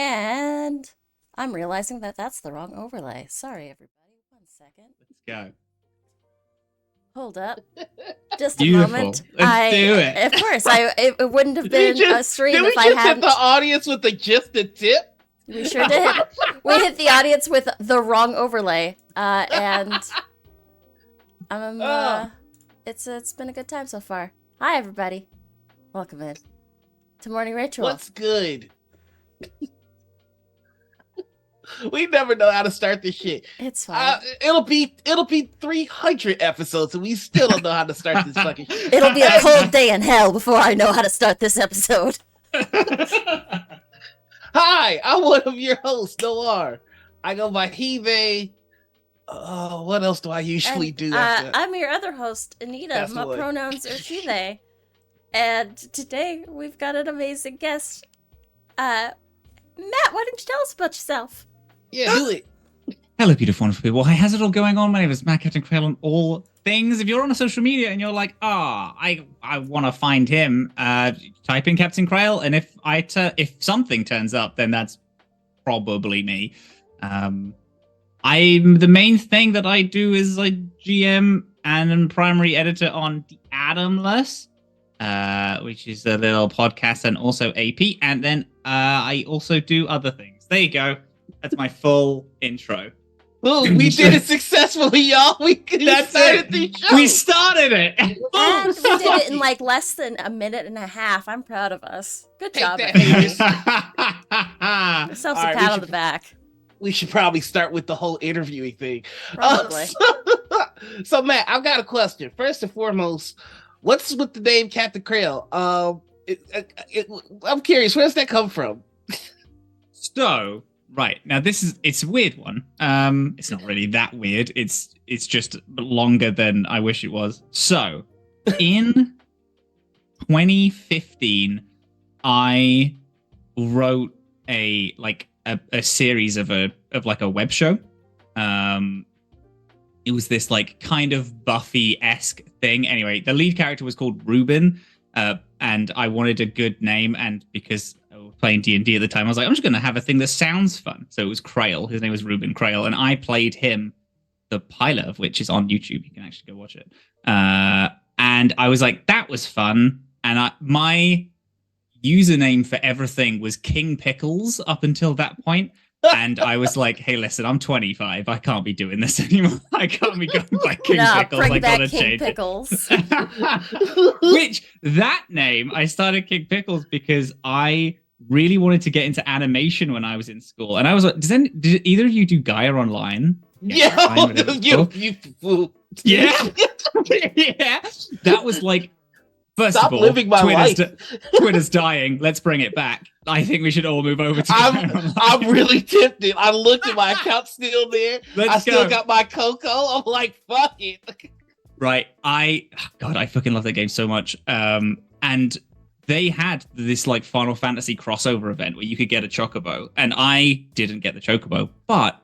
And I'm realizing that that's the wrong overlay. Sorry, everybody. 1 second. Let's go. Hold up. Just Beautiful. a moment. Let's do it. Of course, it wouldn't have been a stream if I Did we just hadn't. hit the audience with just a tip? We sure did. We hit the audience with the wrong overlay. And it's been a good time so far. Hi, everybody. Welcome in to Morning Ritual. What's good? We never know how to start this shit. It's fine. It'll be 300 episodes, and we still don't know how to start this fucking shit. It'll be a cold day in hell before I know how to start this episode. Hi, I'm one of your hosts, Noir. I go by Hive. Oh, what else do I usually do? I'm your other host, Anita. That's My the one. pronouns are she, they. And today we've got an amazing guest. Matt, why don't you tell us about yourself? Yeah, do it. Hello, beautiful, wonderful people. Hi, how's it all going on? My name is Matt Captain Quail on all things. If you're on a social media and you're like, I want to find him, type in Captain Quail, and if something turns up, then that's probably me. I'm the main thing that I do is I GM and am primary editor on The Adamless, which is a little podcast and also AP, and then I also do other things. There you go. That's my full intro. Well, we did it successfully, y'all. We started the show. We started it. And we did it in like less than a minute and a half. I'm proud of us. Good Take job, that, everybody. haters. Ourselves All a right, pat on the back. We should probably start with the whole interviewing thing. Probably. So, Matt, I've got a question. First and foremost, what's with the name Captain Quail? I'm curious, where does that come from? So, right now, it's a weird one. It's not really that weird. It's just longer than I wish it was. So, in 2015, I wrote a series of a web show. It was this like kind of Buffy-esque thing. Anyway, the lead character was called Ruben, and I wanted a good name, and because I was playing D&D at the time, I was like, I'm just going to have a thing that sounds fun. So it was Crail. His name was Ruben Crail, and I played him, the pilot of which is on YouTube. You can actually go watch it. And I was like, that was fun. And my username for everything was King Pickles up until that point. And I was like, hey, listen, I'm 25. I can't be doing this anymore. I can't be going by King Pickles. Bring I back gotta King change Pickles. it. Which, that name, I started King Pickles because I really wanted to get into animation when I was in school. And I was like, did either of you do Gaia Online? Yeah, you fool. Yeah. Yeah. That was like, first Stop of all, living my life. Twitter's dying. Let's bring it back. I think we should all move over to I'm really tempted. I looked at my account still there. I still got my Coco. I'm like, fuck it. Right. I fucking love that game so much. And they had this like Final Fantasy crossover event where you could get a Chocobo, and I didn't get the Chocobo, but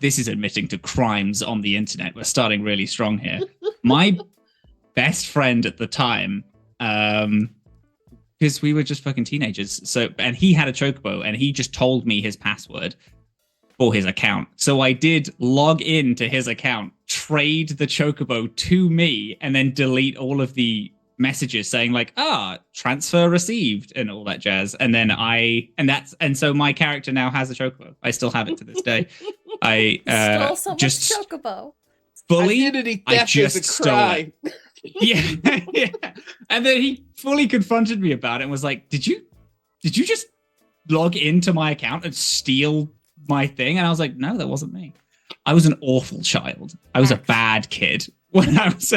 this is admitting to crimes on the internet. We're starting really strong here. My best friend at the time, because we were just fucking teenagers. And he had a Chocobo, and he just told me his password for his account. So I did log in to his account, trade the Chocobo to me, and then delete all of the messages saying like, transfer received and all that jazz. And then so my character now has a Chocobo. I still have it to this day. I Stole someone's Chocobo. Fully, Identity I theft just is a stole crime. it. Yeah. And then he fully confronted me about it and was like, did you just log into my account and steal my thing? And I was like, no, that wasn't me. I was an awful child. I was a bad kid when I was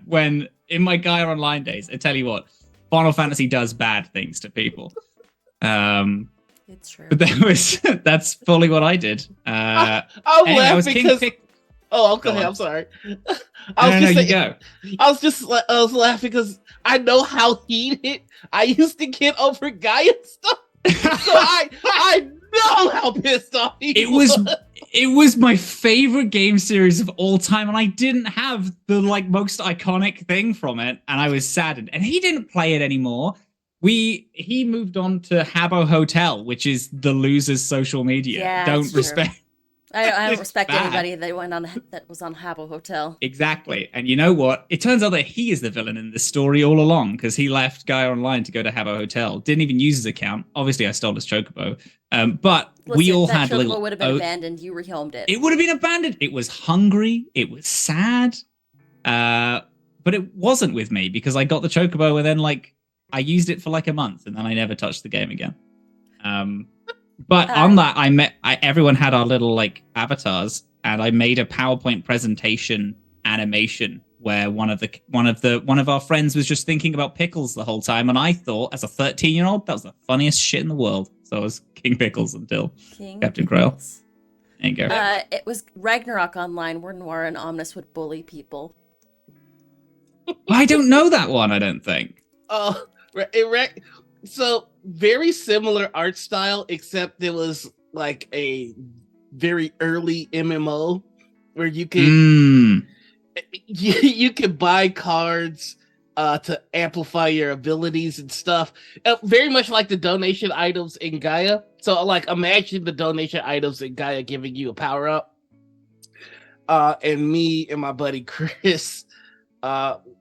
when in my Gaia Online days. I tell you what, Final Fantasy does bad things to people. It's true. But that's fully what I did. I'm anyway, I was laughing King because okay, I'm sorry. I was laughing because I know how heated I used to get over Gaia stuff. So I know how pissed off he was. It was my favorite game series of all time, and I didn't have the like most iconic thing from it, and I was saddened. And he didn't play it anymore. He moved on to Habbo Hotel, which is the loser's social media. Yeah, Don't respect. I don't respect anybody that was on Habbo Hotel. Exactly. And you know what? It turns out that he is the villain in this story all along, because he left Gaia Online to go to Habbo Hotel. Didn't even use his account. Obviously, I stole his chocobo. But listen, we all that had chocobo little. would have been abandoned. You rehomed it. It would have been abandoned. It was hungry. It was sad. But it wasn't with me, because I got the chocobo and then I used it for a month and then I never touched the game again. But on that, everyone had our little avatars, and I made a PowerPoint presentation animation where one of our friends was just thinking about pickles the whole time, and I thought, as a 13-year-old, that was the funniest shit in the world. So I was King Pickles until Captain Grail. There you go. It was Ragnarok Online, where Noir and Omnis would bully people. I don't know that one. I don't think. Oh, so very similar art style, except it was a very early MMO where you could you could buy cards to amplify your abilities and stuff. Very much like the donation items in Gaia. So imagine the donation items in Gaia giving you a power up. And me and my buddy Chris,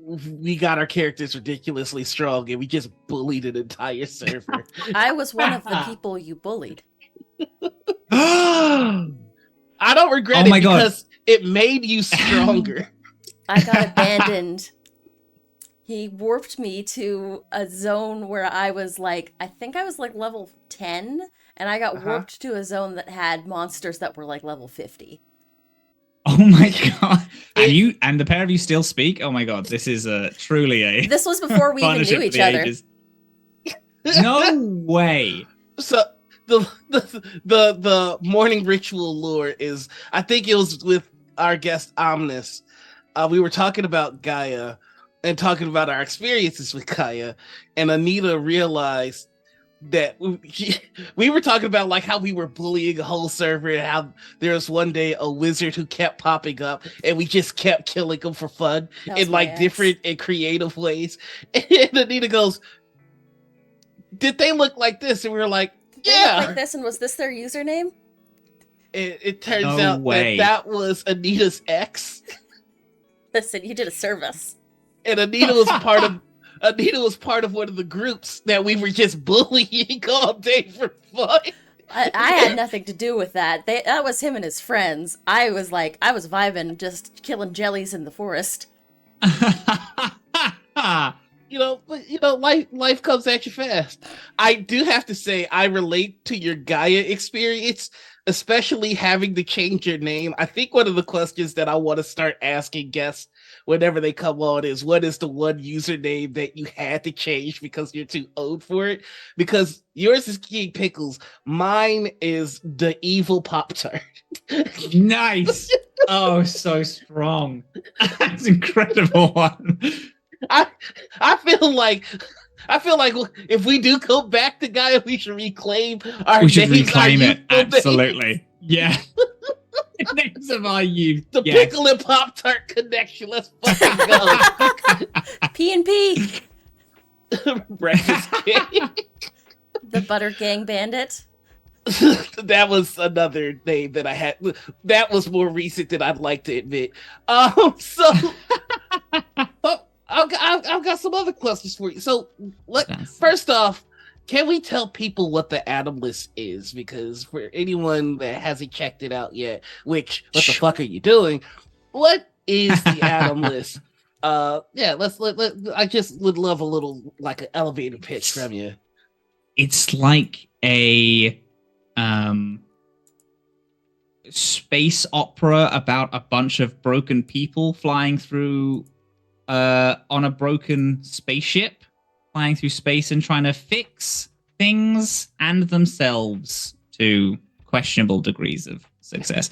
we got our characters ridiculously strong, and we just bullied an entire server. I was one of the people you bullied. I don't regret it because it made you stronger. I got abandoned. He warped me to a zone where I was I think I was level 10, and I got warped to a zone that had monsters that were level 50. Oh my god! And the pair of you still speak? Oh my god! This is truly a. This was before we even knew each other. No way. So the morning ritual lore is, I think it was with our guest Omnis. We were talking about Gaia and talking about our experiences with Gaia, and Anita realized that we were talking about how we were bullying a whole server, and how there was one day a wizard who kept popping up and we just kept killing him for fun in different and creative ways. And Anita goes, did they look like this? And we were like, yeah. They looked like this, and was this their username? It turns out that was Anita's ex. Listen, you did a service. And Anita was part of one of the groups that we were just bullying all day for fun. I had nothing to do with that. That was him and his friends. I was vibing, just killing jellies in the forest. Life comes at you fast. I do have to say, I relate to your Gaia experience, especially having to change your name. I think one of the questions that I want to start asking guests whenever they come on is, what is the one username that you had to change because you're too old for it? Because yours is King Pickles. Mine is the evil Pop-Tart. Nice. Oh, so strong. That's an incredible one. I feel like if we do go back to Gaia, we should reclaim our names. We should reclaim it. Absolutely. Yeah. Names of our youth. The Pickle and Pop-Tart connection. Let's fucking go. P&P. Breakfast cake. The Butter Gang Bandit. That was another name that I had. That was more recent than I'd like to admit. So I've got some other questions for you. So first off, can we tell people what the Atom List is? Because for anyone that hasn't checked it out yet, what the fuck are you doing? What is the Atom List? I just would love a little an elevator pitch from you. It's like a space opera about a bunch of broken people flying through on a broken spaceship, flying through space and trying to fix things and themselves to questionable degrees of success.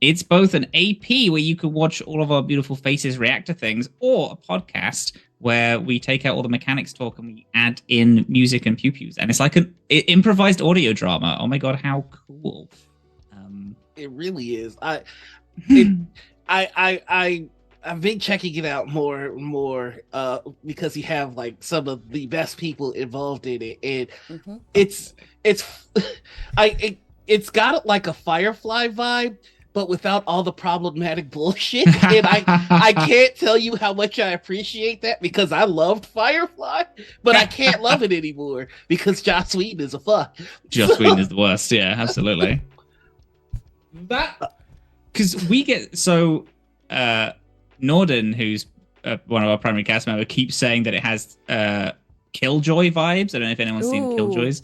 It's both an AP where you can watch all of our beautiful faces react to things, or a podcast where we take out all the mechanics talk and we add in music and pew-pews. And it's like an improvised audio drama. Oh my god, how cool. It really is. I've been checking it out more because you have like some of the best people involved in it, and it's it's got like a Firefly vibe, but without all the problematic bullshit. And I can't tell you how much I appreciate that, because I loved Firefly, but I can't love it anymore because Joss Whedon is a fuck. Joss Whedon is the worst. Yeah, absolutely. That because we get so Norden, who's one of our primary cast members, keeps saying that it has Killjoy vibes. I don't know if anyone's seen Killjoys.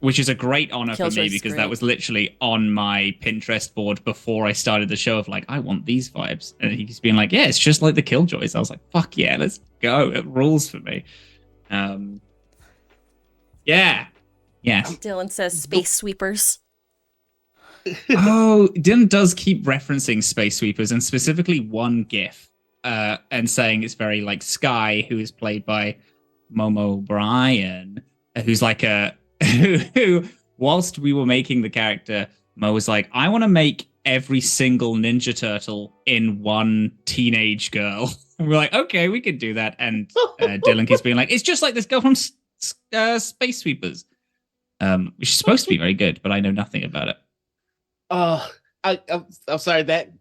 Which is a great honor for me, because that was literally on my Pinterest board before I started the show of like, I want these vibes. And he's been like, yeah, it's just like the Killjoys. I was like, fuck yeah, let's go. It rules for me. Yeah. Yes. Dylan says Space Sweepers. Oh, Dylan does keep referencing Space Sweepers, and specifically one GIF, and saying it's very like Sky, who is played by Momo Bryan, who's like a who, whilst we were making the character, Mo was like, I want to make every single Ninja Turtle in one teenage girl. And we're like, okay, we could do that. And Dylan keeps being like, it's just like this girl from Space Sweepers, which is supposed to be very good, but I know nothing about it. I'm sorry, that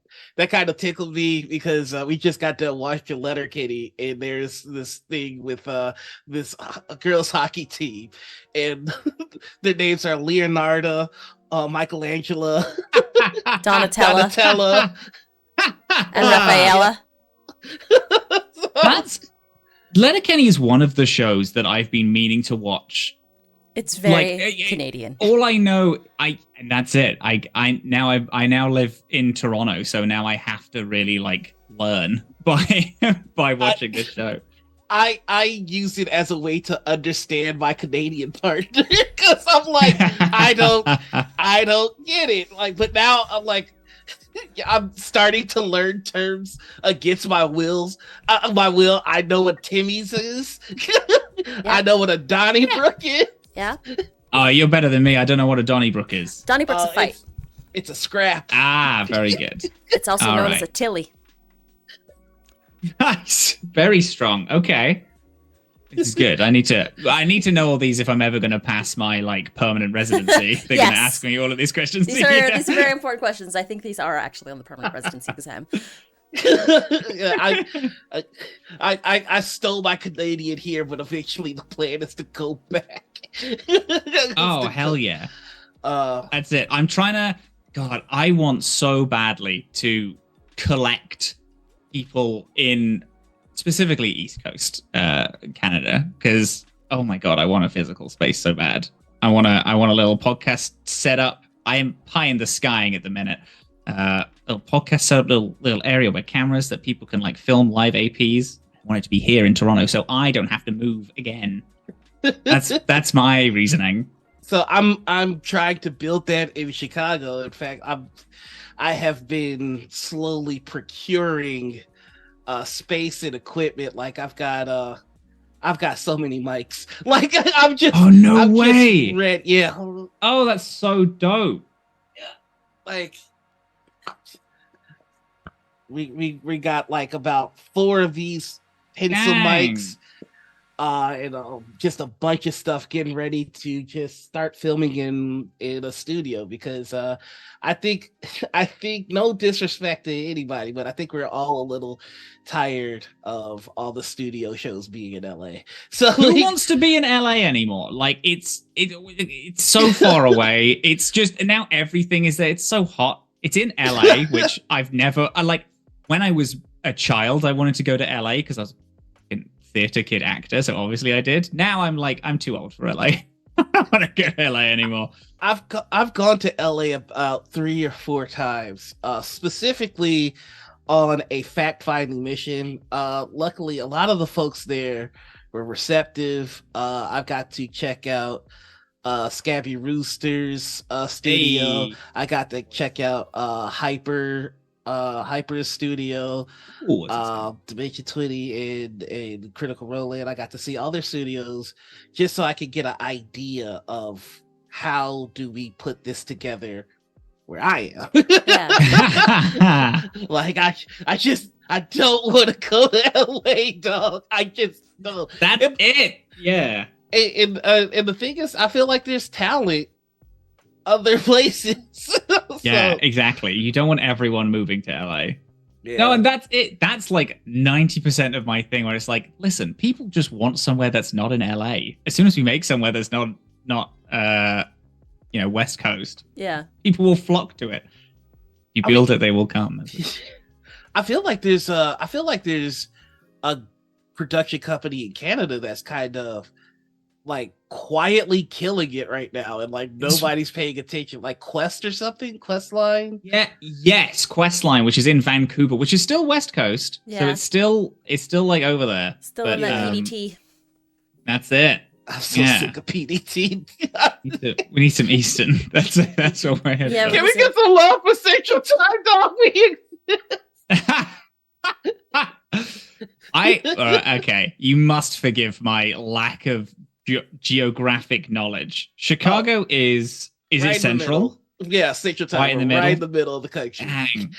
kind of tickled me, because we just got to watch the Letterkenny, and there's this thing with this girls hockey team, and their names are Leonardo, Michelangelo, Donatella, and Raffaella. Letterkenny is one of the shows that I've been meaning to watch. It's very Canadian. All I know, and that's it. I now live in Toronto, so now I have to really like learn by watching this show. I use it as a way to understand my Canadian partner, because I'm like, I don't get it. Like, but now I'm like, I'm starting to learn terms against my wills. My will. I know what Timmy's is. I know what a Donnybrook is. Yeah. Oh, you're better than me. I don't know what a Donnybrook is. Donnybrook's a fight. It's a scrap. Ah, very good. It's also known as a tilly. Nice. Very strong. Okay. This is good. I need to know all these if I'm ever going to pass my like permanent residency. They're going to ask me all of these questions. These are very important questions. I think these are actually on the permanent residency exam. I stole my Canadian here, but eventually the plan is to go back. Oh, hell yeah. That's it. I'm trying to... God, I want so badly to collect people in specifically East Coast Canada, because, oh my God, I want a physical space so bad. I want a little podcast set up. I am pie in the skying at the minute. Little podcast set up, little area where cameras that people can like film live APs. I want it to be here in Toronto, so I don't have to move again. That's my reasoning. So I'm trying to build that in Chicago. In fact, I have been slowly procuring space and equipment. Like I've got so many mics. Like I'm just way. Just ready. Yeah. Oh, that's so dope. Yeah. Like we got like about 4 of these pencil mics. And just a bunch of stuff getting ready to just start filming in a studio, because I think no disrespect to anybody, but I think we're all a little tired of all the studio shows being in LA. So who wants to be in LA anymore? Like it's so far away. It's just now everything is there. It's so hot. It's in LA, which I like when I was a child, I wanted to go to LA because I was theater kid actor, so obviously I did. Now I'm like, I'm too old for LA. I don't want to go to LA anymore. I've gone to LA about 3 or 4 times, specifically on a fact-finding mission. Luckily, a lot of the folks there were receptive. I've got to check out Scabby Rooster's studio. Hey. I got to check out Hyper's studio, Dimension 20 and Critical Role, and I got to see all their studios just so I could get an idea of how do we put this together where I am. Yeah. Like I don't want to go to LA, dog. I just don't. That's it. Yeah. And the thing is, I feel like there's talent other places. Yeah, exactly. You don't want everyone moving to LA. Yeah. No, and that's it. That's like 90% of my thing where it's like, listen, people just want somewhere that's not in LA. As soon as we make somewhere that's not West Coast, Yeah, people will flock to it. You build it, they will come. I feel like there's a production company in Canada that's kind of like quietly killing it right now, and like nobody's paying attention. Like Quest or something, Questline. Yeah, yes, Questline, which is in Vancouver, which is still West Coast. Yeah. So it's still like over there. Still in that PDT. That's it. I'm so sick of PDT. We need some Eastern. That's what we're here. Yeah, Can we get some love for Central Time, dog? Okay. You must forgive my lack of geographic knowledge. Chicago is right it central? Yeah, Central Time. Right in the middle. Right in the middle of the country. Dang.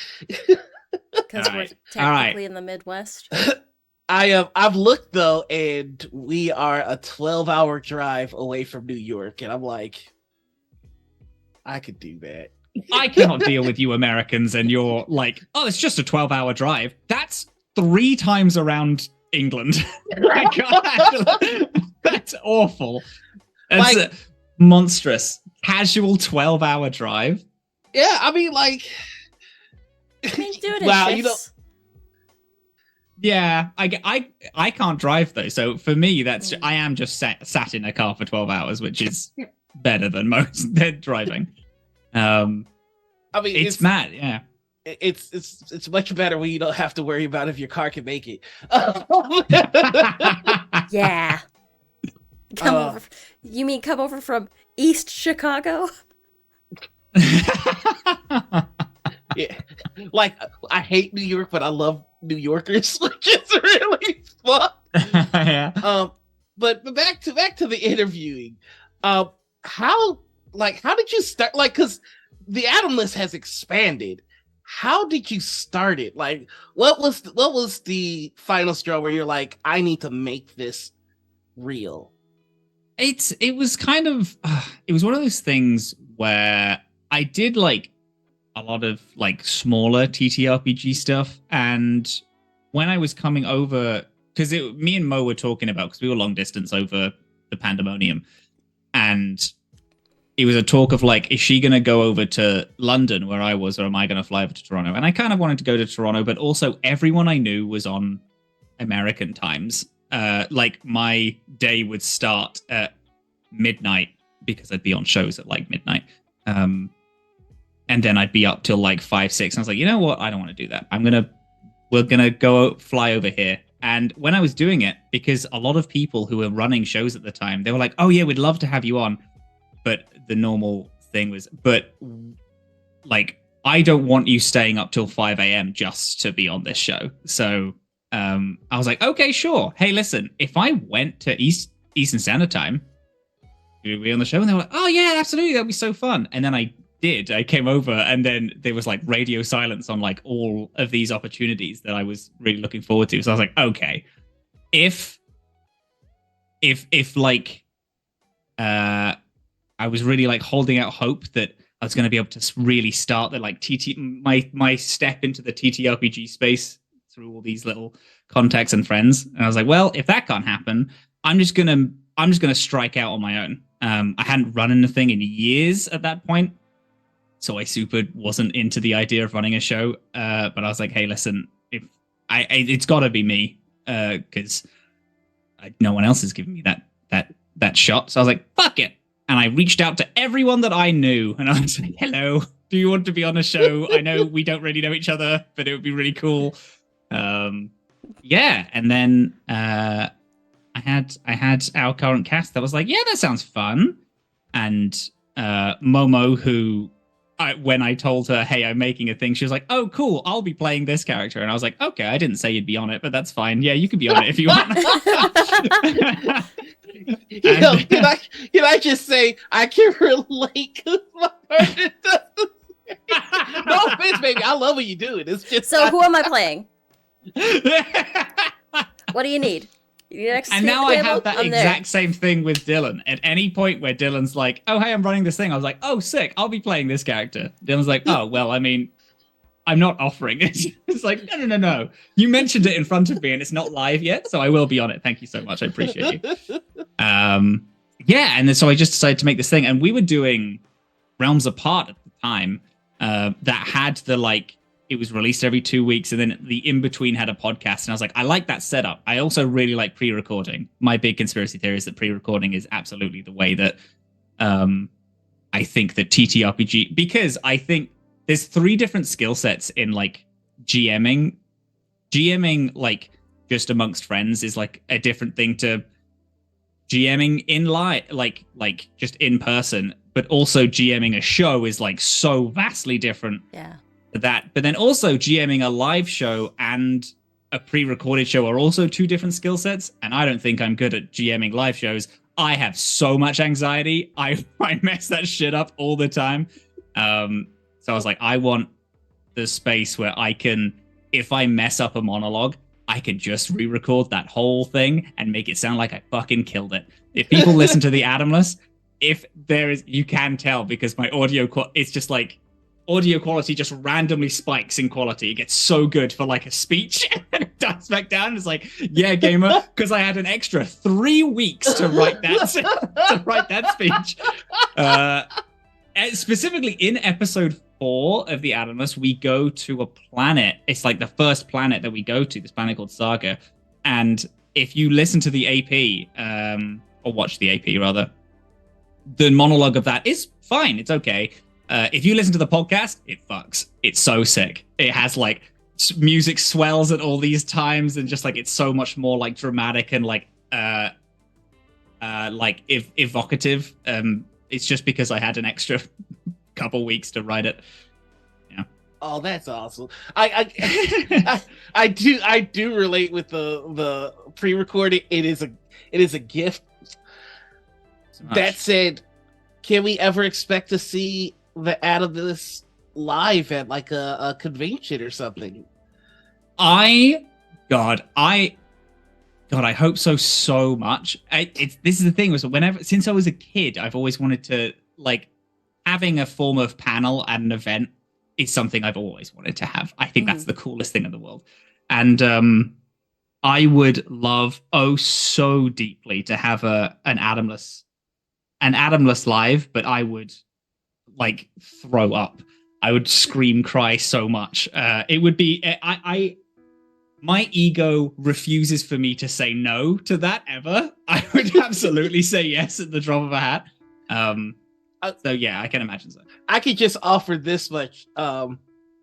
Because we're technically in the Midwest. I've looked though, and we are a 12-hour drive away from New York, and I'm like, I could do that. I cannot deal with you Americans, and you're like, oh, it's just a 12-hour drive. That's 3 times around England. That's awful. That's like, monstrous. Casual 12-hour drive. Yeah, I mean, like, I mean, do it in wow, shifts. you know. Yeah, I can't drive though, so for me I am just sat in a car for 12 hours, which is better than most driving. I mean, it's mad. Yeah, it's much better when you don't have to worry about if your car can make it. Yeah. You mean come over from East Chicago? Yeah, like I hate New York, but I love New Yorkers, which is really fun. Yeah. But back to the interviewing. How did you start? Like, because the Adam list has expanded. How did you start it? Like, what was the final straw where you're like, I need to make this real? It was kind of it was one of those things where I did like a lot of like smaller TTRPG stuff, and when I was coming over, because me and Mo were talking about, because we were long distance over the Pandemonium, and it was a talk of like, is she going to go over to London where I was, or am I going to fly over to Toronto? And I kind of wanted to go to Toronto, but also everyone I knew was on American times. Like my day would start at midnight because I'd be on shows at like midnight. And then I'd be up till like 5, 6. And I was like, you know what? I don't want to do that. We're going to go fly over here. And when I was doing it, because a lot of people who were running shows at the time, they were like, oh yeah, we'd love to have you on. But the normal thing was, but like, I don't want you staying up till 5 a.m. just to be on this show. So I was like, okay, sure. Hey, listen, if I went to Eastern Standard Time, would we be on the show? And they were like, oh yeah, absolutely. That'd be so fun. And then I came over, and then there was like radio silence on like all of these opportunities that I was really looking forward to. So I was like, okay, if like I was really like holding out hope that I was going to be able to really start the like my step into the TTRPG space through all these little contacts and friends. And I was like, well, if that can't happen, I'm just gonna strike out on my own. I hadn't run anything in years at that point, so I super wasn't into the idea of running a show. But I was like, hey, listen, if it's got to be me, because no one else is giving me that shot. So I was like, fuck it. And I reached out to everyone that I knew, and I was like, hello, do you want to be on a show? I know we don't really know each other, but it would be really cool. Yeah. And then I had our current cast that was like, yeah, that sounds fun. And Momo, who when I told her, hey, I'm making a thing, she was like, oh, cool, I'll be playing this character. And I was like, okay, I didn't say you'd be on it, but that's fine. Yeah, you can be on it if you want. You know, can I just say I can relate because my partner does the No offense, baby. I love what you do. It's just So who am I playing? What do you need? You need an extra and now I have that I'm exact there. same thing with Dylan. At any point where Dylan's like, "Oh, hey, I'm running this thing," I was like, "Oh, sick! I'll be playing this character." Dylan's like, "Oh, well, I mean, I'm not offering it." It's like, no. You mentioned it in front of me, and it's not live yet, so I will be on it. Thank you so much. I appreciate you. Yeah, and then so I just decided to make this thing, and we were doing Realms Apart at the time. That had the like. It was released every 2 weeks, and then the in-between had a podcast, and I was like, I like that setup. I also really like pre-recording. My big conspiracy theory is that pre-recording is absolutely the way that I think that TTRPG, because I think there's 3 different skill sets in like GMing. GMing like just amongst friends is like a different thing to GMing in live, like just in person, but also GMing a show is like so vastly different. Yeah. That, but then also GMing a live show and a pre-recorded show are also 2 different skill sets, and I don't think I'm good at GMing live shows. I have so much anxiety. I mess that shit up all the time. So I was like, I want the space where I can, if I mess up a monologue, I can just re-record that whole thing and make it sound like I fucking killed it. If people listen to the Adamless, if there is, you can tell because my audio, it's just like, audio quality just randomly spikes in quality. It gets so good for like a speech and it dies back down. It's like, yeah, gamer, because I had an extra 3 weeks to write that speech. And specifically in episode 4 of the Adamless, we go to a planet. It's like the first planet that we go to, this planet called Saga. And if you listen to the AP, or watch the AP rather, the monologue of that is fine. It's okay. If you listen to the podcast, it fucks. It's so sick. It has like music swells at all these times, and just like it's so much more like dramatic and like evocative. It's just because I had an extra couple weeks to write it. Yeah. Oh, that's awesome. I do relate with the pre-recording. It is a gift. That said, can we ever expect to see the Adamless live at like a convention or something? I hope so much. This is the thing, was since I was a kid, I've always wanted to like having a form of panel at an event is something I've always wanted to have. I think that's the coolest thing in the world. And I would love so deeply to have an Adamless live, but I would like throw up. I would scream, cry so much. It would be my ego refuses for me to say no to that ever. I would absolutely say yes at the drop of a hat. So yeah, I can imagine so. I could just offer this much.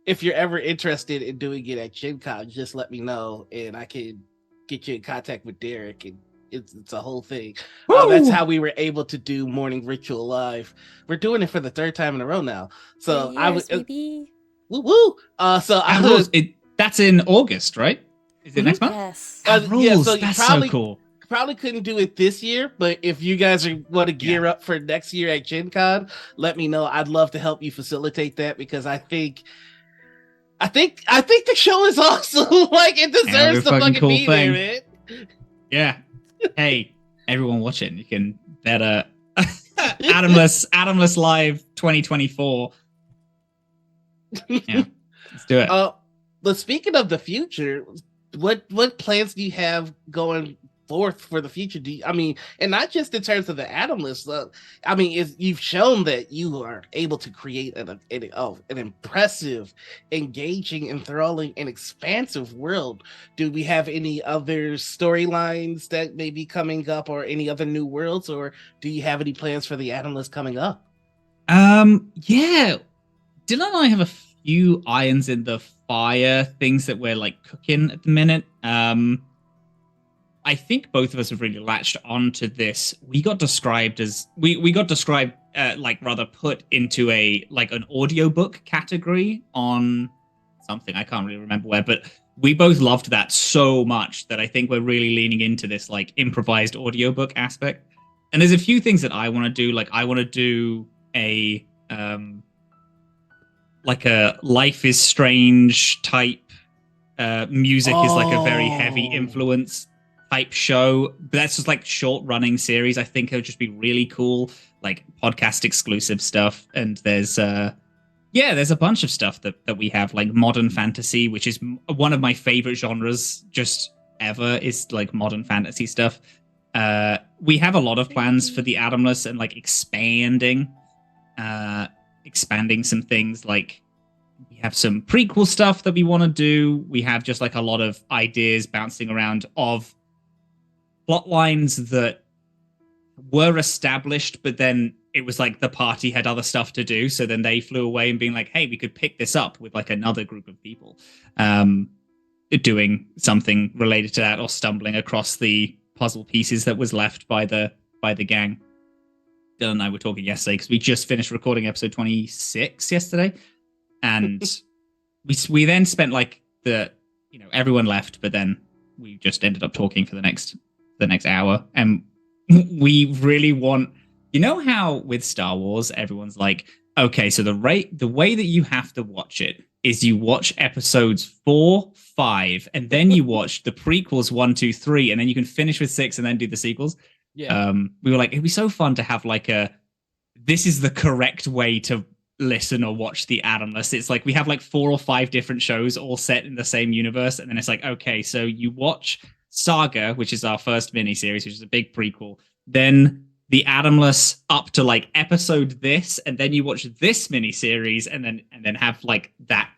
If you're ever interested in doing it at Gen Con, just let me know and I can get you in contact with Derek, and it's a whole thing. That's how we were able to do Morning Ritual live. We're doing it for the 3rd time in a row now. So I was woo woo. That's in August, right? Is it next month? Yes. Yeah, so that's so cool. Probably couldn't do it this year, but if you guys want to gear up for next year at Gen Con, let me know. I'd love to help you facilitate that, because I think the show is awesome. Like, it deserves to fucking cool be thing. There, man. Yeah. Hey, everyone watching, you can bet Adamless Live 2024. Yeah, let's do it. But speaking of the future, what plans do you have going forth for the future? And not just in terms of the Adamless. You've shown that you are able to create an impressive, engaging, enthralling, and expansive world. Do we have any other storylines that may be coming up, or any other new worlds, or do you have any plans for the Adamless coming up? Yeah, Dylan and I have a few irons in the fire, things that we're like cooking at the minute. I think both of us have really latched onto this. We got described as put into an audiobook category on something. I can't really remember where, but we both loved that so much that I think we're really leaning into this like improvised audiobook aspect. And there's a few things that I want to do. Like, I want to do like a Life is Strange type music is like a very heavy influence type show. But that's just like short running series. I think it would just be really cool, like podcast exclusive stuff. And there's a bunch of stuff that we have, like modern fantasy, which is one of my favorite genres just ever, is like modern fantasy stuff. We have a lot of plans for the Adamless and like expanding some things. Like we have some prequel stuff that we want to do. We have just like a lot of ideas bouncing around of plot lines that were established, but then it was like the party had other stuff to do, so then they flew away and being like, hey, we could pick this up with like another group of people doing something related to that, or stumbling across the puzzle pieces that was left by the gang. Dylan and I were talking yesterday because we just finished recording episode 26 yesterday, and we then spent like everyone left, but then we just ended up talking for the next hour, and we really want, how with Star Wars everyone's like, okay, so the way that you have to watch it is you watch episodes 4, 5, and then you watch the prequels 1, 2, 3, and then you can finish with 6 and then do the sequels. Yeah. We were like, it'd be so fun to have like this is the correct way to listen or watch the Adamless. It's like we have like 4 or 5 different shows all set in the same universe, and then it's like, okay, so you watch Saga, which is our first miniseries, which is a big prequel, then the Adamless up to like episode this, and then you watch this miniseries, and then have like that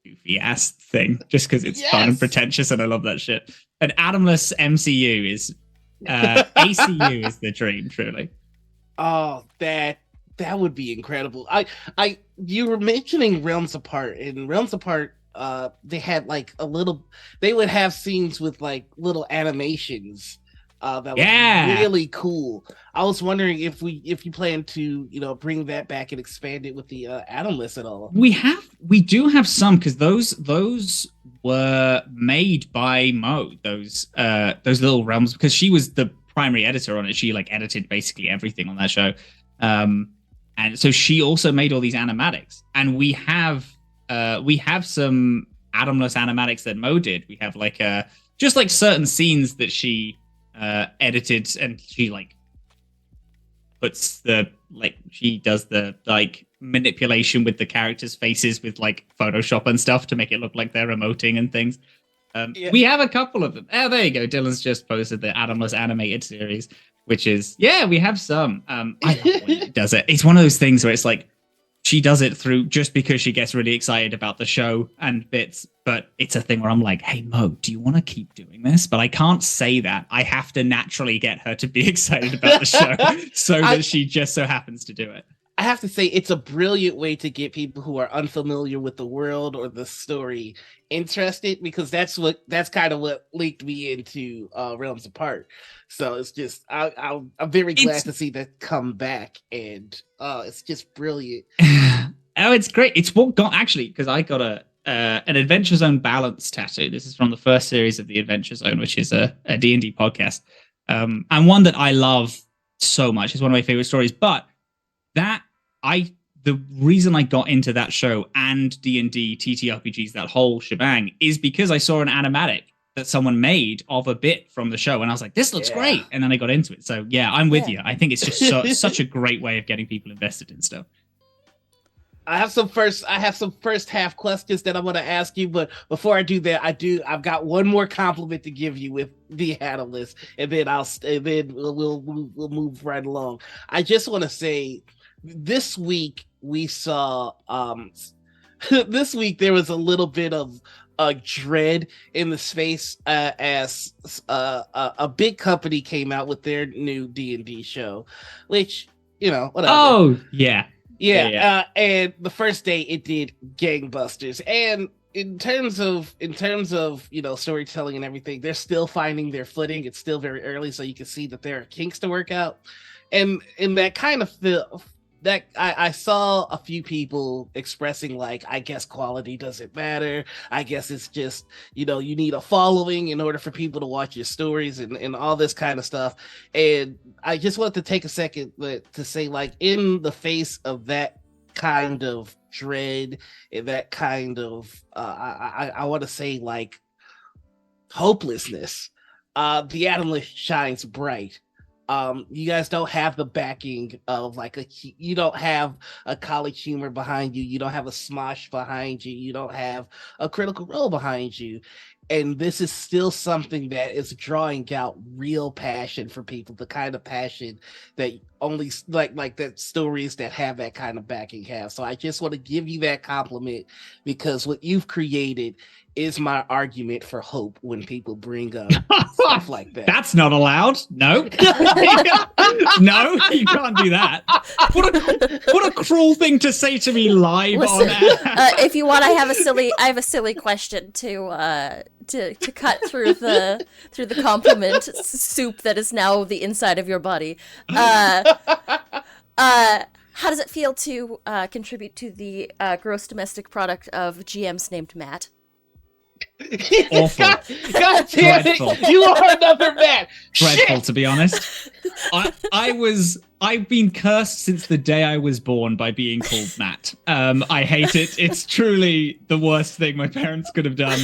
goofy ass thing just because it's fun and pretentious, and I love that shit. An Adamless MCU is ACU is the dream, truly. Oh, that would be incredible. You were mentioning Realms Apart, and Realms Apart, they had like they would have scenes with like little animations that was really cool. I was wondering if you plan to bring that back and expand it with the Adamless at all. We do have some, because those were made by Mo, those little realms, because she was the primary editor on it. She like edited basically everything on that show, and so she also made all these animatics, and we have some Adamless animatics that Mo did. We have like just like certain scenes that she edited, and she like she does the like manipulation with the characters' faces with like Photoshop and stuff to make it look like they're emoting and things. We have a couple of them. Oh, there you go. Dylan's just posted the Adamless animated series, which is we have some. I love when she does it. It's one of those things where it's like she does it through just because she gets really excited about the show and bits, but it's a thing where I'm like, hey Mo, do you want to keep doing this? But I can't say that. I have to naturally get her to be excited about the show that she just so happens to do it. I have to say, it's a brilliant way to get people who are unfamiliar with the world or the story interested, because that's kind of what leaked me into Realms Apart. So it's just I'm very glad to see that come back, and it's just brilliant. Oh, it's great. It's what got, actually, because I got an Adventure Zone balance tattoo. This is from the first series of the Adventure Zone, which is a D&D podcast, and one that I love so much. It's one of my favorite stories. But the reason I got into that show and D&D, TTRPGs, that whole shebang, is because I saw an animatic that someone made of a bit from the show, and I was like, this looks great, and then I got into it. So yeah, I'm with you. I think it's just such a great way of getting people invested in stuff. I have some first half questions that I'm going to ask you, but before I do that, I've got one more compliment to give you with the Adamless, and then we'll move right along. I just want to say, this week we saw this week there was a little bit of dread in the space as a big company came out with their new D&D show, which whatever. Oh yeah. And the first day it did gangbusters, and in terms of storytelling and everything, they're still finding their footing. It's still very early, so you can see that there are kinks to work out, and that kind of that I saw a few people expressing like, I guess quality doesn't matter. I guess it's just, you need a following in order for people to watch your stories and all this kind of stuff. And I just wanted to take a second to say, like, in the face of that kind of dread and that kind of I want to say like hopelessness, the Analyst shines bright. You guys don't have the backing of like you don't have a college humor behind you. You don't have a Smosh behind you. You don't have a Critical Role behind you. And this is still something that is drawing out real passion for people, the kind of passion that only like that stories that have that kind of backing have. So I just want to give you that compliment, because what you've created is my argument for hope when people bring up stuff like that. That's not allowed. No. No, you can't do that. What a cruel thing to say to me live. Listen, on air. If you want, I have a silly question to cut through the compliment soup that is now the inside of your body. How does it feel to contribute to the gross domestic product of GMs named Matt? Awful. God damn it! You are another Matt. Dreadful, Shit! to be honest. I've been cursed since the day I was born by being called Matt. I hate it. It's truly the worst thing my parents could have done.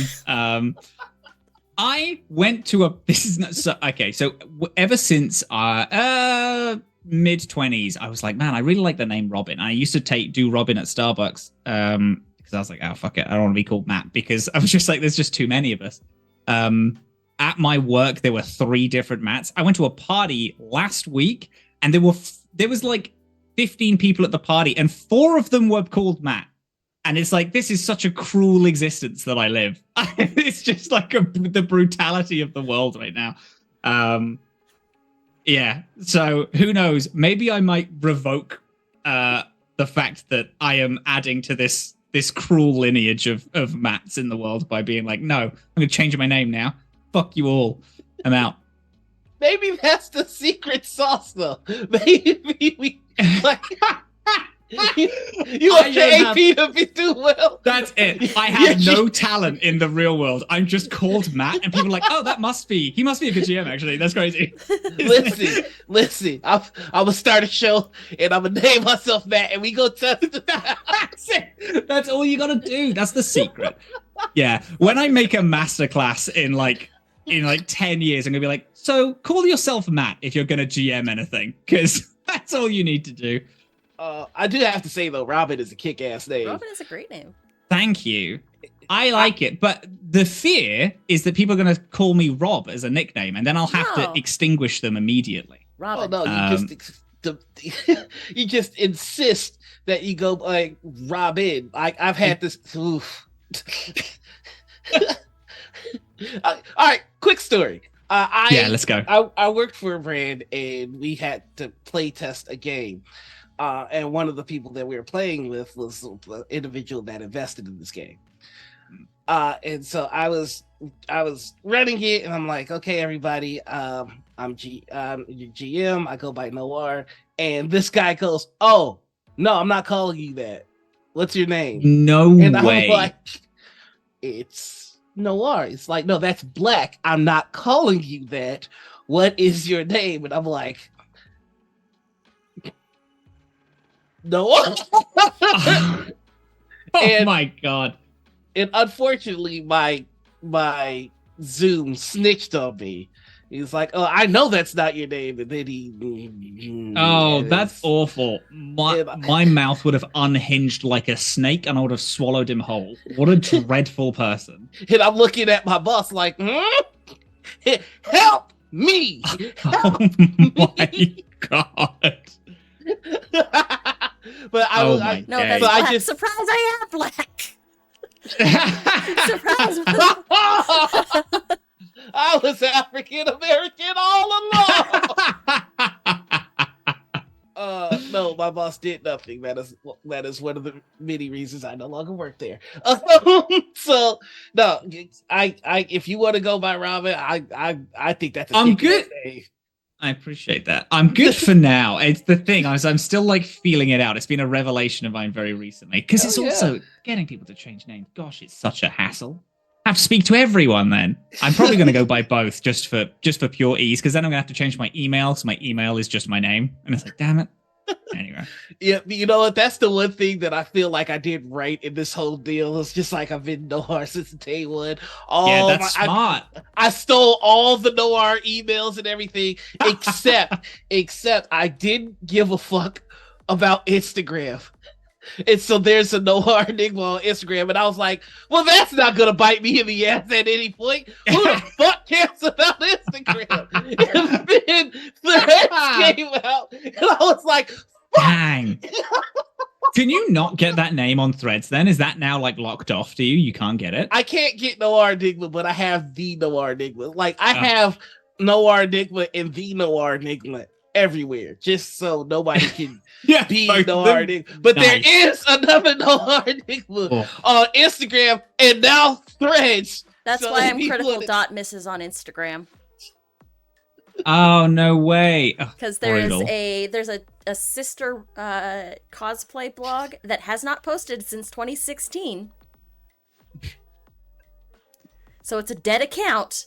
I went to this is not so okay. So ever since mid-20s, I was like, man, I really like the name Robin. I used to do Robin at Starbucks. Because I was like, oh, fuck it. I don't want to be called Matt, because I was just like, there's just too many of us. At my work, there were 3 different Matts. I went to a party last week, and there was like 15 people at the party, and 4 of them were called Matt. And it's like, this is such a cruel existence that I live. It's just like the brutality of the world right now. Yeah. So who knows? Maybe I might revoke the fact that I am adding to this cruel lineage of Matts in the world by being like, no, I'm going to change my name now. Fuck you all. I'm out. Maybe that's the secret sauce, though. Maybe we like you want your AP to be do well. That's it. I have no talent in the real world. I'm just called Matt, and people are like, oh, he must be a good GM, actually. That's crazy. Listen. I'm gonna start a show, and I'm gonna name myself Matt, and we go test it. That's it. That's all you gotta do. That's the secret. Yeah. When I make a masterclass in like 10 years, I'm gonna be like, so call yourself Matt if you're gonna GM anything, because that's all you need to do. I do have to say, though, Robin is a kick-ass name. Robin is a great name. Thank you. I like it, but the fear is that people are going to call me Rob as a nickname, and then I'll have to extinguish them immediately. Robin. Oh, no, you just insist that you go like Robin. I've had this. Oof. All right, quick story. Let's go. I worked for a brand, and we had to play test a game. And one of the people that we were playing with was the individual that invested in this game. And so I was running it, and I'm like, okay, everybody, I'm your GM. I go by Noir. And this guy goes, oh, no, I'm not calling you that. What's your name? No and way. I'm like, it's Noir. It's like, no, that's Black. I'm not calling you that. What is your name? And I'm like, no. Oh my god. And unfortunately my Zoom snitched on me. He's like, oh, I know that's not your name. And then that's awful. My mouth would have unhinged like a snake, and I would have swallowed him whole. What a dreadful person. And I'm looking at my boss like, help me. Oh my god. But surprise! I am Black. Surprise! I was African American all along. No, my boss did nothing. That is one of the many reasons I no longer work there. So no, I if you want to go by Robin, I think that's. I'm good. I appreciate that. I'm good for now. It's the thing. I'm still like feeling it out. It's been a revelation of mine very recently, because it's also getting people to change names. Gosh, it's such a hassle. I have to speak to everyone. Then I'm probably going to go by both just for pure ease, because then I'm going to have to change my email. So my email is just my name, and it's like, damn it. Anyway. Yeah, you know what? That's the one thing that I feel like I did right in this whole deal. It's just like I've been Noir since day one. That's smart. I stole all the Noir emails and everything, except I didn't give a fuck about Instagram. And so there's a Noir Enigma on Instagram, and I was like, well, that's not gonna bite me in the ass at any point. Who the fuck cares about Instagram? And then Threads came out, and I was like, fuck. Dang. Can you not get that name on Threads then? Is that now like locked off to you? You can't get it? I can't get Noir Enigma, but I have the Noir Enigma. Like, I have Noir Enigma and the Noir Enigma everywhere, just so nobody can be Noir Enigma. But there is another Noir Enigma on Instagram and now Threads. That's why I'm critical dot misses on Instagram. Oh, no way. Because there's a sister cosplay blog that has not posted since 2016. So it's a dead account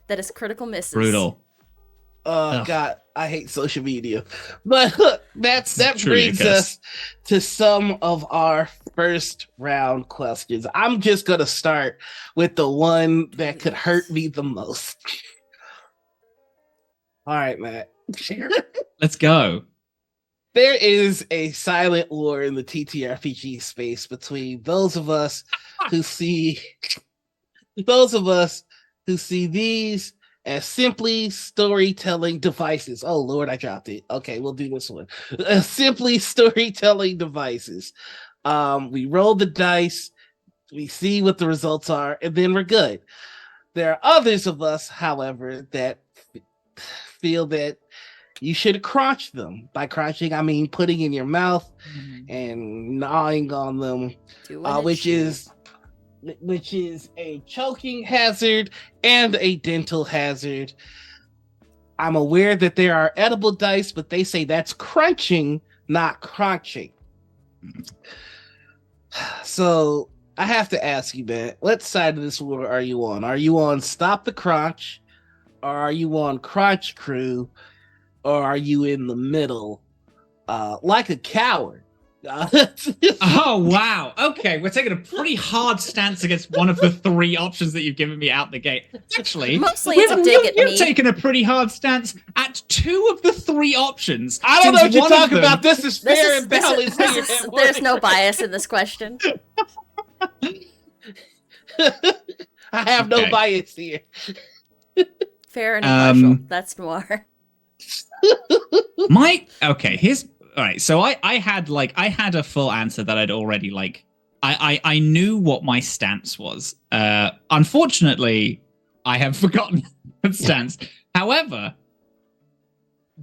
that is critical misses. Brutal. God, I hate social media. But look, that brings us to some of our first round questions. I'm just going to start with the one that could hurt me the most. All right, Matt. Let's go. There is a silent war in the TTRPG space between those of us who see these as simply storytelling devices. Oh Lord, I dropped it. Okay, we'll do this one. Simply storytelling devices. We roll the dice, we see what the results are, and then we're good. There are others of us, however, that feel that you should crunch them. By crunching, I mean putting in your mouth and gnawing on them, which is a choking hazard and a dental hazard. I'm aware that there are edible dice, but they say that's crunching, not crunching. So I have to ask you, man, what side of this war are you on? Are you on Stop the Crunch? Or are you on Crunch Crew? Or are you in the middle, like a coward? Oh, wow. Okay, we're taking a pretty hard stance against one of the three options that you've given me out the gate. Actually, mostly it's a dig at me. You've taken a pretty hard stance at two of the three options. I don't know what you're talking about. This is fair and balanced. There's no bias in this question. I have no bias here. Fair and impartial. That's Noir. Here's all right. So I had a full answer that I'd already I knew what my stance was. Unfortunately, I have forgotten the stance. However,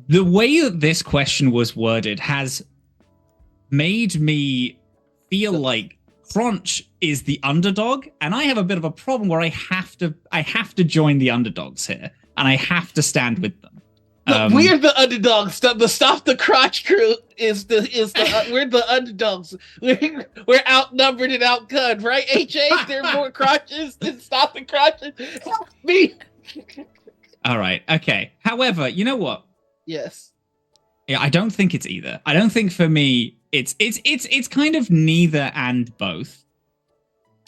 the way that this question was worded has made me feel like Crunch is the underdog, and I have a bit of a problem where I have to join the underdogs here, and I have to stand with them. We're the underdogs. The Stop the Crotch Crew is we're the underdogs. We're outnumbered and outgunned, right? HA, there are more crotches than Stop the Crotches. Help me. All right. Okay. However, you know what? Yes. Yeah, I don't think it's either. I don't think for me it's kind of neither and both.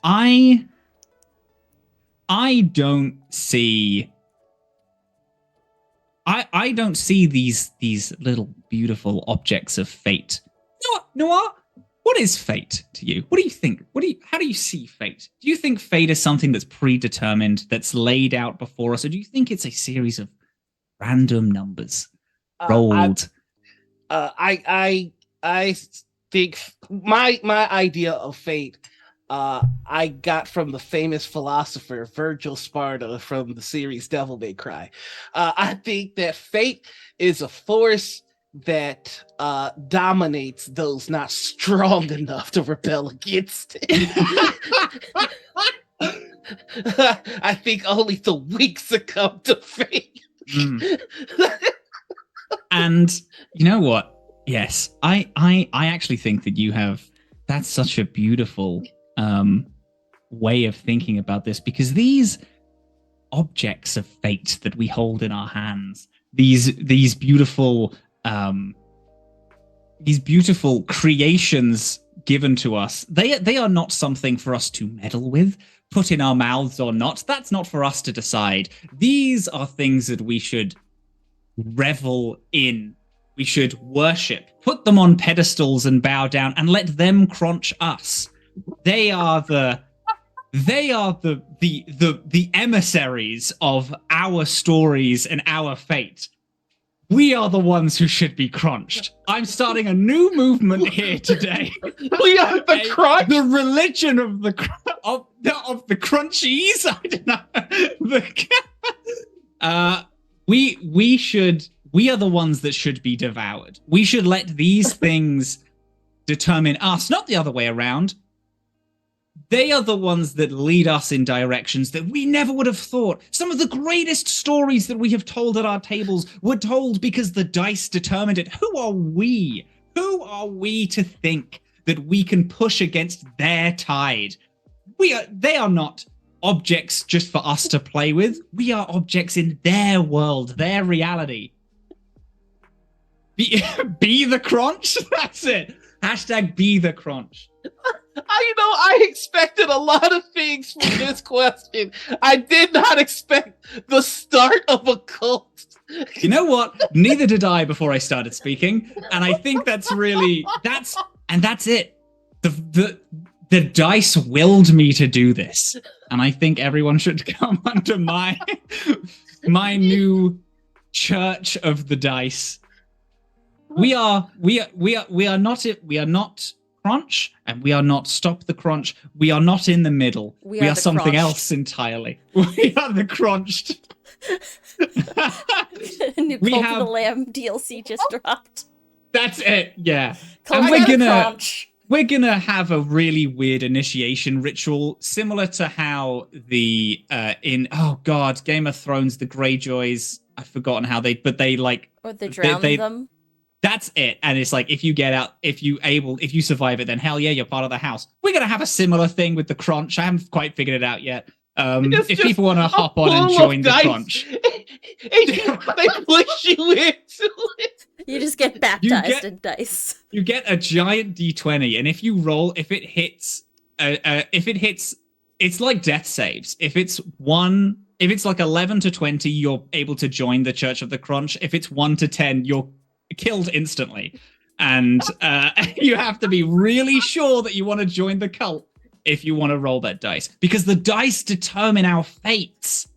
I don't see I don't see these little beautiful objects of fate. Noir, what is fate to you? What do you think? How do you see fate? Do you think fate is something that's predetermined, that's laid out before us, or do you think it's a series of random numbers rolled? I think my idea of fate I got from the famous philosopher Virgil Sparta from the series Devil May Cry. I think that fate is a force that dominates those not strong enough to rebel against it. I think only the weak succumb to fate. And you know what? Yes, I actually think that that's such a beautiful way of thinking about this, because these objects of fate that we hold in our hands, these beautiful beautiful creations given to us, they are not something for us to meddle with, put in our mouths or not. That's not for us to decide. These are things that we should revel in. We should worship, put them on pedestals and bow down and let them crunch us. They are the emissaries of our stories and our fate. We are the ones who should be crunched. I'm starting a new movement here today. We are the crunch. The religion of the crunchies. I don't know. We are the ones that should be devoured. We should let these things determine us, not the other way around. They are the ones that lead us in directions that we never would have thought. Some of the greatest stories that we have told at our tables were told because the dice determined it. Who are we? Who are we to think that we can push against their tide? They are not objects just for us to play with. We are objects in their world, their reality. Be the crunch? That's it. Hashtag be the crunch. I expected a lot of things from this question. I did not expect the start of a cult. You know what? Neither did I before I started speaking. And I think that's it. The dice willed me to do this. And I think everyone should come under my new church of the dice. We are not crunch, and we are not stop the crunch. We are not in the middle. We are something crunched. Else entirely. We are the crunched. New Cult of the Lamb DLC just dropped. That's it. Yeah. And we're gonna have a really weird initiation ritual, similar to how the Game of Thrones, the Greyjoys. I've forgotten how they drown them. That's it. And it's like, if you get out, if you survive it, then hell yeah, you're part of the house. We're going to have a similar thing with the crunch. I haven't quite figured it out yet. If people want to hop on and join the crunch. They push you into it. You just get baptized in dice. You get a giant D20, and if you roll, if it hits, it's like death saves. If it's like 11 to 20, you're able to join the Church of the Crunch. If it's 1 to 10, you're killed instantly. And you have to be really sure that you want to join the cult if you want to roll that dice, because the dice determine our fates.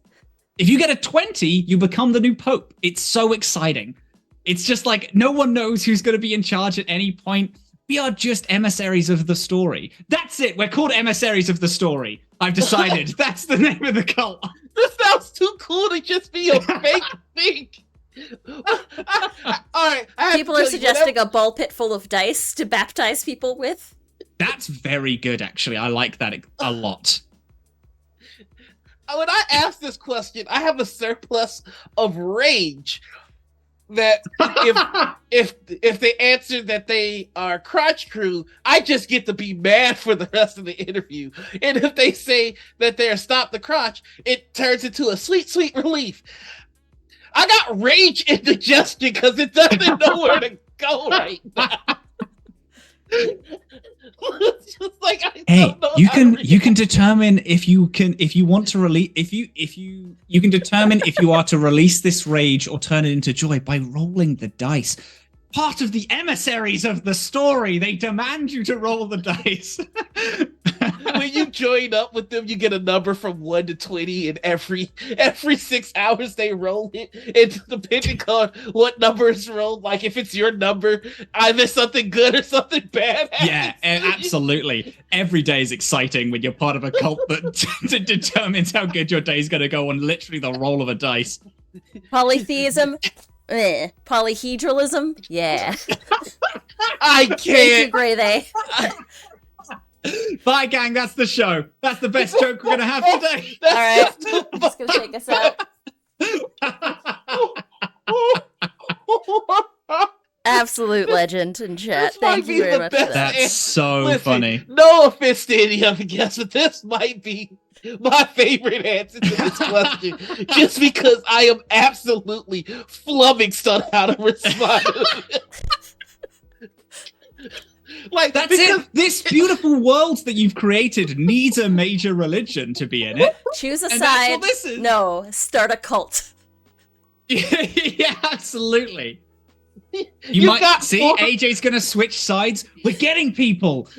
If you get a 20, you become the new pope. It's so exciting. It's just like no one knows who's going to be in charge at any point. We are just emissaries of the story. That's it. We're called emissaries of the story. I've decided. That's the name of the cult. This sounds too cool to just be a fake thing. All right. People are suggesting a ball pit full of dice to baptize people with. That's very good, actually. I like that a lot. When I ask this question, I have a surplus of rage. That if they answer that they are crotch crew, I just get to be mad for the rest of the interview. And if they say that they're stop the crotch, it turns into a sweet, sweet relief. I got rage indigestion because it doesn't know where to go right now. It's just like, you can determine if you want to release you can determine if you are to release this rage or turn it into joy by rolling the dice. Part of the emissaries of the story, they demand you to roll the dice. When you join up with them, you get a number from 1 to 20, and every 6 hours they roll it. It's depending on what number is rolled. Like if it's your number, either something good or something bad happens. Yeah, absolutely. Every day is exciting when you're part of a cult that determines how good your day is going to go on literally the roll of a dice. Polytheism. Polyhedralism? Yeah. I can't. Thank you, Grey They. Bye, gang. That's the show. That's the best joke we're going to have today. All right. I'm just going to take us out. Absolute legend in chat. Thank you very much for that. That's so funny. No offense to any other guests, but this might be my favorite answer to this question, just because I am absolutely flummoxed on how to respond. Like that's it. This beautiful world that you've created needs a major religion to be in it. Choose a And side. that's what this is. No, start a cult. Yeah, absolutely. You might see AJ's gonna switch sides. We're getting people,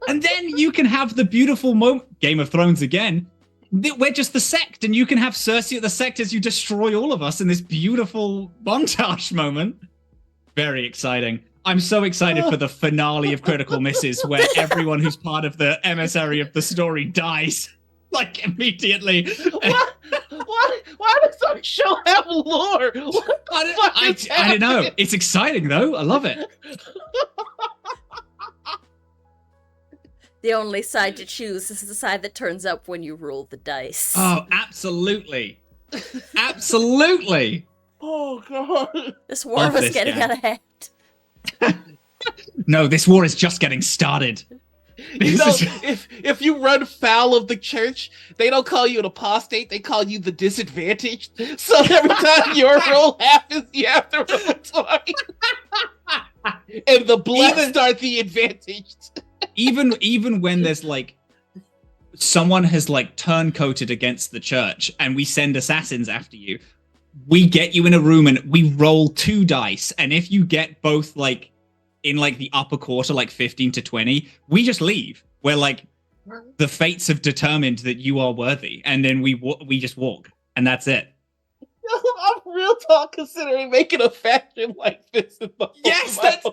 and then you can have the beautiful moment. Game of Thrones again. We're just the sect, and you can have Cersei at the sect as you destroy all of us in this beautiful montage moment. Very exciting. I'm so excited for the finale of Critical Misses, where everyone who's part of the emissary of the story dies, like, immediately. Why does our show have lore? I don't know. It's exciting, though. I love it. The only side to choose is the side that turns up when you roll the dice. Oh, absolutely. Absolutely. Oh, God. This war was getting out of hand. No, this war is just getting started. You know, if you run foul of the church, they don't call you an apostate, they call you the disadvantaged. So every time your roll happens, you have to roll twice. And the blessed are the advantaged. Even when there's like someone has like turncoated against the church and we send assassins after you, we get you in a room and we roll 2 dice, and if you get both like in like the upper quarter, like 15 to 20, we just leave. We're like, the fates have determined that you are worthy, and then we just walk, and that's it. I'm real talk considering making a faction like this. Yes, that's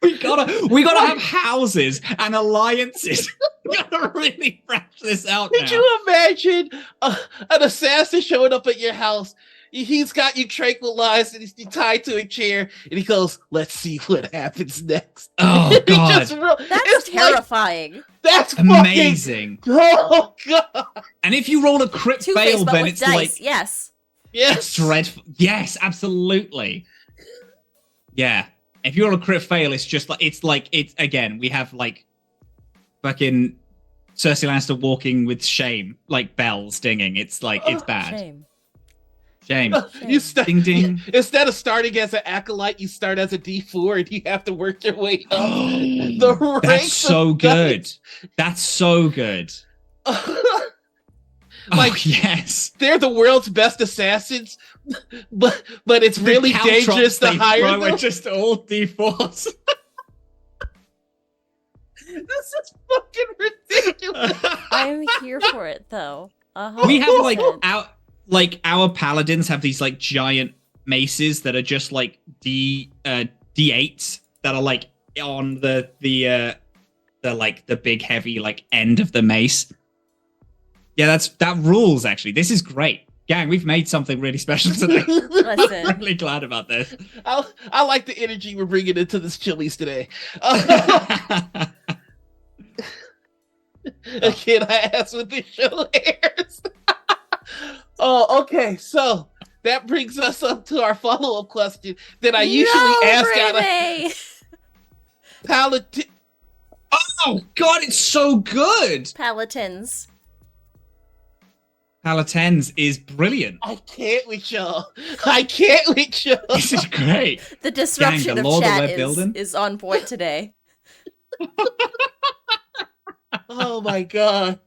we gotta have houses and alliances. We gotta really thrash this out. Could you imagine an assassin showing up at your house? He's got you tranquilized and he's tied to a chair, and he goes, "Let's see what happens next." Oh God, that's terrifying. Like, that's amazing. Oh God! And if you roll a crit fail, then it's dice. Like yes, dreadful. Yes, absolutely. Yeah, if you roll a crit fail, it's just like it's again. We have like fucking Cersei Lannister walking with shame, like bells dinging. It's like it's bad. Shame. You ding ding. Instead of starting as an acolyte, you start as a D4 and you have to work your way up. The That's so good. Dice. That's so good. Like, yes, they're the world's best assassins, but it's really dangerous to hire them. Are just all D4s. This is fucking ridiculous. I'm here for it though. We have our paladins have these like giant maces that are just like D8s that are like on the like the big heavy like end of the mace. Yeah, that rules actually. This is great. Gang, we've made something really special today. Listen. I'm really glad about this. I like the energy we're bringing into this Chili's today. Again, I asked when this show airs. Oh, okay. So that brings us up to our follow-up question that I usually ask out of Paladin. Oh God, it's so good. Paladins is brilliant. I can't with y'all. This is great. The disruption Gang, of chat is on point today. Oh my God.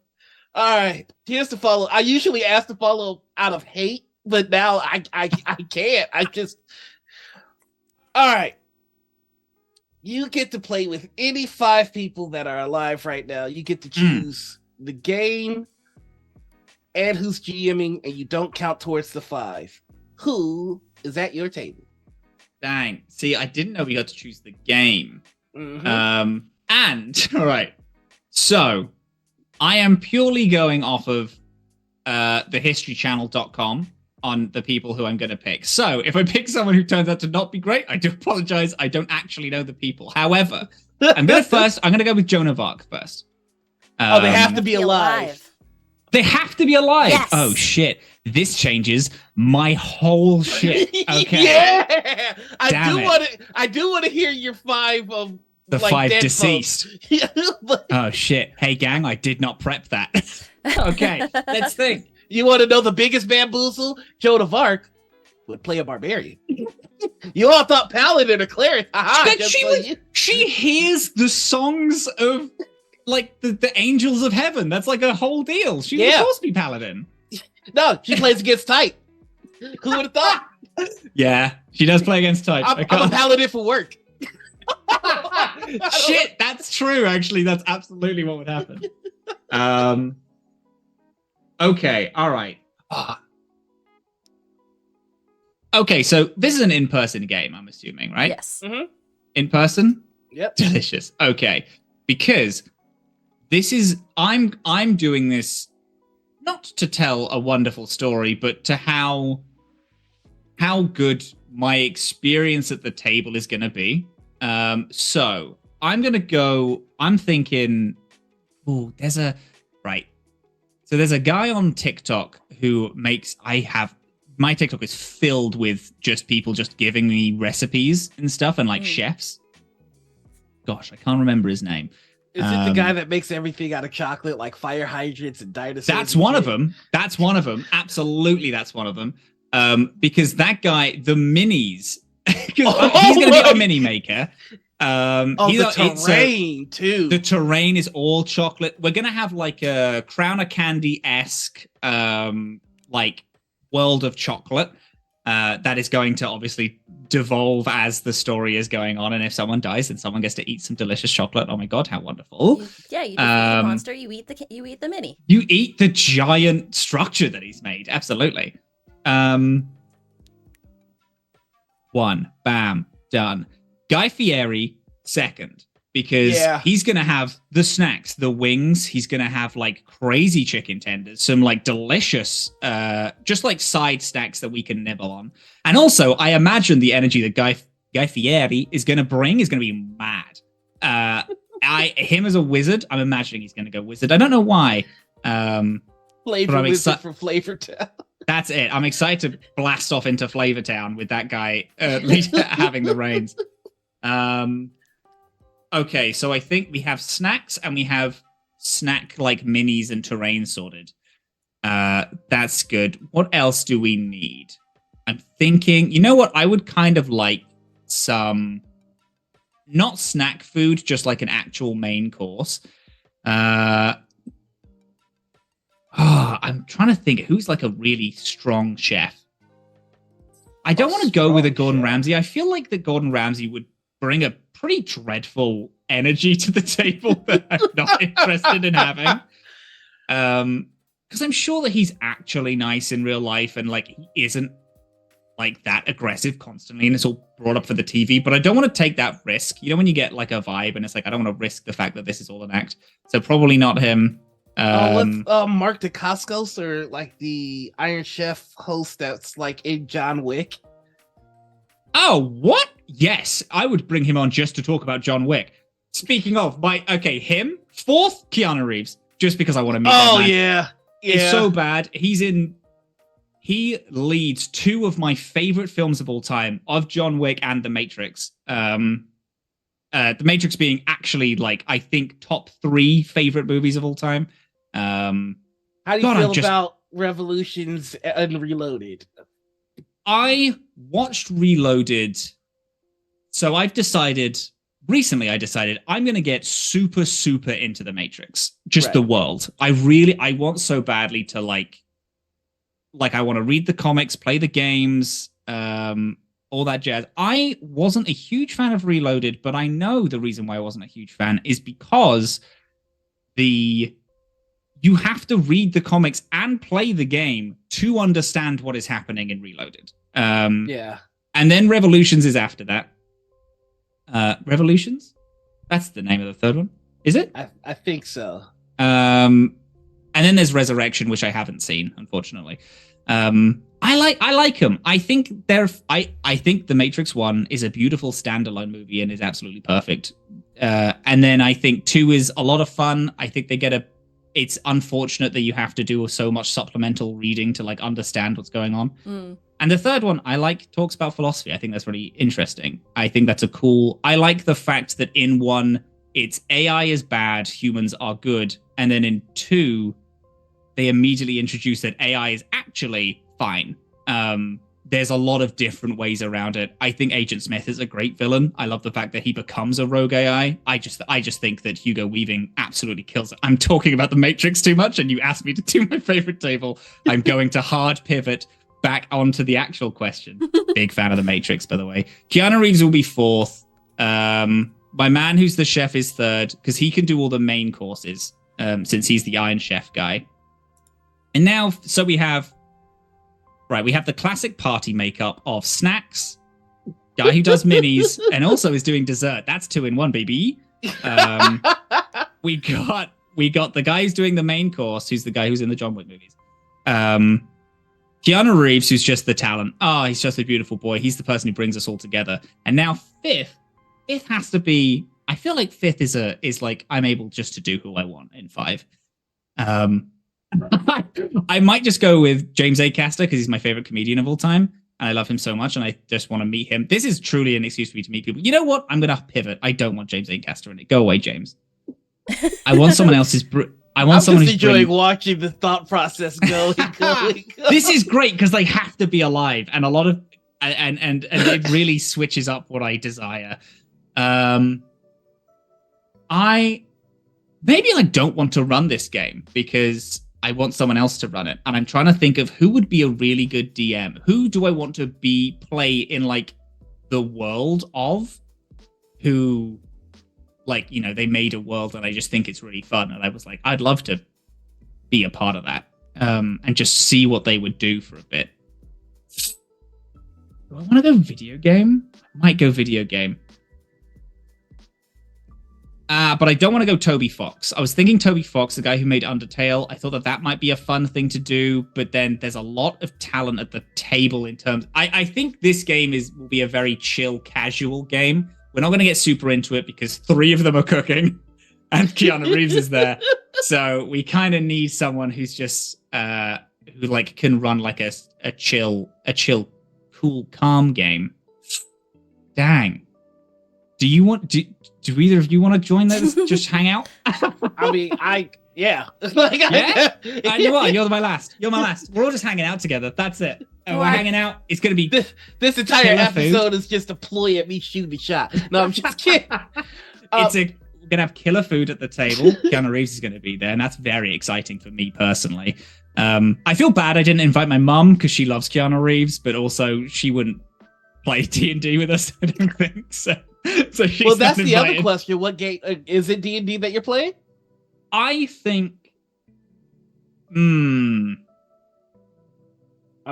All right, here's the follow. I usually ask the follow out of hate, but now I can't. All right. You get to play with any 5 people that are alive right now. You get to choose the game and who's GMing, and you don't count towards the 5. Who is at your table? Dang. See, I didn't know we got to choose the game. Mm-hmm. And all right. So I am purely going off of thehistorychannel.com on the people who I'm going to pick. So if I pick someone who turns out to not be great, I do apologize. I don't actually know the people. However, I'm going to go with Joan of Arc first. They have to be alive. They have to be alive. Yes. Oh shit. This changes my whole shit. Okay. Yeah. I do want to hear your 5 of the like 5 deceased. Oh shit. Hey gang, I did not prep that. Okay, let's think. You want to know the biggest bamboozle? Joan of Arc would play a barbarian. You all thought paladin or cleric. She hears the songs of like the angels of heaven. That's like a whole deal. She was supposed to be paladin. No, she plays against type. Who would have thought? Yeah, she does play against type. I'm a paladin for work. Shit, that's true. Actually, that's absolutely what would happen. Okay, all right. Okay, so this is an in-person game, I'm assuming, right? Yes. Mm-hmm. In person? Yep. Delicious. Okay, because this is I'm doing this not to tell a wonderful story, but to how good my experience at the table is going to be. So I'm going to go. I'm thinking. Oh, there's a guy on TikTok who makes. My TikTok is filled with just people just giving me recipes and stuff and like chefs. Gosh, I can't remember his name. Is it the guy that makes everything out of chocolate, like fire hydrants and dinosaurs? That's one of them. That's one of them. Absolutely, that's one of them. Because that guy, the minis, he's going to be a mini maker. The terrain too. The terrain is all chocolate. We're going to have like a Crown of Candy-esque, like world of chocolate that is going to obviously devolve as the story is going on, and if someone dies then someone gets to eat some delicious chocolate. Oh my god, how wonderful. Yeah, you defeat the monster, you eat the mini, you eat the giant structure that he's made. Absolutely. One, bam, done. Guy Fieri second, because he's gonna have the snacks, the wings. He's gonna have like crazy chicken tenders, some like delicious, just like side snacks that we can nibble on. And also, I imagine the energy that Guy Fieri is gonna bring is gonna be mad. Him as a wizard, I'm imagining he's gonna go wizard. I don't know why. Flavor wizard from Flavor Town. That's it. I'm excited to blast off into Flavor Town with that guy having the reins. Okay, so I think we have snacks and we have snack like minis and terrain sorted. That's good. What else do we need? I'm thinking, you know what? I would kind of like some, not snack food, just like an actual main course. I'm trying to think who's like a really strong chef. I don't want to go with a Gordon Ramsay. I feel like the Gordon Ramsay would bring a pretty dreadful energy to the table that I'm not interested in having. Because I'm sure that he's actually nice in real life and like he isn't like that aggressive constantly and it's all brought up for the TV, but I don't want to take that risk. You know, when you get like a vibe and it's like, I don't want to risk the fact that this is all an act. So probably not him. Mark Dacascos or like the Iron Chef host that's like in John Wick. Oh, what? Yes, I would bring him on just to talk about John Wick. Speaking of, him, fourth, Keanu Reeves, just because I want to meet that man. Yeah. It's so bad. He leads two of my favorite films of all time, of John Wick and The Matrix. The Matrix being actually, like, I think top 3 favorite movies of all time. How do you feel about Revolutions and Reloaded? I watched Reloaded. So recently I decided I'm going to get super, super into The Matrix. Just the world. I want so badly to like I want to read the comics, play the games, all that jazz. I wasn't a huge fan of Reloaded, but I know the reason why I wasn't a huge fan is because you have to read the comics and play the game to understand what is happening in Reloaded. And then Revolutions is after that. Revolutions? That's the name of the third one. Is it? I think so. And then there's Resurrection, which I haven't seen, unfortunately. I like them. I think I think The Matrix 1 is a beautiful standalone movie and is absolutely perfect. And then I think 2 is a lot of fun. I think it's unfortunate that you have to do so much supplemental reading to like understand what's going on. And the third one, I like, talks about philosophy. I think that's really interesting. I think that's I like the fact that in 1, it's AI is bad, humans are good. And then in 2, they immediately introduce that AI is actually fine. there's a lot of different ways around it. I think Agent Smith is a great villain. I love the fact that he becomes a rogue AI. I just think that Hugo Weaving absolutely kills it. I'm talking about the Matrix too much, and you asked me to do my favorite table. I'm going to hard pivot back onto the actual question. Big fan of the Matrix, by the way. Keanu Reeves will be fourth. My man who's the chef is third, because he can do all the main courses, since he's the Iron Chef guy. And now, so we have the classic party makeup of Snacks, guy who does minis, and also is doing dessert. That's 2 in 1, baby. We got the guy who's doing the main course, who's the guy who's in the John Wick movies. Keanu Reeves, who's just the talent. Oh, he's just a beautiful boy. He's the person who brings us all together. And now fifth has to be, I feel like fifth is like, I'm able just to do who I want in 5. I might just go with James A. Caster, because he's my favorite comedian of all time. And I love him so much, and I just want to meet him. This is truly an excuse for me to meet people. You know what? I'm going to pivot. I don't want James A. Caster in it. Go away, James. I want someone else's... I'm just enjoying watching the thought process go. This is great, because they have to be alive, and a lot of... And it really switches up what I desire. I don't want to run this game, because I want someone else to run it. And I'm trying to think of who would be a really good DM. Who do I want to play in like the world of, who they made a world and I just think it's really fun. And I was like, I'd love to be a part of that. And just see what they would do for a bit. Do I want to go video game? I might go video game. But I don't want to go Toby Fox. I was thinking Toby Fox, the guy who made Undertale. I thought that might be a fun thing to do, but then there's a lot of talent at the table in terms... I think this game will be a very chill, casual game. We're not going to get super into it because 3 of them are cooking and Keanu Reeves is there. So we kind of need someone who's just... who can run like a chill, cool, calm game. Dang. Do either of you want to join those? Just hang out? I mean, yeah. Yeah? You are. You're my last. We're all just hanging out together. That's it. And we're hanging out. It's going to be... This entire episode is just a ploy at me shooting a shot. No, I'm just kidding. We're going to have killer food at the table. Keanu Reeves is going to be there, and that's very exciting for me personally. I feel bad I didn't invite my mum, because she loves Keanu Reeves, but also she wouldn't play D&D with us, I don't think. So she's that's the other question. What game is it? D&D that you're playing? I think.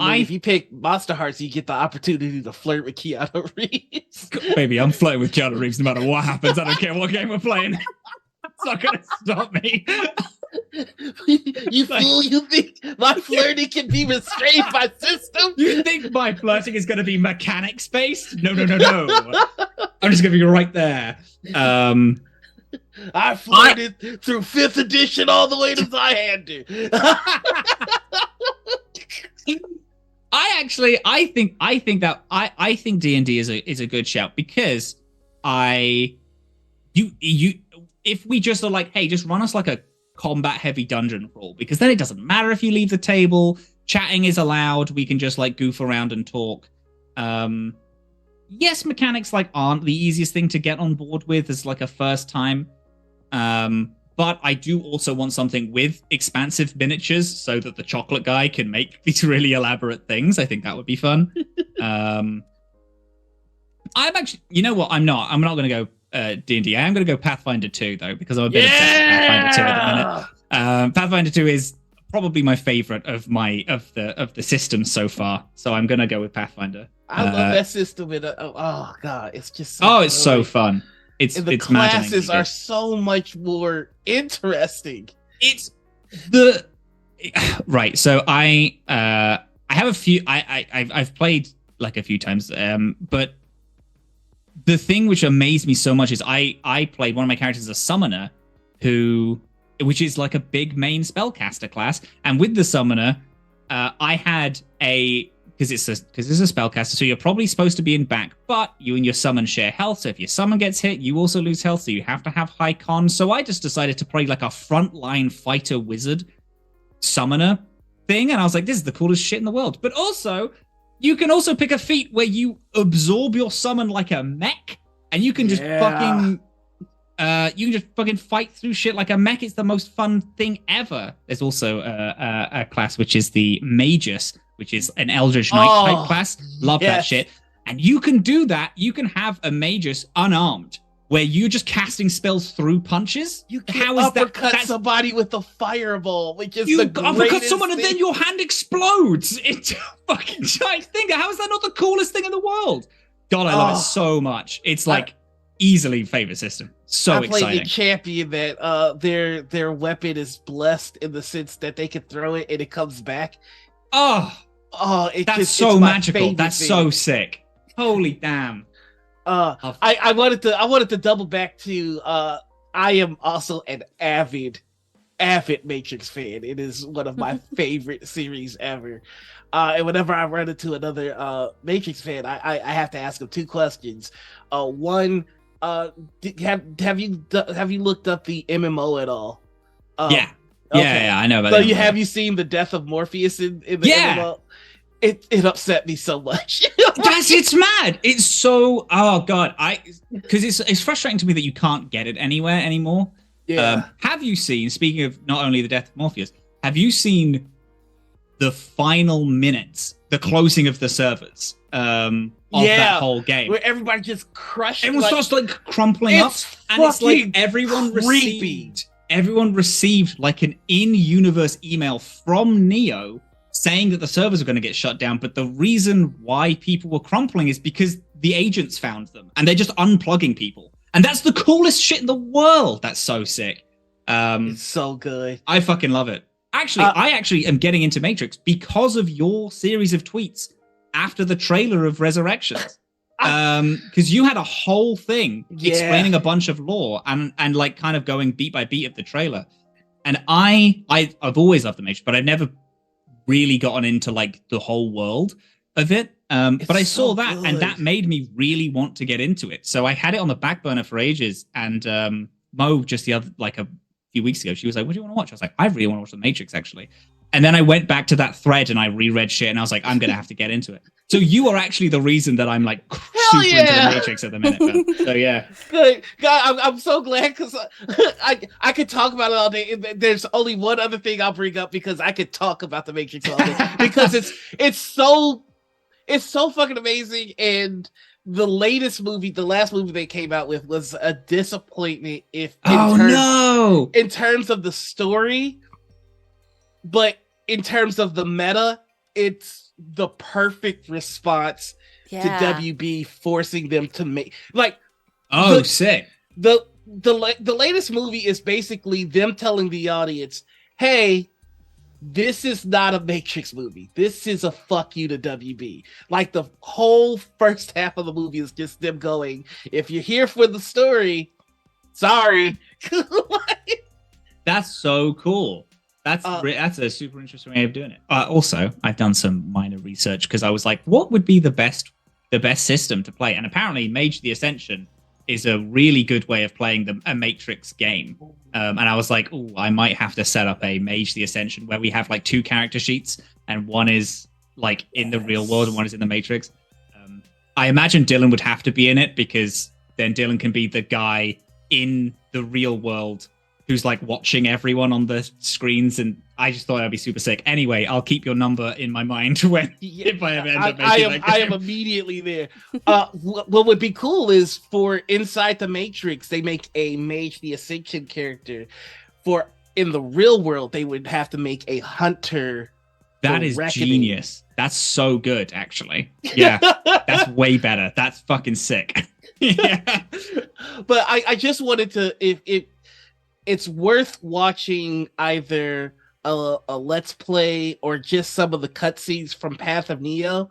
If you pick Monster Hearts, you get the opportunity to flirt with Keanu Reeves. Baby, I'm flirting with Keanu Reeves no matter what happens. I don't care what game we're playing. It's not going to stop me. You fool! You think my flirting can be restrained by system? You think my flirting is going to be mechanics based? No. I'm just going to be right there. I flirted through 5th edition all the way to Zyhander. I think D&D is a good shout, because if we just are like, hey, just run us like a combat heavy dungeon crawl, because then it doesn't matter if you leave the table. Chatting is allowed. We can just like goof around and talk. Yes, mechanics aren't the easiest thing to get on board with as like a first time. But I do also want something with expansive miniatures so that the chocolate guy can make these really elaborate things. I think that would be fun. I'm actually, you know what? I'm not going to go D&D. I am going to go Pathfinder 2 though, because I'm a bit obsessed with Pathfinder 2 at the minute. Pathfinder 2 is probably my favorite of the systems so far. So I'm going to go with Pathfinder. I love that system. Oh god, it's just so it's so fun. And the classes are so much more interesting. It's the right. So I have a few. I've played like a few times, but the thing which amazed me so much is I played one of my characters as a summoner, which is like a big main spellcaster class, and with the summoner, I had because it's a spellcaster, so you're probably supposed to be in back, but you and your summon share health. So if your summon gets hit, you also lose health, so you have to have high con. So I just decided to play like a frontline fighter wizard summoner thing, and I was like, this is the coolest shit in the world. But also, You can also pick a feat where you absorb your summon like a mech, and you can just fucking fight through shit like a mech. It's the most fun thing ever. There's also a class which is the Magus, which is an Eldritch Knight type class. Love that shit. And you can do that. You can have a Magus unarmed, where you're just casting spells through punches. You can uppercut somebody with a fireball, which is the greatest uppercut someone and then your hand explodes into a fucking giant thing. How is that not the coolest thing in the world? God, I love it so much. It's like easily favorite system. So exciting. I played a champion that their weapon is blessed in the sense that they can throw it and it comes back. That's so magical. That's so sick. Holy damn. I wanted to double back to I am also an avid Matrix fan. It is one of my favorite series ever. And whenever I run into another Matrix fan, I have to ask them two questions. One, have you looked up the MMO at all? Yeah, I know about that. So have you seen the death of Morpheus in the MMO? It upset me so much. It's mad. It's so god. Because it's frustrating to me that you can't get it anywhere anymore. Yeah. Have you seen? Speaking of not only the death of Morpheus, have you seen the final minutes, the closing of the servers of that whole game, where everybody just crushed? Everyone starts like crumpling up, and it's like everyone received like an in-universe email from Neo saying that the servers are going to get shut down, but the reason why people were crumpling is because the agents found them, and they're just unplugging people. And that's the coolest shit in the world. That's so sick. It's so good. I fucking love it. Actually, I actually am getting into Matrix because of your series of tweets after the trailer of Resurrections. Because you had a whole thing explaining a bunch of lore and like kind of going beat by beat of the trailer. And I've always loved the Matrix, but I've never really gotten into like the whole world of it. But I saw that good. And that made me really want to get into it. So I had it on the back burner for ages. And Mo just a few weeks ago, she was like, what do you want to watch? I was like, I really want to watch The Matrix, actually. And then I went back to that thread and I reread shit and I was like, I'm going to have to get into it. So you are actually the reason that I'm like super into The Matrix at the minute, man. So yeah. Good. God, I'm so glad because I could talk about it all day. There's only one other thing I'll bring up because I could talk about The Matrix all day because it's so fucking amazing. And the last movie they came out with was a disappointment in terms of the story, but in terms of the meta, it's the perfect response to WB forcing them to make sick. The latest movie is basically them telling the audience, hey, this is not a Matrix movie. This is a fuck you to WB. Like the whole first half of the movie is just them going, if you're here for the story, sorry. That's so cool. That's a super interesting way of doing it. Also, I've done some minor research because I was like, what would be the best system to play? And apparently Mage the Ascension is a really good way of playing a Matrix game. And I was like, oh, I might have to set up a Mage the Ascension where we have like two character sheets and one is like in the real world and one is in the Matrix. I imagine Dylan would have to be in it because then Dylan can be the guy in the real world who's like watching everyone on the screens, and I just thought that'd be super sick. Anyway, I'll keep your number in my mind if I ever end up making that game. I am immediately there. What would be cool is for Inside the Matrix, they make a Mage the Ascension character. For in the real world, they would have to make a Hunter. That is genius. That's so good, actually. Yeah, that's way better. That's fucking sick. Yeah. But I just wanted to, if it's worth watching either a Let's Play or just some of the cutscenes from Path of Neo,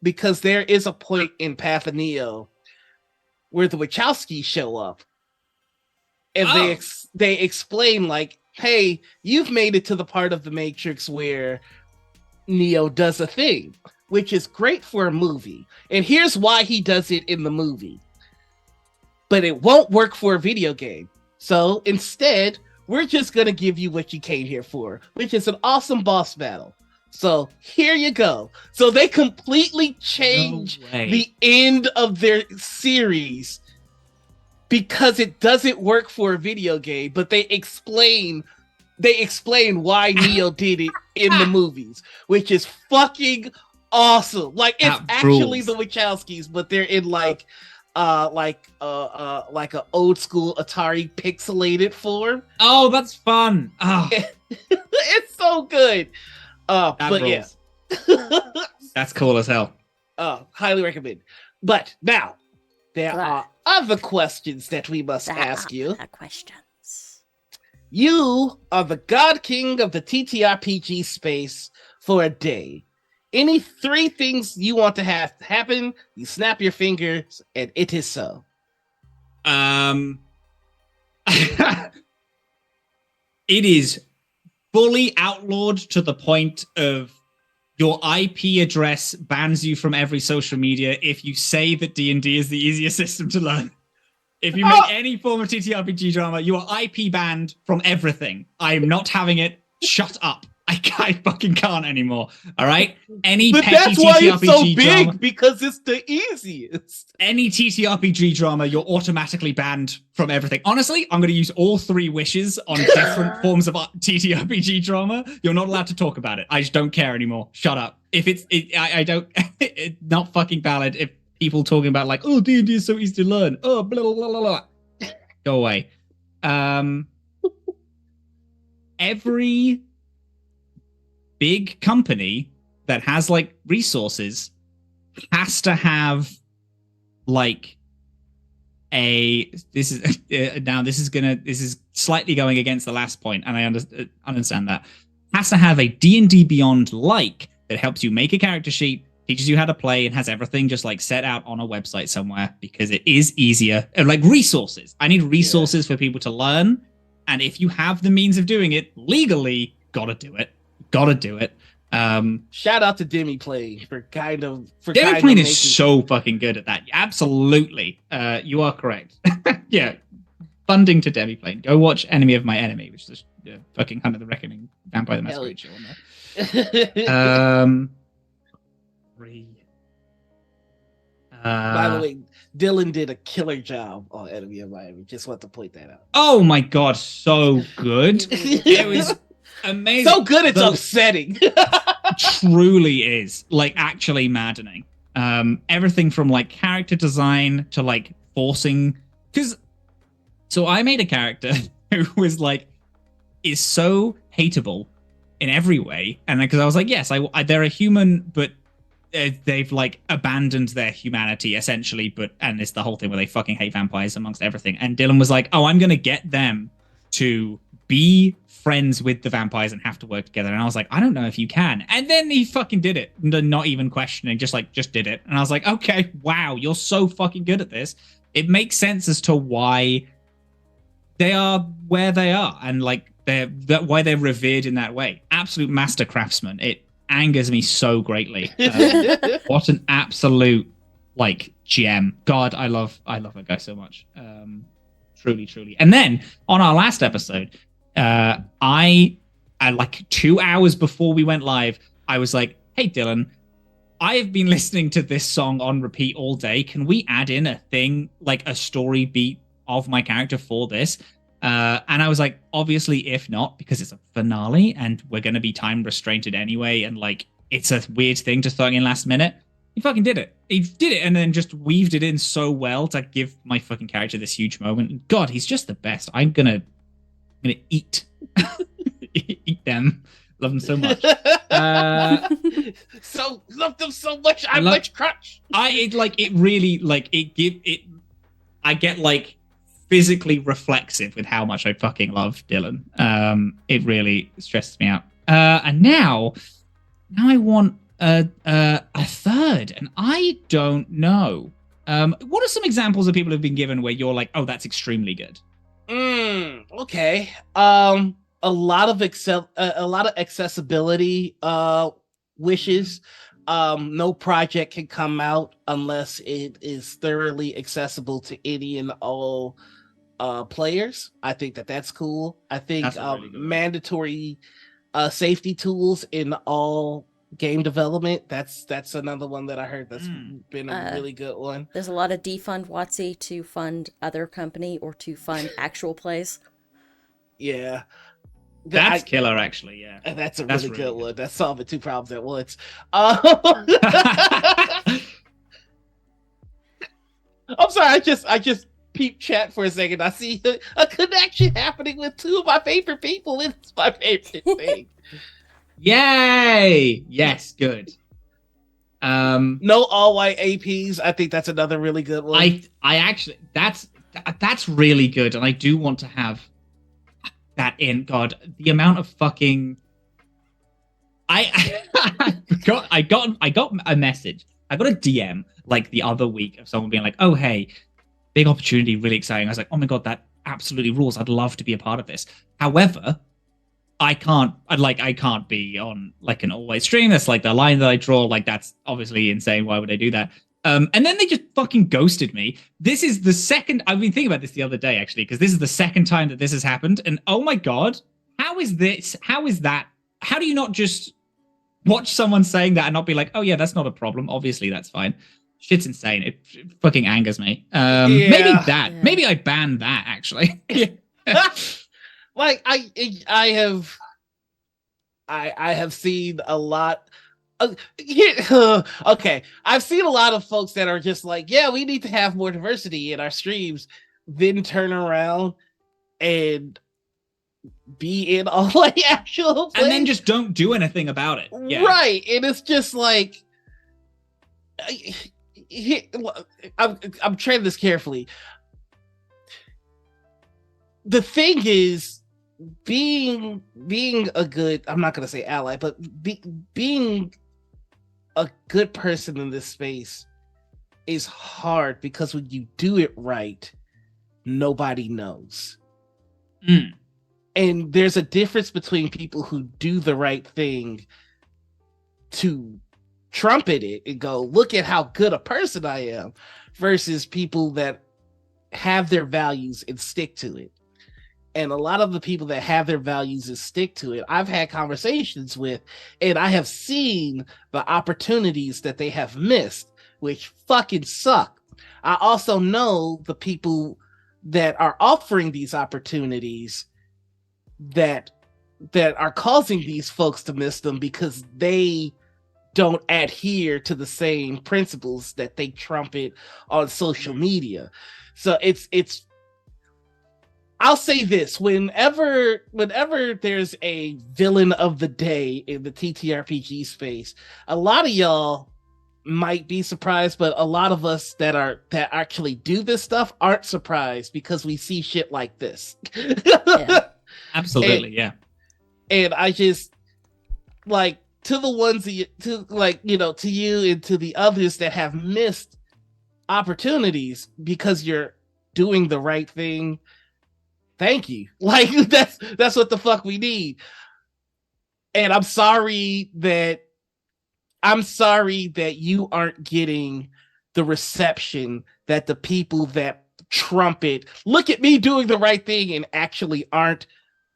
because there is a point in Path of Neo where the Wachowskis show up and they explain like, hey, you've made it to the part of the Matrix where Neo does a thing, which is great for a movie. And here's why he does it in the movie. But it won't work for a video game. So instead, we're just going to give you what you came here for, which is an awesome boss battle. So here you go. So they completely change the end of their series because it doesn't work for a video game, but they explain why Neo did it in the movies, which is fucking awesome. Like it's actually the Wachowskis, but they're in like an old school Atari pixelated form. Oh, that's fun. Oh. It's so good. But rules. Yeah. That's cool as hell. Highly recommend. But now there are other questions that we must ask you. Questions. You are the God King of the TTRPG space for a day. Any 3 things you want to have happen, you snap your fingers, and it is so. It is fully outlawed to the point of your IP address bans you from every social media if you say that D&D is the easiest system to learn. If you make any form of TTRPG drama, you are IP banned from everything. I am not having it. Shut up. I fucking can't anymore. All right? Any but petty that's why TTRPG it's so big, drama, because it's the easiest. Any TTRPG drama, you're automatically banned from everything. Honestly, I'm going to use all 3 wishes on different forms of TTRPG drama. You're not allowed to talk about it. I just don't care anymore. Shut up. If I don't, it's not fucking valid. If people talking about like, oh, D&D is so easy to learn. Oh, blah, blah, blah, blah. Go away. Every big company that has like resources has to have like this is slightly going against the last point, and I understand that, has to have a D&D Beyond like that helps you make a character sheet, teaches you how to play, and has everything just like set out on a website somewhere, because it is easier. Like resources, I need resources for people to learn, and if you have the means of doing it legally, gotta do it. Shout out to Demiplane for Demiplane is so fucking good at that. Absolutely. You are correct. Yeah. Funding to Demiplane. Go watch Enemy of My Enemy, which is fucking Hunt of the Reckoning Vampire the Masquerade show on there. By the way, Dylan did a killer job on Enemy of Miami. Just want to point that out. Oh my god, so good. It was amazing. So good, it's upsetting. Truly is. Like, actually maddening. Everything from like character design to like forcing. So I made a character who was like, is so hateable in every way. And because I was like, yes, they're a human, but they've like abandoned their humanity essentially, and it's the whole thing where they fucking hate vampires amongst everything. And Dylan was like, oh, I'm gonna get them to be friends with the vampires and have to work together. And I was like, I don't know if you can. And then he fucking did it, not even questioning, just did it. And I was like, okay, wow, you're so fucking good at this. It makes sense as to why they are where they are, and like why they're revered in that way. Absolute master craftsman. It angers me so greatly. What an absolute like gem. God, I love that guy so much. Truly. And then on our last episode, I like 2 hours before we went live, I was like, hey Dylan, I have been listening to this song on repeat all day. Can we add in a thing, like a story beat of my character for this? And I was like, obviously, if not, because it's a finale and we're going to be time restrained anyway, and like it's a weird thing to throw in last minute. He fucking did it. He did it, and then just weaved it in so well to give my fucking character this huge moment. God, he's just the best. I'm gonna eat eat them. Love them so much. Love them so much. I much crutch. I get like physically reflexive with how much I fucking love Dylan. It really stresses me out. And now I want a third, and I don't know. What are some examples of people who've been given where you're like, oh, that's extremely good? Okay. A lot of accessibility wishes. No project can come out unless it is thoroughly accessible to any and all players. I think that's cool. I think really mandatory safety tools in all game development. That's another one that I heard that's been a really good one. There's a lot of defund WotC to fund other company or to fund actual plays. Yeah. That's killer, actually. Yeah, that's a really good one. That's solving two problems at once. I'm sorry. I just peeped chat for a second. I see a connection happening with two of my favorite people. It's my favorite thing. Yay! Yes, good. No all white APs. I think that's another really good one. I actually that's really good, and I do want to have that in. God, the amount of fucking I got a message. I got a DM like the other week of someone being like, "Oh hey, big opportunity, really exciting." I was like, "Oh my god, that absolutely rules. I'd love to be a part of this." However, I can't be on like an all-white stream. That's like the line that I draw. Like that's obviously insane. Why would I do that? And then they just fucking ghosted me. This is the second. I've been thinking about this the other day actually, because this is the second time that this has happened. And oh my god, how is this? How is that? How do you not just watch someone saying that and not be like, oh yeah, that's not a problem. Obviously that's fine. Shit's insane. It fucking angers me. Maybe that. Yeah. Maybe I ban that actually. Like I have seen a lot. Okay, I've seen a lot of folks that are just like, yeah, we need to have more diversity in our streams, then turn around and be in all like actual plays. And then just don't do anything about it. Yeah. Right, and it's just like I'm treading this carefully. The thing is, being a good, I'm not going to say ally, but being a good person in this space is hard because when you do it right, nobody knows. And there's a difference between people who do the right thing to trumpet it and go, look at how good a person I am, versus people that have their values and stick to it. And a lot of the people that have their values and stick to it, I've had conversations with, and I have seen the opportunities that they have missed, which fucking suck. I also know the people that are offering these opportunities that are causing these folks to miss them because they don't adhere to the same principles that they trumpet on social media. So it's I'll say this, whenever there's a villain of the day in the TTRPG space, a lot of y'all might be surprised, but a lot of us that actually do this stuff aren't surprised because we see shit like this. Yeah. Absolutely, And I just like, to the ones to you and to the others that have missed opportunities because you're doing the right thing, thank you. Like that's what the fuck we need. And I'm sorry that you aren't getting the reception that the people that trumpet, look at me doing the right thing, and actually aren't.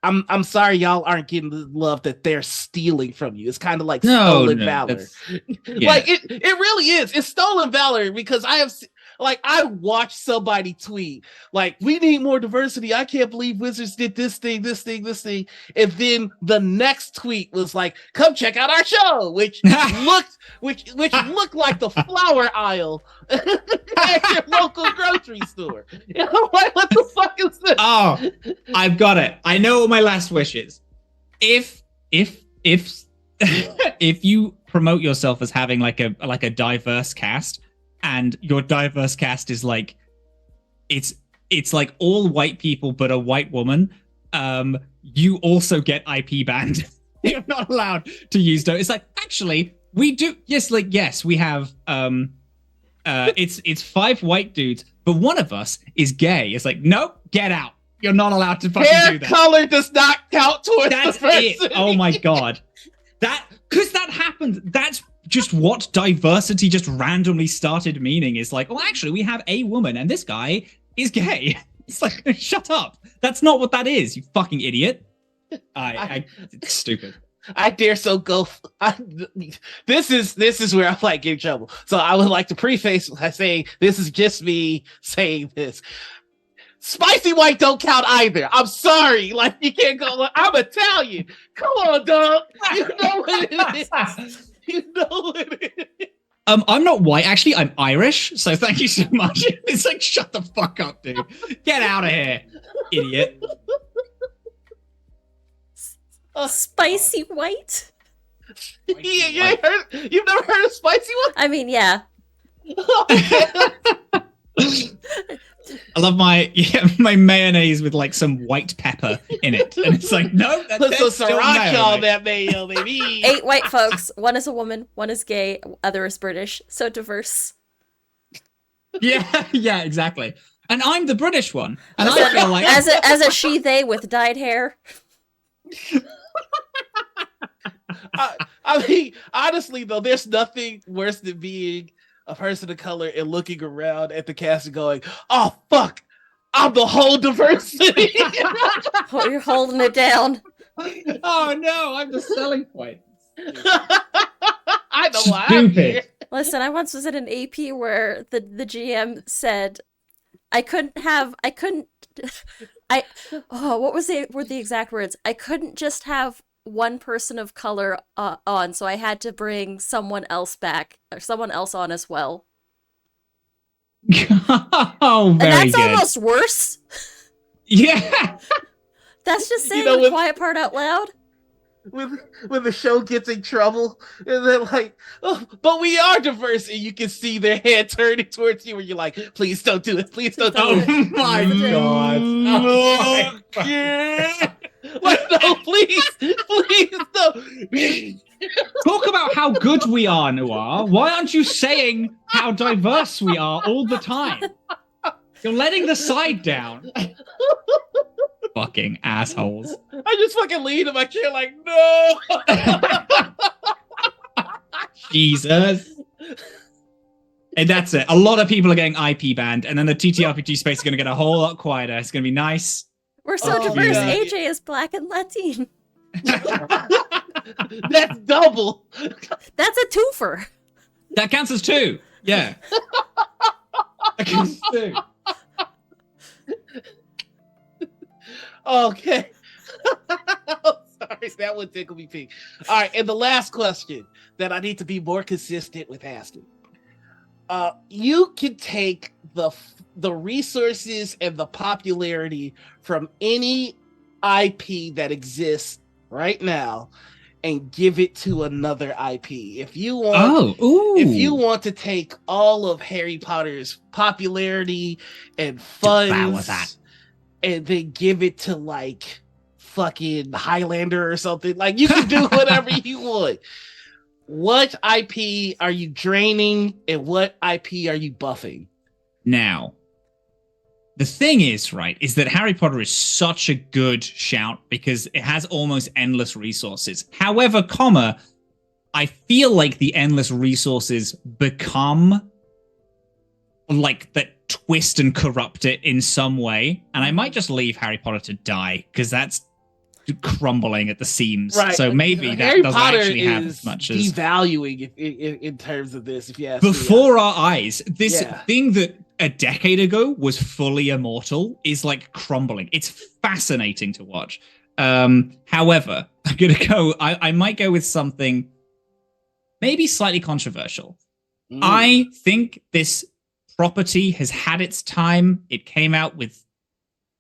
I'm sorry y'all aren't getting the love that they're stealing from you. It's kind of like stolen valor. Yeah. Like it really is. It's stolen valor because I watched somebody tweet like, we need more diversity. I can't believe Wizards did this thing. And then the next tweet was like, come check out our show, which looked like the flower aisle at your local grocery store. You know, like, what the fuck is this? Oh, I've got it. I know what my last wish is. If you promote yourself as having like a diverse cast, and your diverse cast is like it's like all white people but a white woman, you also get IP banned. You're not allowed to use those. It's like, actually we do, yes, we have it's 5 white dudes but one of us is gay. It's like, nope, get out. You're not allowed to fucking do that. Hair color does not count towards that's diversity. It. Oh my god. Because that happens. That's just what diversity just randomly started meaning. Is like, oh, actually, we have a woman and this guy is gay. It's like, shut up. That's not what that is, you fucking idiot. It's stupid. I dare so go. This is where I might get in trouble. So I would like to preface by saying this is just me saying this. Spicy white don't count either. I'm sorry. Like, you can't go, like, I'm Italian. Come on, dog. You know what it is. You know what it is. I'm not white. Actually, I'm Irish. So thank you so much. It's like, shut the fuck up, dude. Get out of here, idiot. Spicy white? You've never heard of spicy white? I mean, yeah. I love my mayonnaise with like some white pepper in it, and it's like, no, put some sriracha on that mayo, baby. 8 white folks. One is a woman, one is gay, other is British. So diverse. Yeah, exactly. And I'm the British one, and I feel like as a she/they with dyed hair. I mean, honestly though, there's nothing worse than being a person of color and looking around at the cast and going, "Oh fuck, I'm the whole diversity." Oh, you're holding it down. Oh no, I'm the selling point. I know why I'm here. Listen, I once was at an AP where the GM said, what were the exact words? I couldn't just have one person of color on, so I had to bring someone else back, or someone else on as well. Oh, very and that's good. almost worse. Yeah. That's just saying the quiet part out loud. When the show gets in trouble, and they're like, "Oh, but we are diverse," and you can see their head turning towards you, and you're like, "Please don't do it! Please don't do it!" Oh my god! Oh my god! Like, no, please, no. Talk about how good we are, Noir. Why aren't you saying how diverse we are all the time? You're letting the side down. Fucking assholes. I just fucking lean in my chair like, no. Jesus. And that's it. A lot of people are getting IP banned, and then the TTRPG space is going to get a whole lot quieter. It's going to be nice. We're so diverse. yeah. AJ is black and Latin. That's double. That's a twofer. That counts as 2. Yeah. That counts as 2. Okay. Sorry, that would tickle me pink. All right, and the last question that I need to be more consistent with asking. You can take the resources and the popularity from any IP that exists right now and give it to another IP. If you want to take all of Harry Potter's popularity and funds and then give it to like fucking Highlander or something, like, you can do whatever you want. What IP are you draining and what IP are you buffing? Now, the thing is, right, is that Harry Potter is such a good shout because it has almost endless resources. However, I feel like the endless resources become like that twist and corrupt it in some way. And I might just leave Harry Potter to die because that's crumbling at the seams. Right. So maybe that Harry doesn't Potter actually have as much as devaluing in terms of this, if you ask before me. our eyes. This thing that a decade ago was fully immortal is like crumbling. It's fascinating to watch. However, I'm gonna go. I might go with something maybe slightly controversial. I think this property has had its time. It came out with,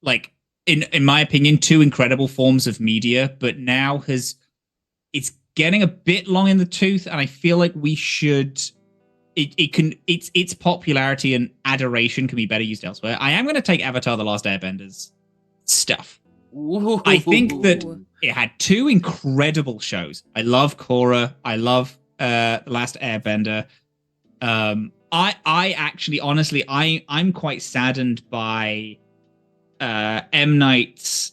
like, in my opinion, 2 incredible forms of media, but now it's getting a bit long in the tooth, and I feel like we should. Its popularity and adoration can be better used elsewhere. I am going to take Avatar: The Last Airbender's stuff. Ooh. I think that it had 2 incredible shows. I love Korra. I love The Last Airbender. I actually, honestly, I'm quite saddened by M. Night's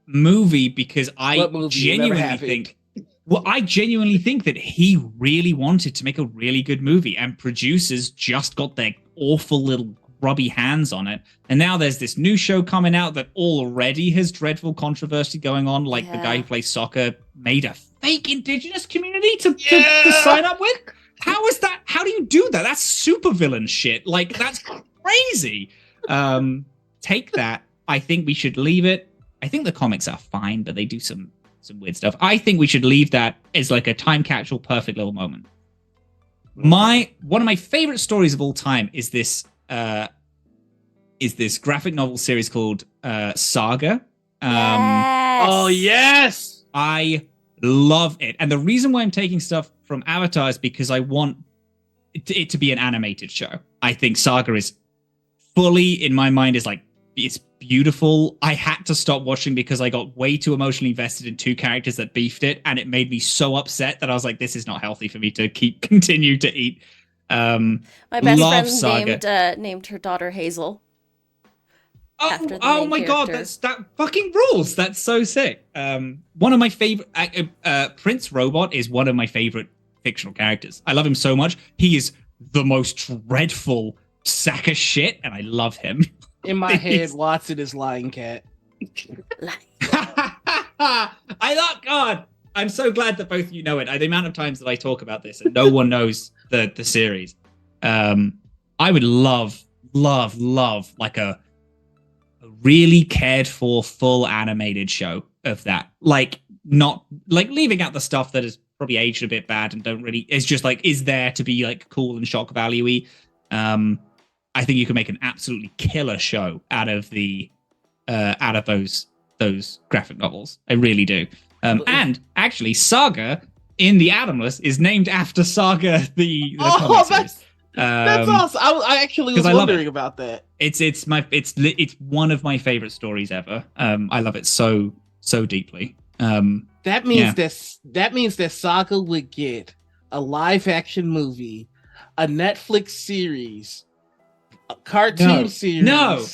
movie because I genuinely think. Well, I genuinely think that he really wanted to make a really good movie, and producers just got their awful little grubby hands on it. And now there's this new show coming out that already has dreadful controversy going on, like the guy who plays soccer made a fake indigenous community to sign up with? How is that? How do you do that? That's supervillain shit. Like, that's crazy. Take that. I think we should leave it. I think the comics are fine, but they do some weird stuff. I think we should leave that as like a time capsule, perfect little moment. One of my favorite stories of all time is this graphic novel series called Saga. Yes. Oh yes, I love it, and the reason why I'm taking stuff from Avatar is because I want it to be an animated show. I think Saga is fully, in my mind, is like, it's beautiful. I had to stop watching because I got way too emotionally invested in two characters that beefed it, and it made me so upset that I was like, this is not healthy for me to continue to eat. My best friend named her daughter Hazel. Oh my god, that fucking rules. That's so sick. One of my favorite Prince Robot is one of my favorite fictional characters. I love him so much. He is the most dreadful sack of shit, and I love him. In my head, Watson is Lion Cat. I love God. I'm so glad that both of you know it. The amount of times that I talk about this and no one knows the series. I would love like a really cared for full animated show of that. Like, not like leaving out the stuff that is probably aged a bit bad and don't really, it's just like, is there to be like cool and shock value-y. I think you can make an absolutely killer show out of those graphic novels. I really do. And actually, Saga in the Adamless is named after Saga the comic series. That's awesome. I actually was wondering about that. It's one of my favorite stories ever. I love it so deeply. That means that Saga would get a live action movie, a Netflix series, a cartoon series. No.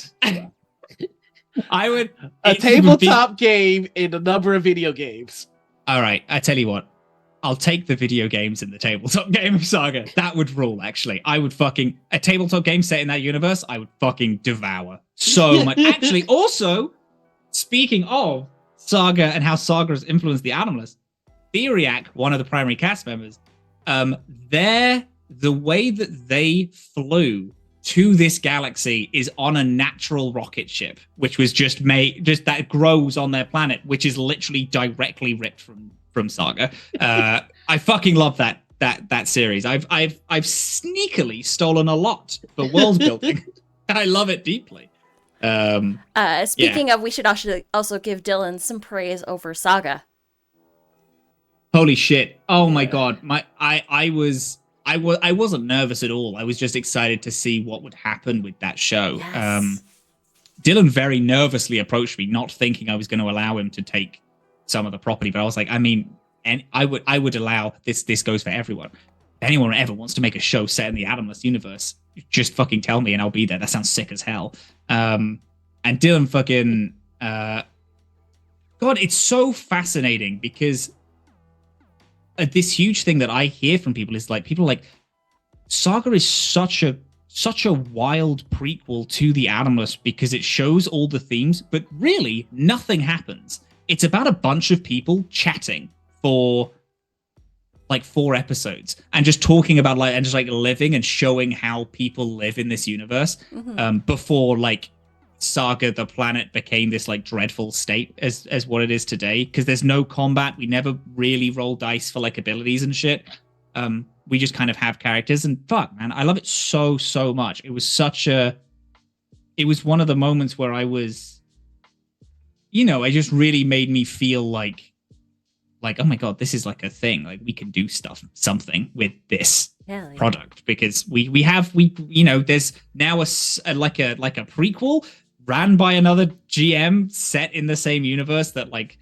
I would a tabletop game and a number of video games. All right, I tell you what. I'll take the video games in the tabletop game of Saga. That would rule, actually. I would fucking... A tabletop game set in that universe, I would fucking devour so much. Actually, also, speaking of Saga and how Saga has influenced the Animalist, Theriac, one of the primary cast members, the way that they flew to this galaxy is on a natural rocket ship, which was just that grows on their planet, which is literally directly ripped from Saga. I fucking love that series. I've sneakily stolen a lot for world building. I love it deeply. Speaking of, we should also give Dylan some praise over Saga. Holy shit! Oh my god! I wasn't nervous at all. I was just excited to see what would happen with that show. Yes. Dylan very nervously approached me, not thinking I was going to allow him to take some of the property, but I was like, I mean, and I would allow this goes for everyone. If anyone ever wants to make a show set in the Adamless universe, just fucking tell me and I'll be there. That sounds sick as hell. And Dylan fucking God, it's so fascinating because this huge thing that I hear from people is like, Saga is such a wild prequel to the Adamless because it shows all the themes, but really nothing happens. It's about a bunch of people chatting for like 4 episodes and just talking about living and showing how people live in this universe. Before like Saga the planet became this like dreadful state as what it is today, because there's no combat. We never really roll dice for like abilities and shit. We just kind of have characters, and fuck man, I love it so much. It was one of the moments where I was, it just really made me feel like, oh my god, this is like a thing. Like we can do something with this product, because there's now a prequel ran by another GM set in the same universe that like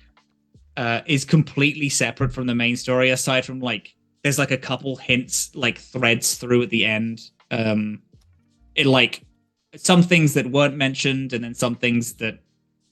is completely separate from the main story, aside from like there's like a couple hints like threads through at the end. It like some things that weren't mentioned, and then some things that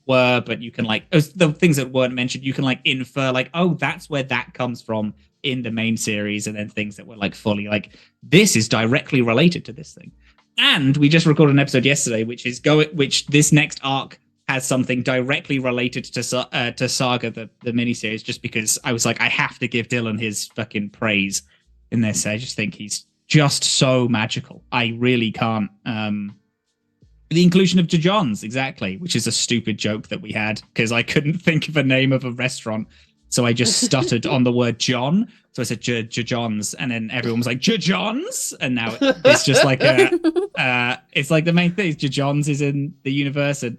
were, but you can like the things that weren't mentioned, you can like infer like, oh, that's where that comes from in the main series, and then things that were like fully like, this is directly related to this thing. And we just recorded an episode yesterday, which this next arc has something directly related to Saga, the miniseries, just because I was like, I have to give Dylan his fucking praise in this. I just think he's just so magical. I really can't. The inclusion of John's, exactly, which is a stupid joke that we had because I couldn't think of a name of a restaurant. So I just stuttered on the word John. So I said John's, and then everyone was like John's, and now it's just like it's like the main thing. John's is in the universe, and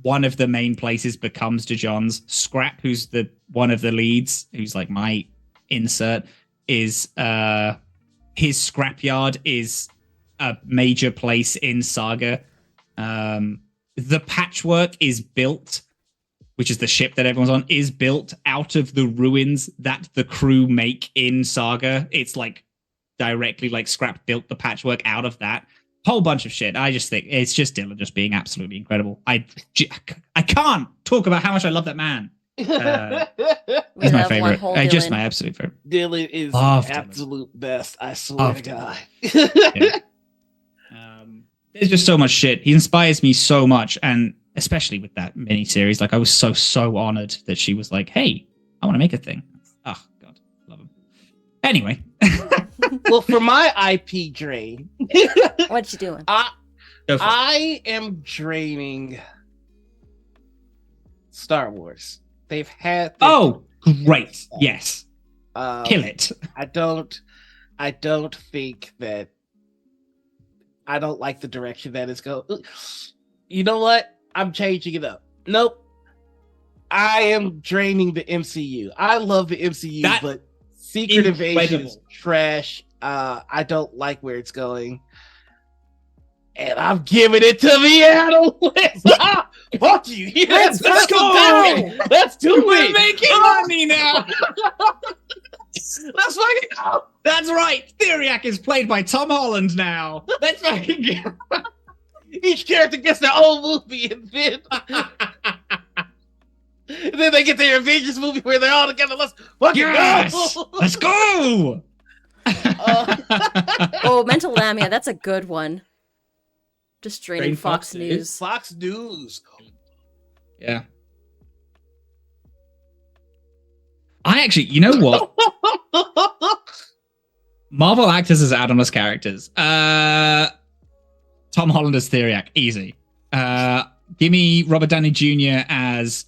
one of the main places becomes John's. Scrap, who's one of the leads, who's like my insert, is his scrapyard is a major place in Saga. The Patchwork is built, which is the ship that everyone's on, is built out of the ruins that the crew make in Saga. It's like directly like Scrap built the Patchwork out of that. Whole bunch of shit. I just think it's just Dylan just being absolutely incredible. I can't talk about how much I love that man. He's my favorite. Just my absolute favorite. Dylan is the absolute best. I swear to God. Yeah. There's just so much shit. He inspires me so much, and especially with that miniseries, like I was so honored that she was like, "Hey, I want to make a thing." Oh God, love him. Anyway, well, for my IP drain, what you doing? I am draining Star Wars. They've had great, yes, kill it. I don't think that. I don't like the direction that it's going. You know what? I'm changing it up. Nope. I am draining the MCU. I love the MCU, but Secret Invasion is trash. I don't like where it's going. And I'm giving it to the analyst. Fuck you. Yes, let's go. Let's do it. We're making money now. Let's fucking go. That's right. Theriac is played by Tom Holland now. Let's fucking go. Each character gets their own movie, and then they get their Avengers movie where they're all together. Let's fucking go. Let's go. Mental Lamia. That's a good one. Just draining Fox News. Fox News. Yeah. I actually, you know what? Marvel actors as Adonis characters. Tom Holland as Theriac, easy. Give me Robert Downey Jr. as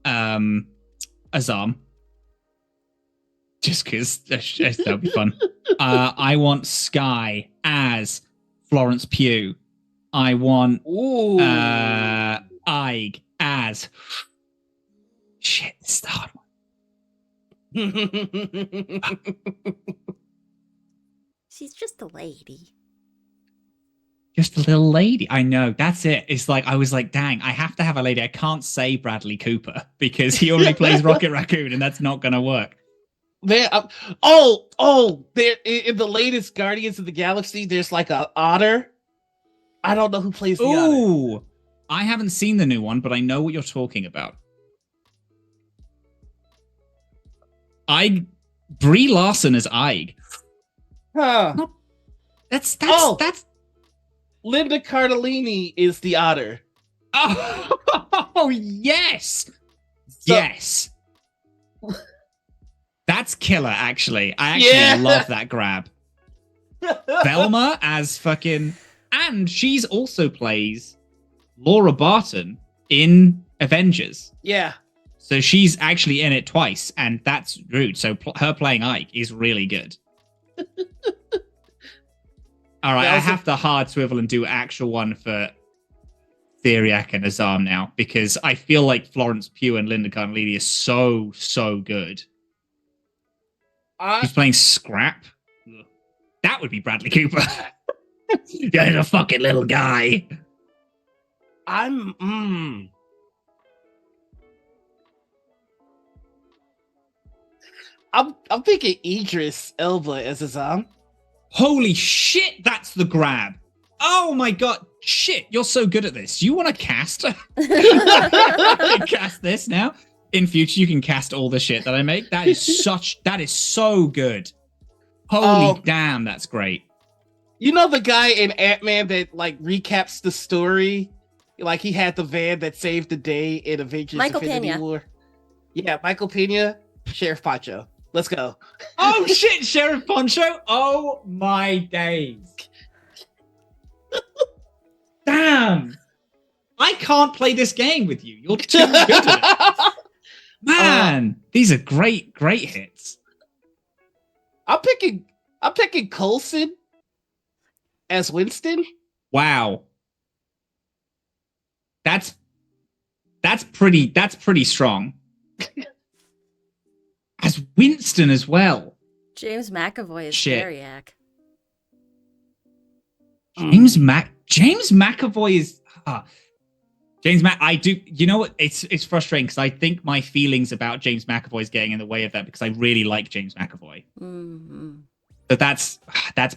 Azam. Just because that'll be fun. I want Skye as Florence Pugh. I want Ig as shit. This is the hard one. She's just a lady. Just a little lady. I know. That's it. It's like, I was like, dang, I have to have a lady. I can't say Bradley Cooper because he already plays Rocket Raccoon and that's not going to work. There, there in the latest Guardians of the Galaxy, there's like an otter. I don't know who plays the otter. I haven't seen the new one, but I know what you're talking about. Brie Larson as Ig. Huh. That's Linda Cardellini is the otter. Oh yes. Yes. That's killer, actually. I actually love that grab. Velma as fucking... And she's also plays Laura Barton in Avengers. Yeah. So she's actually in it twice, and that's rude. So her playing Ike is really good. All right, I have to hard swivel and do actual one for Theriac and Azam now, because I feel like Florence Pugh and Linda Cardellini is so good. He's playing Scrap. That would be Bradley Cooper. You're a fucking little guy. I'm thinking Idris Elba as Azam. Holy shit, that's the grab. Oh my god, shit, you're so good at this. You want to cast? Cast this now? In future, you can cast all the shit that I make. That is so good. Holy damn, that's great. You know the guy in Ant-Man that like recaps the story? Like he had the van that saved the day in Avengers Infinity Pena. War. Yeah, Michael Pena, Sheriff Pancho. Let's go. Oh shit, Sheriff Poncho! Oh my days. Damn. I can't play this game with you. You're too good at it. Man, these are great hits. I'm picking Coulson as Winston. Wow. That's pretty strong. As Winston as well. James McAvoy is Theriac. James McAvoy is I do. You know what? It's frustrating because I think my feelings about James McAvoy is getting in the way of that because I really like James McAvoy. Mm-hmm. But that's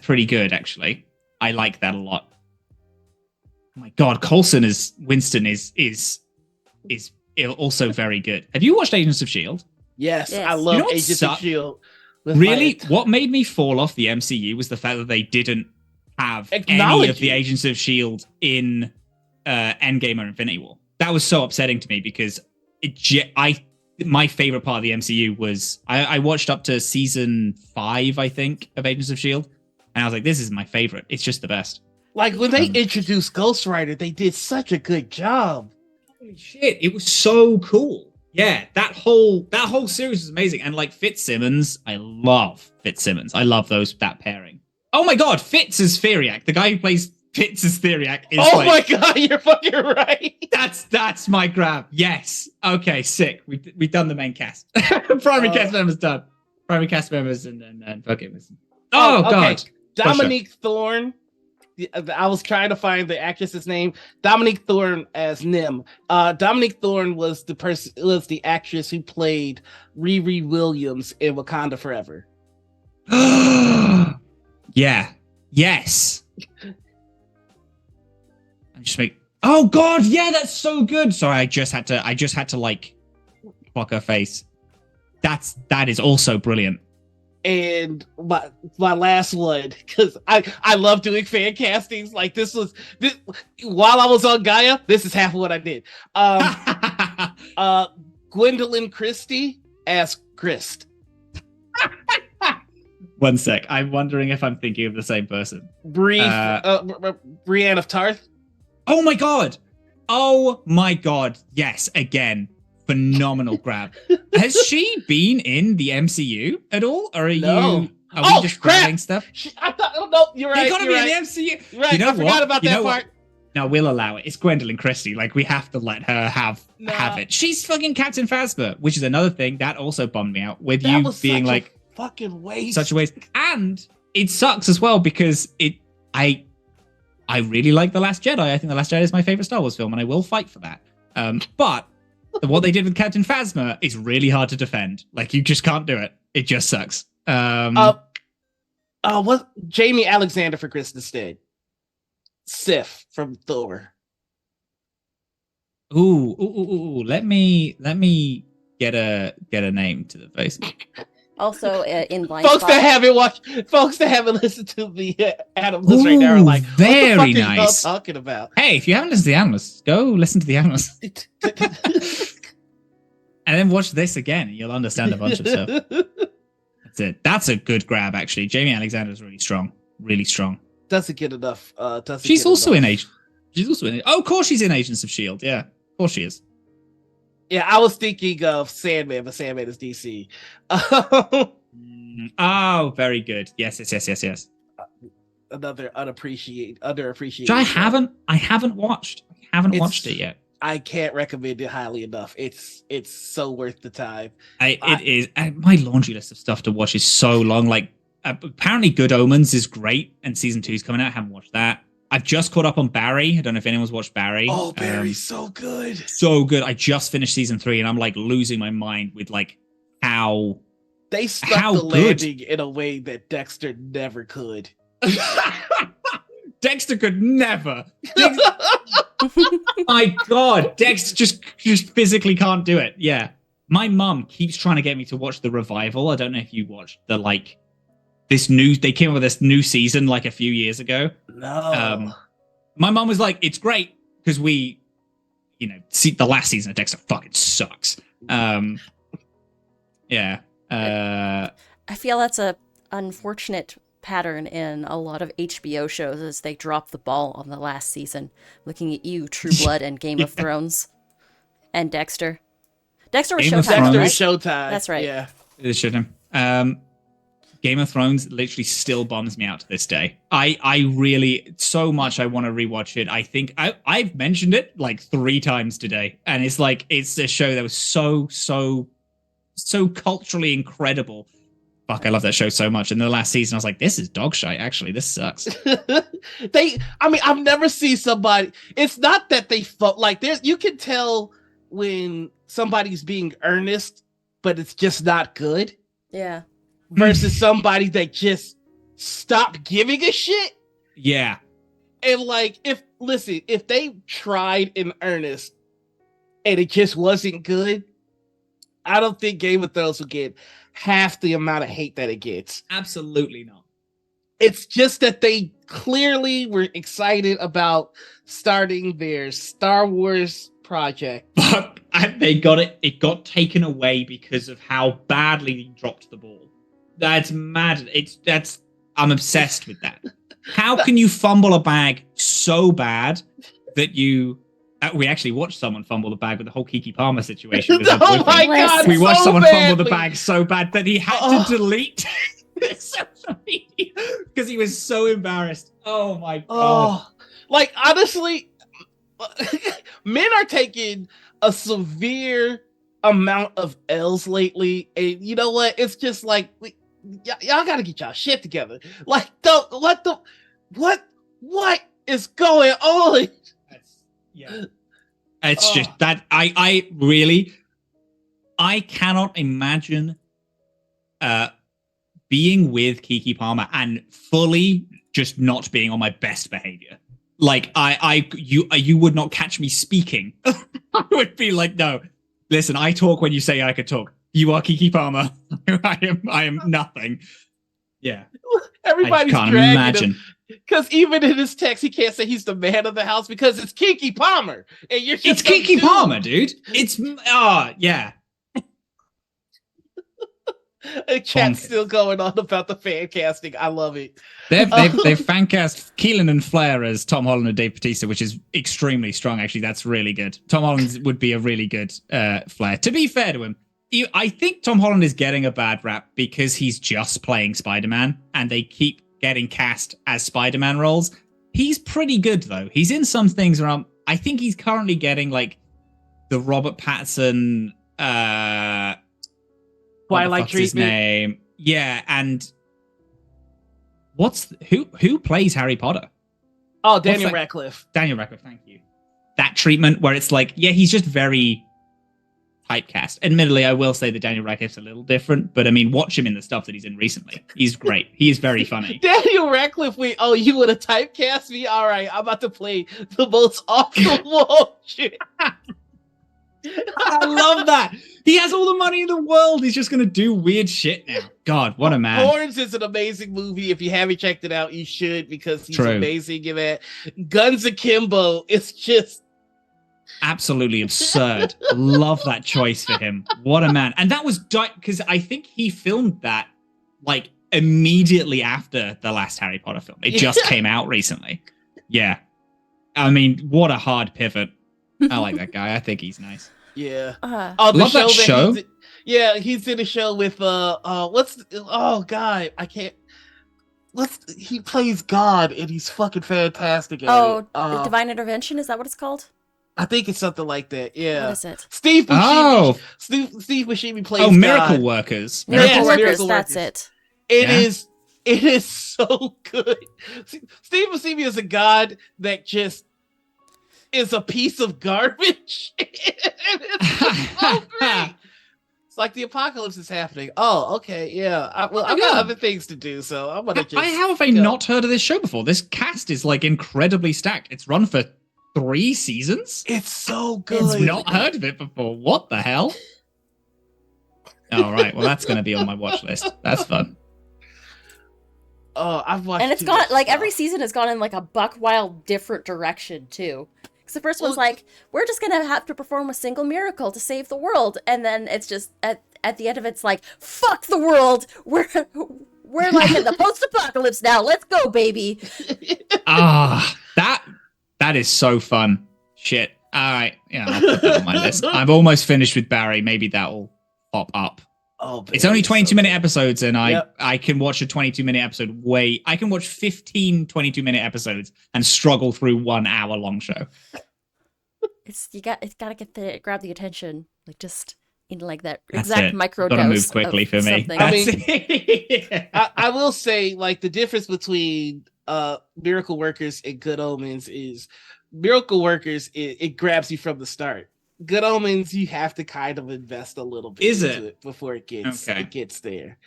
pretty good actually. I like that a lot. Oh my God, Coulson as Winston is also very good. Have you watched Agents of S.H.I.E.L.D.? Yes. I love Agents of S.H.I.E.L.D. Really, what made me fall off the MCU was the fact that they didn't have any of the Agents of S.H.I.E.L.D. in Endgame or Infinity War. That was so upsetting to me because my favorite part of the MCU was I watched up to season 5, I think, of Agents of S.H.I.E.L.D. and I was like, this is my favorite. It's just the best. Like when they introduced Ghost Rider, they did such a good job. Holy shit, it was so cool. Yeah, that whole series was amazing. And like Fitzsimmons, I love Fitzsimmons. I love that pairing. Oh my God, Fitz is Theriac. The guy who plays Fitz as Theriac is my God, you're fucking right. That's my grab. Yes. Okay, sick. We've done the main cast. Primary cast members done. Primary cast members and fucking God. Dominique Thorne. I was trying to find the actress's name. Dominique Thorne as Nim. Dominique Thorne was the actress who played Riri Williams in Wakanda Forever. Yeah. Yes. Oh God, yeah, that's so good. Sorry, I just had to like block her face. That is also brilliant. And my last one, because I love doing fan castings. Like this while I was on Gaia, this is half of what I did. Gwendolyn Christie as Christ. One sec. I'm wondering if I'm thinking of the same person. Brienne of Tarth. Oh my God. Yes, again. Phenomenal grab. Has she been in the MCU at all? Or are we just grabbing stuff? You're right. You gotta be in the MCU. You're right. You know I forgot about that part. No, we'll allow it. It's Gwendolyn Christie. Like, we have to let her have it. She's fucking Captain Phasma, which is another thing that also bummed me out with you being like fucking waste. Such a waste. And it sucks as well because I really like The Last Jedi. I think The Last Jedi is my favorite Star Wars film, and I will fight for that. But what they did with Captain Phasma is really hard to defend. Like, you just can't do it. It just sucks. What Jamie Alexander for Chris instead? Sif from Thor. Ooh. Let me get a name to the face. Also, in Blind Spot. Folks that haven't listened to the Animals right now are like, very what the fuck nice. Are y'all talking about? Hey, if you haven't listened to the Animals, go listen to the Animals. And then watch this again, and you'll understand a bunch of stuff. That's it. That's a good grab, actually. Jamie Alexander is really strong. Really strong. Doesn't get enough. She's also in Agents of course she's in Agents of S.H.I.E.L.D. Yeah, of course she is. Yeah, I was thinking of Sandman, but Sandman is DC. Oh, very good. Yes. Another underappreciated. Which I haven't watched. I haven't watched it yet. I can't recommend it highly enough. It's so worth the time. It is. My laundry list of stuff to watch is so long. Like, apparently Good Omens is great, and season 2 is coming out. I haven't watched that. I've just caught up on Barry. I don't know if anyone's watched Barry. Oh, Barry's so good. So good. I just finished season 3, and I'm like losing my mind with like how they stuck the landing in a way that Dexter never could. Dexter could never. My God, Dexter just physically can't do it. Yeah, my mum keeps trying to get me to watch the revival. I don't know if you watched they came up with this new season like a few years ago. No. My mom was like, it's great because we see, the last season of Dexter fucking sucks. Yeah. I feel that's a unfortunate pattern in a lot of HBO shows as they drop the ball on the last season. Looking at you, True Blood and Game of Thrones and Dexter. Dexter was Showtime, Dexter right? was Showtime. That's right. Yeah. It is Showtime. Game of Thrones literally still bums me out to this day. I really, so much I want to rewatch it. I think I've mentioned it like 3 times today. And it's like, it's a show that was so culturally incredible. Fuck, I love that show so much. And the last season, I was like, this is dog shite, actually. This sucks. I've never seen somebody, it's not that they like, you can tell when somebody's being earnest, but it's just not good. Yeah. Versus somebody that just stopped giving a shit. Yeah. And like, if they tried in earnest and it just wasn't good, I don't think Game of Thrones will get half the amount of hate that it gets. Absolutely not. It's just that they clearly were excited about starting their Star Wars project. But they got it got taken away because of how badly they dropped the ball. That's mad. I'm obsessed with that. How can you fumble a bag so bad that you... we actually watched someone fumble the bag with the whole Kiki Palmer situation. Oh my God! We watched someone badly. fumble the bag so bad that he had to delete social media because he was so embarrassed. Oh my God! Oh, like honestly, men are taking a severe amount of L's lately, and you know what? It's just like y'all got to get y'all shit together. Like, what is going on? Yeah. It's just that I really cannot imagine being with Keke Palmer and fully just not being on my best behavior. Like you would not catch me speaking. I would be like, no, listen, I talk when you say I could talk. You are Keke Palmer. I am nothing. Yeah. Everybody's I can't dragging imagine. him. Because even in his text, he can't say he's the man of the house because it's Keke Palmer. And you're just it's Keke Palmer, dude. It's yeah. A chat's still going on about the fan casting. I love it. They've fan cast Keelan and Flair as Tom Holland and Dave Bautista, which is extremely strong. Actually, that's really good. Tom Holland would be a really good Flair. To be fair to him, I think Tom Holland is getting a bad rap because he's just playing Spider-Man, and they keep getting cast as Spider-Man roles. He's pretty good though. He's in some things around. I think he's currently getting like the Robert Pattinson Twilight treatment. His name? Yeah, and who plays Harry Potter? Oh, Daniel Radcliffe. Daniel Radcliffe, thank you. That treatment where it's like, yeah, he's just very typecast. Admittedly, I will say that Daniel Radcliffe's a little different, but I mean, watch him in the stuff that he's in recently. He's great. He is very funny. Daniel Radcliffe, you would have typecast me? All right, I'm about to play the most off-the-wall shit. I love that. He has all the money in the world. He's just going to do weird shit now. God, what a man. Horns is an amazing movie. If you haven't checked it out, you should, because he's amazing in that. Guns Akimbo, it's just absolutely absurd. Love that choice for him. What a man. And that was because I think he filmed that like immediately after the last Harry Potter film. It just came out recently. Yeah. I mean, what a hard pivot. I like that guy. I think he's nice. Yeah. Love that show. He's in a show with he plays God and he's fucking fantastic at it. Divine Intervention, is that what it's called? I think it's something like that. Yeah. What is it? Steve Buscemi. Steve Buscemi plays Miracle God. Workers. Miracle Workers, that's it. It is so good. Steve Buscemi is a god that just is a piece of garbage. It's so great. It's like the apocalypse is happening. Oh, okay, yeah. I've got other things to do, so I'm gonna just. How have I not heard of this show before? This cast is like incredibly stacked. It's run for 3 seasons. It's so good. I've not heard of it before. What the hell? All right, well that's going to be on my watch list. That's fun. Oh, I've watched. And it's gone like every season has gone in like a buck wild different direction too. the first one's like, we're just gonna have to perform a single miracle to save the world, and then it's just at the end of it's like, fuck the world, we're like in the post-apocalypse now, let's go, baby. That is so fun. Shit. All right, I'll put that on my list. I'm almost finished with Barry. Maybe that will pop up. Oh, it's only 22-minute episodes, and I can watch a 22-minute episode I can watch 15 22-minute episodes and struggle through 1 hour long show. It's gotta grab the attention, like just in like that That's exact it. micro Gotta dose move quickly for me. Something. I mean, I will say, like, the difference between Miracle Workers and Good Omens is Miracle Workers, it grabs you from the start. Good Omens, you have to kind of invest a little bit into it before it gets there.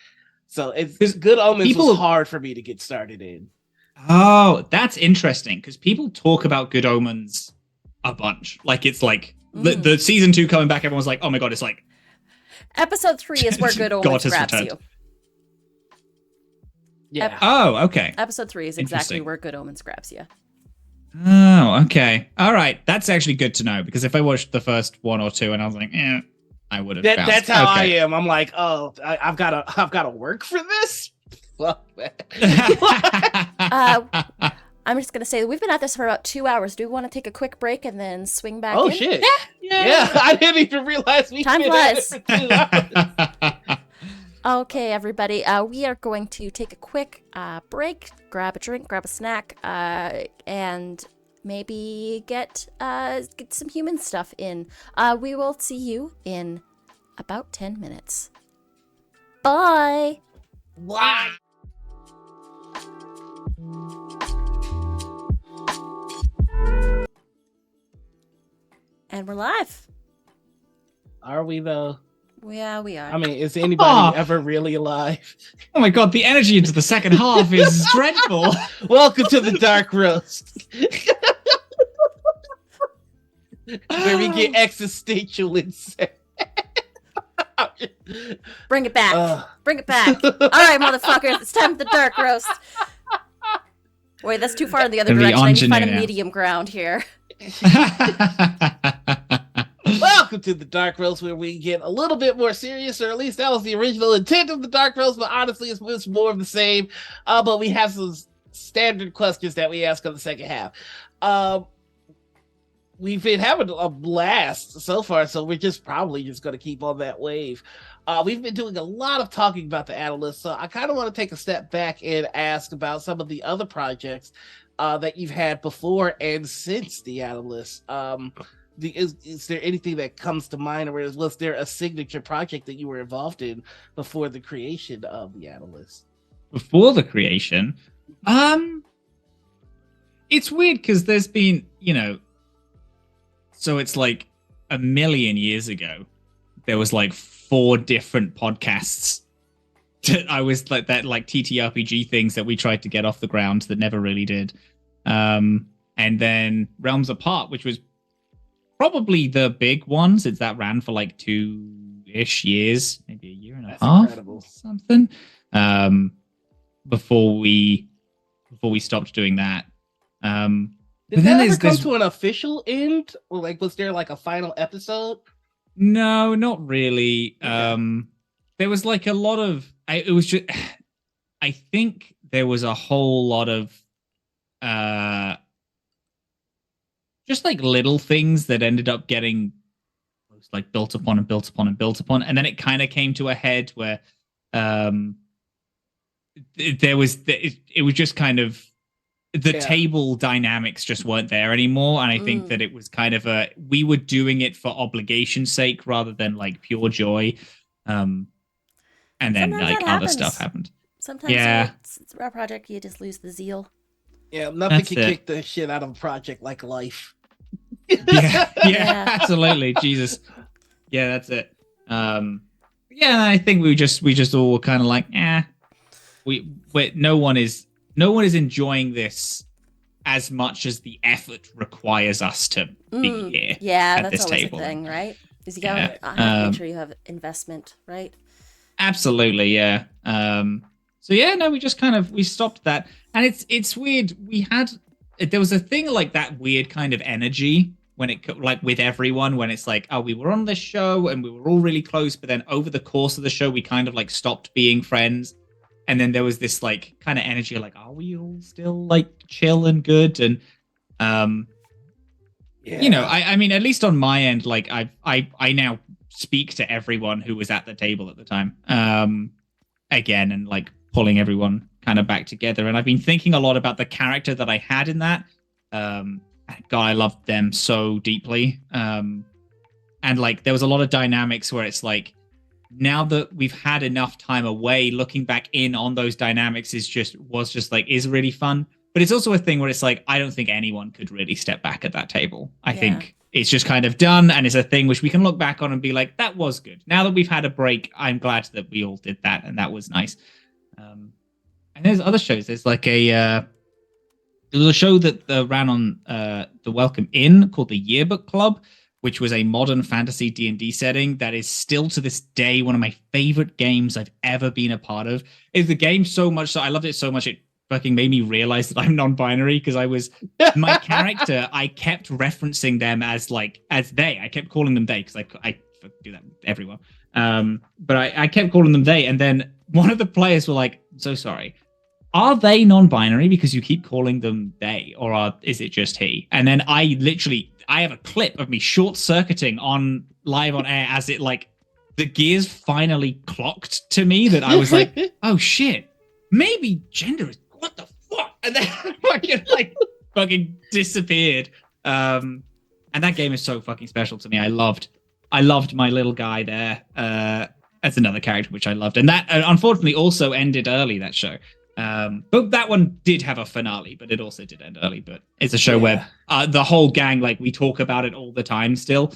So it's Good Omens was hard for me to get started in. Oh, that's interesting, because people talk about Good Omens a bunch. Like, it's like the season 2 coming back, everyone's like, oh my god, it's like episode 3 is where Good Omens grabs returned. you. Yeah. Okay. Episode 3 is exactly where Good Omens grabs you. Oh, okay. All right. That's actually good to know, because if I watched the first 1 or 2 and I was like, I would have. That's how I am. I'm like, oh, I've got to work for this. Fuck that. I'm just gonna say we've been at this for about 2 hours. Do we want to take a quick break and then swing back in? Oh shit! Yeah. I didn't even realize we Time been flies. at it for 2 hours. Okay, everybody. We are going to take a quick break, grab a drink, grab a snack, and maybe get some human stuff in. We will see you in about 10 minutes. Bye! Why? And we're live. Are we though? Yeah, we are. I mean, is anybody ever really alive? Oh my god, the energy into the second half is dreadful. Welcome to the Dark Roast, where we get existential insight. Bring it back. Bring it back. All right, motherfuckers, it's time for the Dark Roast. Wait, that's too far in the other direction. I need to find a medium ground here. Welcome to the Dark Roast, where we get a little bit more serious, or at least that was the original intent of the Dark Roast, but honestly, it's more of the same. But we have some standard questions that we ask on the second half. We've been having a blast so far, so we're probably just going to keep on that wave. We've been doing a lot of talking about the Analyst, so I kind of want to take a step back and ask about some of the other projects that you've had before and since the Analyst. Is there anything that comes to mind, or was there a signature project that you were involved in before the creation of the Analyst? Before the creation? It's weird because there's been, so it's like a million years ago, there was like 4 different podcasts that I was like TTRPG things that we tried to get off the ground that never really did. And then Realms Apart, which was probably the big one, since that ran for like 2-ish years, maybe a year and a half, incredible. Something. Before we stopped doing that. Did that ever come to an official end? Or like, was there like a final episode? No, not really. Okay. There was like a lot of. It was just. I think there was a whole lot of. Just like little things that ended up getting like built upon, and then it kind of came to a head where it was just kind of the table dynamics just weren't there anymore, and I think that it was kind of we were doing it for obligation's sake rather than like pure joy, and then sometimes like other stuff happened. Sometimes it's a project you just lose the zeal. Yeah, nothing can kick the shit out of a project like life. yeah, absolutely. Jesus. Yeah, that's it. I think we just all were kind of like, no one is enjoying this as much as the effort requires us to be here. Yeah, at that's this always table. a thing, right? Because you gotta make sure you have investment, right? Absolutely, yeah. We just we stopped that, and it's weird. There was a thing like that weird kind of energy when it like with everyone, when it's like, oh, we were on this show and we were all really close, but then over the course of the show, we kind of like stopped being friends. And then there was this like kind of energy like, are we all still like chill and good? And, you know, I mean, at least on my end, like I now speak to everyone who was at the table at the time, again, and like pulling everyone kind of back together. And I've been thinking a lot about the character that I had in that. God, I loved them so deeply. And like there was a lot of dynamics where it's like, now that we've had enough time away, looking back in on those dynamics is really fun. But it's also a thing where it's like, I don't think anyone could really step back at that table. I think it's just kind of done, and it's a thing which we can look back on and be like, that was good. Now that we've had a break, I'm glad that we all did that, and that was nice. And there's other shows. There's like there was a show that ran on the Welcome Inn called the Yearbook Club, which was a modern fantasy D&D setting that is still to this day one of my favorite games I've ever been a part of. Is the game so much so I loved it so much it fucking made me realize that I'm non-binary, because I was my character, I kept referencing them as they. I kept calling them they because I do that with everyone. But I kept calling them they, and then one of the players were like, "So sorry, are they non-binary because you keep calling them they, or is it just he?" And then I have a clip of me short-circuiting live on air as it like the gears finally clocked to me that I was like, "Oh shit, maybe gender is what the fuck," and then fucking disappeared. And that game is so fucking special to me. I loved my little guy there. As another character which I loved, and that unfortunately also ended early, that show. But that one did have a finale, but it also did end early. But it's a show where the whole gang, like, we talk about it all the time still.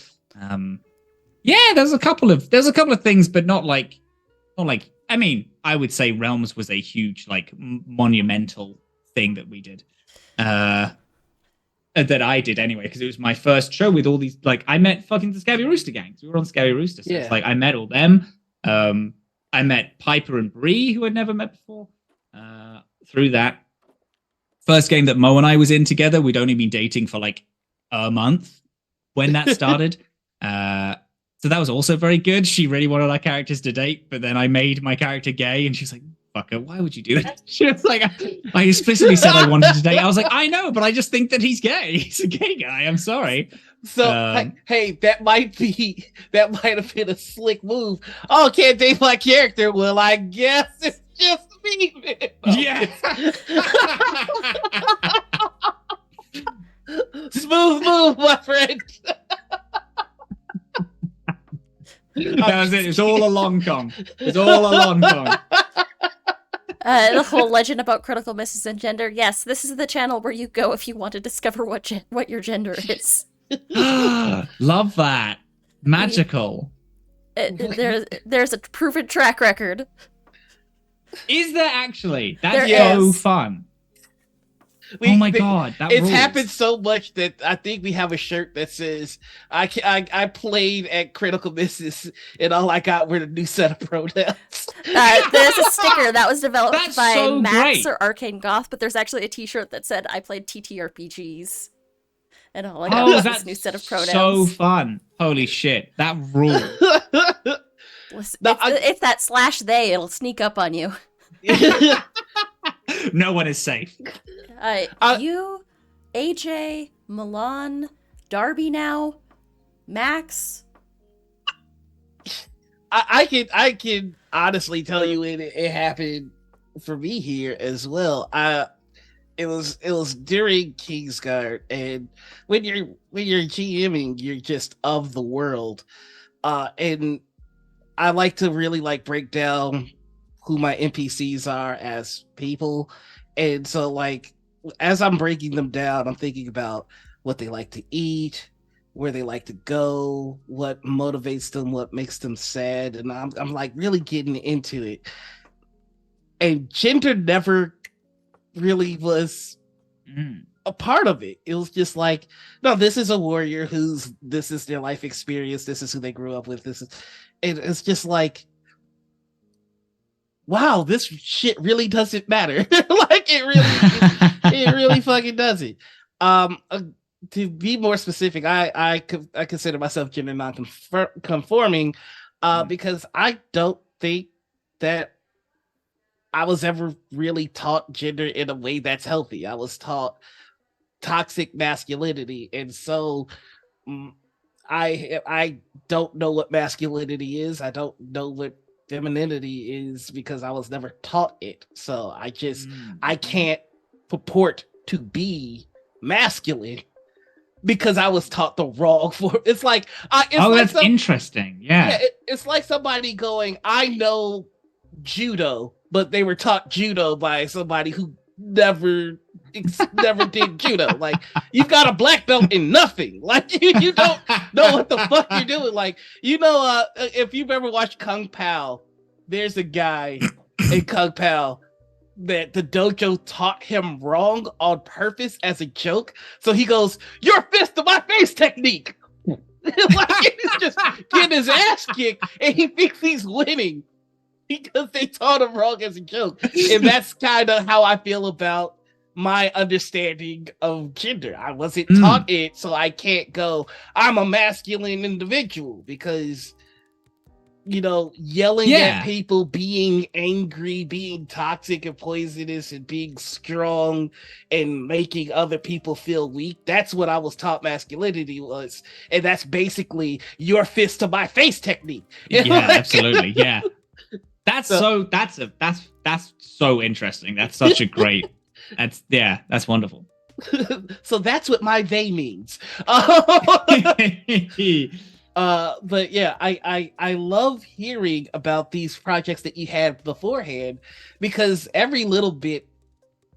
There's a couple of things, but not like. I mean, I would say Realms was a huge, like, monumental thing that we did. That I did anyway, because it was my first show with all these. Like, I met fucking the Scabby Rooster gangs. We were on Scabby Rooster, so it's like I met all them. I met Piper and Bree, who I'd never met before. Through that first game that Mo and I was in together, we'd only been dating for like a month when that started. So that was also very good. She really wanted our characters to date, but then I made my character gay, and she's like, "Fucker, why would you do that?" She was like, I explicitly said I wanted to date. I was like, I know, but I just think that he's gay. He's a gay guy. I'm sorry. So hey, that might have been a slick move. Oh, can't date my character? Well, I guess it's just me, man. Yeah. Smooth move, my friend. That was it. It's all a long con. It's all a long con. The whole legend about critical misses and gender. Yes, this is the channel where you go if you want to discover what your gender is. Love that. Magical. There's a proven track record. Is there actually? That's so fun. Oh my god, that it's rules. Happened so much that I think we have a shirt that says I played at critical misses and all I got were the new set of pronouns. There's a sticker that was developed by so Max great. or Arcane Goth, but there's actually a t-shirt that said I played TTRPGs. And all I got was this new set of pronouns. So fun. Holy shit. That rules. It's that /they, it'll sneak up on you. No one is safe. You, AJ, Milan, Darby now, Max. I can honestly tell you it happened for me here as well. It was during Kingsguard, and when you're GMing, you're just of the world, and I like to really like break down who my NPCs are as people, and so like as I'm breaking them down, I'm thinking about what they like to eat, where they like to go, what motivates them, what makes them sad, and I'm like really getting into it. And gender never really was a part of it. It was just like, no, this is a warrior this is their life experience, this is who they grew up with, it's just like, wow, this shit really doesn't matter. Like it really fucking doesn't. to be more specific, I consider myself gender non-conforming, because I don't think that I was ever really taught gender in a way that's healthy. I was taught toxic masculinity, and so I don't know what masculinity is. I don't know what femininity is because I was never taught it. So I can't purport to be masculine because I was taught the wrong form. It's like that's interesting. Yeah, it's like somebody going, I know judo, but they were taught judo by somebody who never did judo. Like, you've got a black belt in nothing. Like, you don't know what the fuck you're doing. Like, if you've ever watched Kung Pao, there's a guy in Kung Pao that the dojo taught him wrong on purpose as a joke. So he goes, "Your fist to my face technique." Like, he's just getting his ass kicked, and he thinks he's winning because they taught him wrong as a joke. And that's kind of how I feel about my understanding of gender. I wasn't taught it, so I can't go, I'm a masculine individual, because yelling at people, being angry, being toxic and poisonous, and being strong and making other people feel weak, that's what I was taught masculinity was. And that's basically your fist to my face technique. Yeah, absolutely. Yeah. That's so interesting. That's such a great that's wonderful. So that's what my they means. But yeah, I love hearing about these projects that you had beforehand, because every little bit,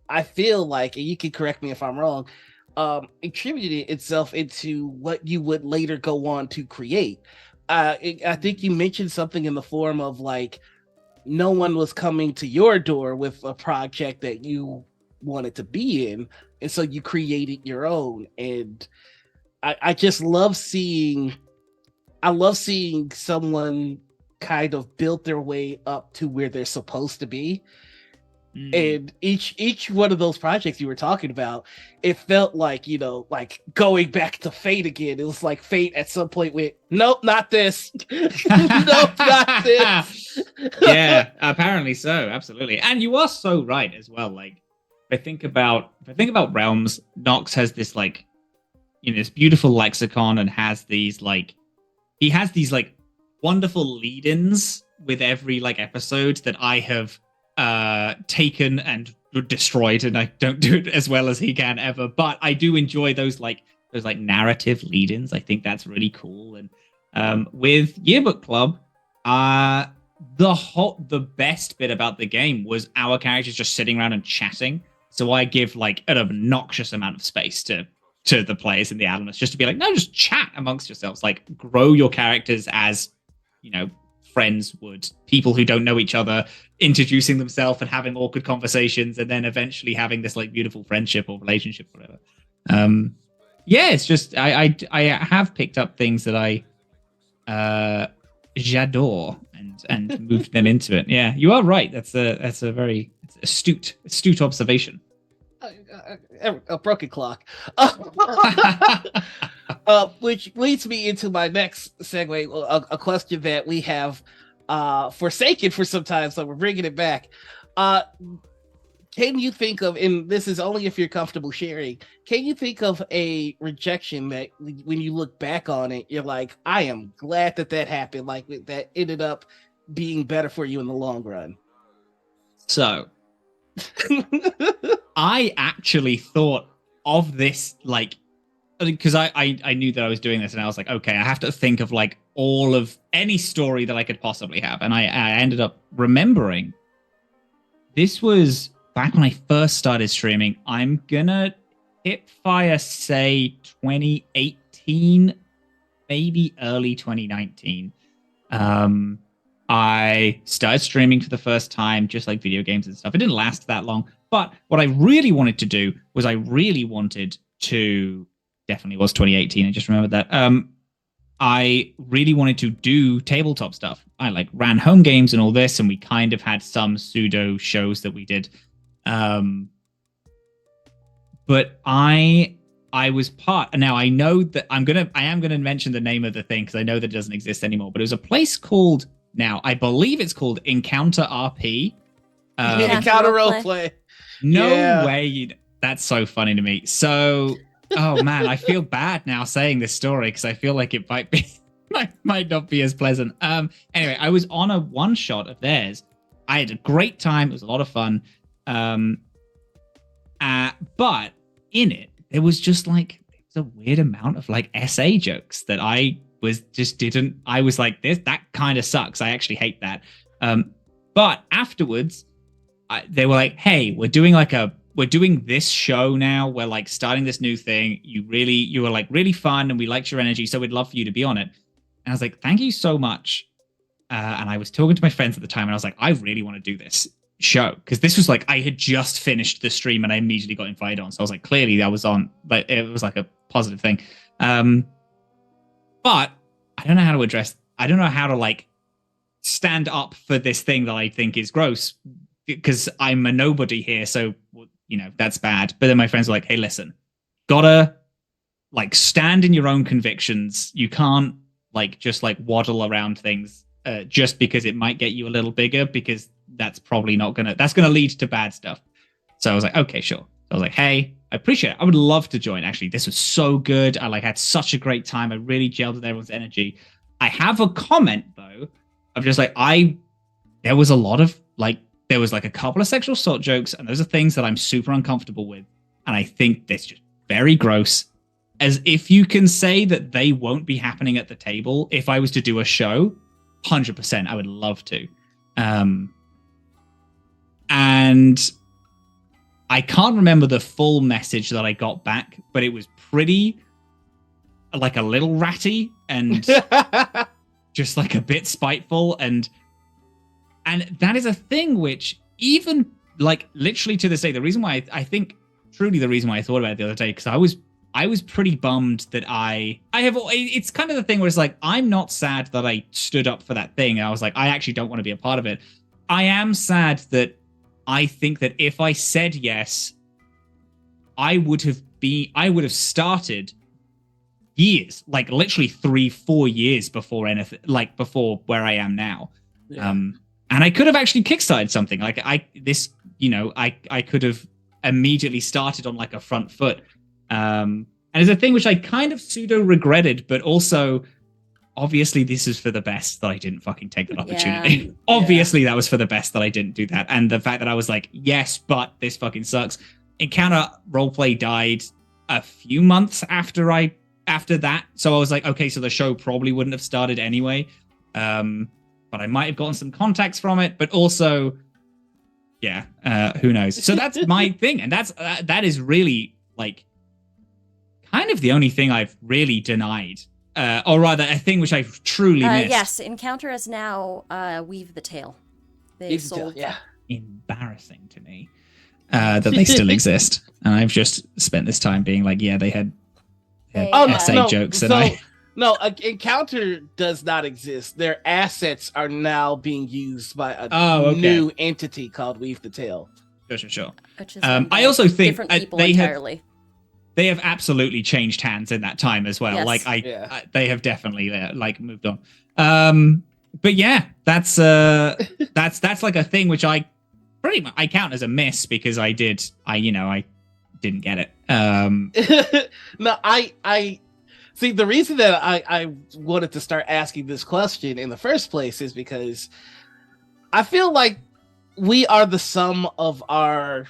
I feel like, and you can correct me if I'm wrong, attributed itself into what you would later go on to create. I think you mentioned something in the form of like, no one was coming to your door with a project that you wanted to be in, and so you created your own. And I just love seeing someone kind of build their way up to where they're supposed to be. And each one of those projects you were talking about, it felt like, like going back to Fate again. It was like Fate at some point went, nope, not this. Nope, not this. Yeah, apparently so. Absolutely. And you are so right as well. Like, if I think about Realms, Nox has this like, this beautiful lexicon, and has these like, he has these like wonderful lead-ins with every like episode that I have taken and destroyed, and I don't do it as well as he can ever, but I do enjoy those narrative lead-ins. I think that's really cool. And with Yearbook Club, the best bit about the game was our characters just sitting around and chatting. So I give like an obnoxious amount of space to the players in the Animus, just to be like, no, just chat amongst yourselves, like grow your characters as friends would, people who don't know each other, introducing themselves and having awkward conversations, and then eventually having this like beautiful friendship or relationship or whatever. It's just I have picked up things that I j'adore and moved them into it. Yeah, you are right. That's a very astute observation. A broken clock. Which leads me into my next segue, a question that we have forsaken for some time, so we're bringing it back. Can you think of, and this is only if you're comfortable sharing, can you think of a rejection that when you look back on it, you're like, I am glad that happened, like that ended up being better for you in the long run? So I actually thought of this, like, because I knew that I was doing this, and I was like, okay, I have to think of like all of any story that I could possibly have. And I ended up remembering this was back when I first started streaming. I'm gonna hit fire, say 2018, maybe early 2019. I started streaming for the first time, just like video games and stuff. It didn't last that long. But what I really wanted to do was definitely was 2018. I just remembered that. I really wanted to do tabletop stuff. I like ran home games and all this, and we kind of had some pseudo shows that we did. But I I was part. Now I know that I am gonna mention the name of the thing because I know that it doesn't exist anymore. But it was a place called, now I believe it's called Encounter RP. Encounter Roleplay. No way. That's so funny to me. So, oh man, I feel bad now saying this story because I feel like it might be might not be as pleasant. Anyway, I was on a one shot of theirs. I had a great time. It was a lot of fun. But in it, there was just like a weird amount of like SA jokes that I was like, that kind of sucks. I actually hate that. But afterwards, they were like, hey, we're doing this show now. We're like starting this new thing. You were like really fun and we liked your energy. So we'd love for you to be on it. And I was like, thank you so much. And I was talking to my friends at the time and I was like, I really want to do this show. Because this was like, I had just finished the stream and I immediately got invited on. So I was like, clearly that was on, but it was like a positive thing. But I don't know how to like stand up for this thing that I think is gross because I'm a nobody here. So, that's bad. But then my friends were like, hey, listen, gotta like stand in your own convictions. You can't like just like waddle around things just because it might get you a little bigger, because that's probably that's gonna lead to bad stuff. So I was like, okay, sure. So I was like, hey, I appreciate it. I would love to join. Actually, this was so good. I like had such a great time. I really gelled with everyone's energy. I have a comment though of just like there was a couple of sexual assault jokes, and those are things that I'm super uncomfortable with. And I think that's just very gross. As if you can say that they won't be happening at the table, if I was to do a show, 100%, I would love to. And I can't remember the full message that I got back, but it was pretty like a little ratty and just like a bit spiteful. And that is a thing which even like literally to this day, the reason why I think truly the reason why I thought about it the other day, because I was pretty bummed that it's kind of the thing where it's like, I'm not sad that I stood up for that thing. I was like, I actually don't want to be a part of it. I am sad that I think that if I said yes, I would have started years, like literally 3-4 years before anything, like before where I am now. Yeah. And I could have actually kickstarted something like I could have immediately started on like a front foot. And it's a thing which I kind of pseudo regretted, but also obviously this is for the best that I didn't fucking take that opportunity. Yeah. Obviously that was for the best that I didn't do that. And the fact that I was like, yes, but this fucking sucks. Encounter Roleplay died a few months after that. So I was like, okay, so the show probably wouldn't have started anyway. But I might have gotten some contacts from it, but also, yeah, who knows? So that's my thing. And that is really like kind of the only thing I've really denied. Or rather, a thing which I've truly missed. Yes, Encounter is now Weave the Tail. They sold. Yeah. Embarrassing to me that they still exist. And I've just spent this time being like, yeah, they had SA jokes. No, Encounter does not exist. Their assets are now being used by a new entity called Weave the Tail. Sure. Which is I also think different people entirely. They have absolutely changed hands in that time as well. Yes. Like they have definitely like moved on. But yeah, that's like a thing which I pretty much I count as a miss because I didn't get it. No, I see the reason that I wanted to start asking this question in the first place is because I feel like we are the sum of our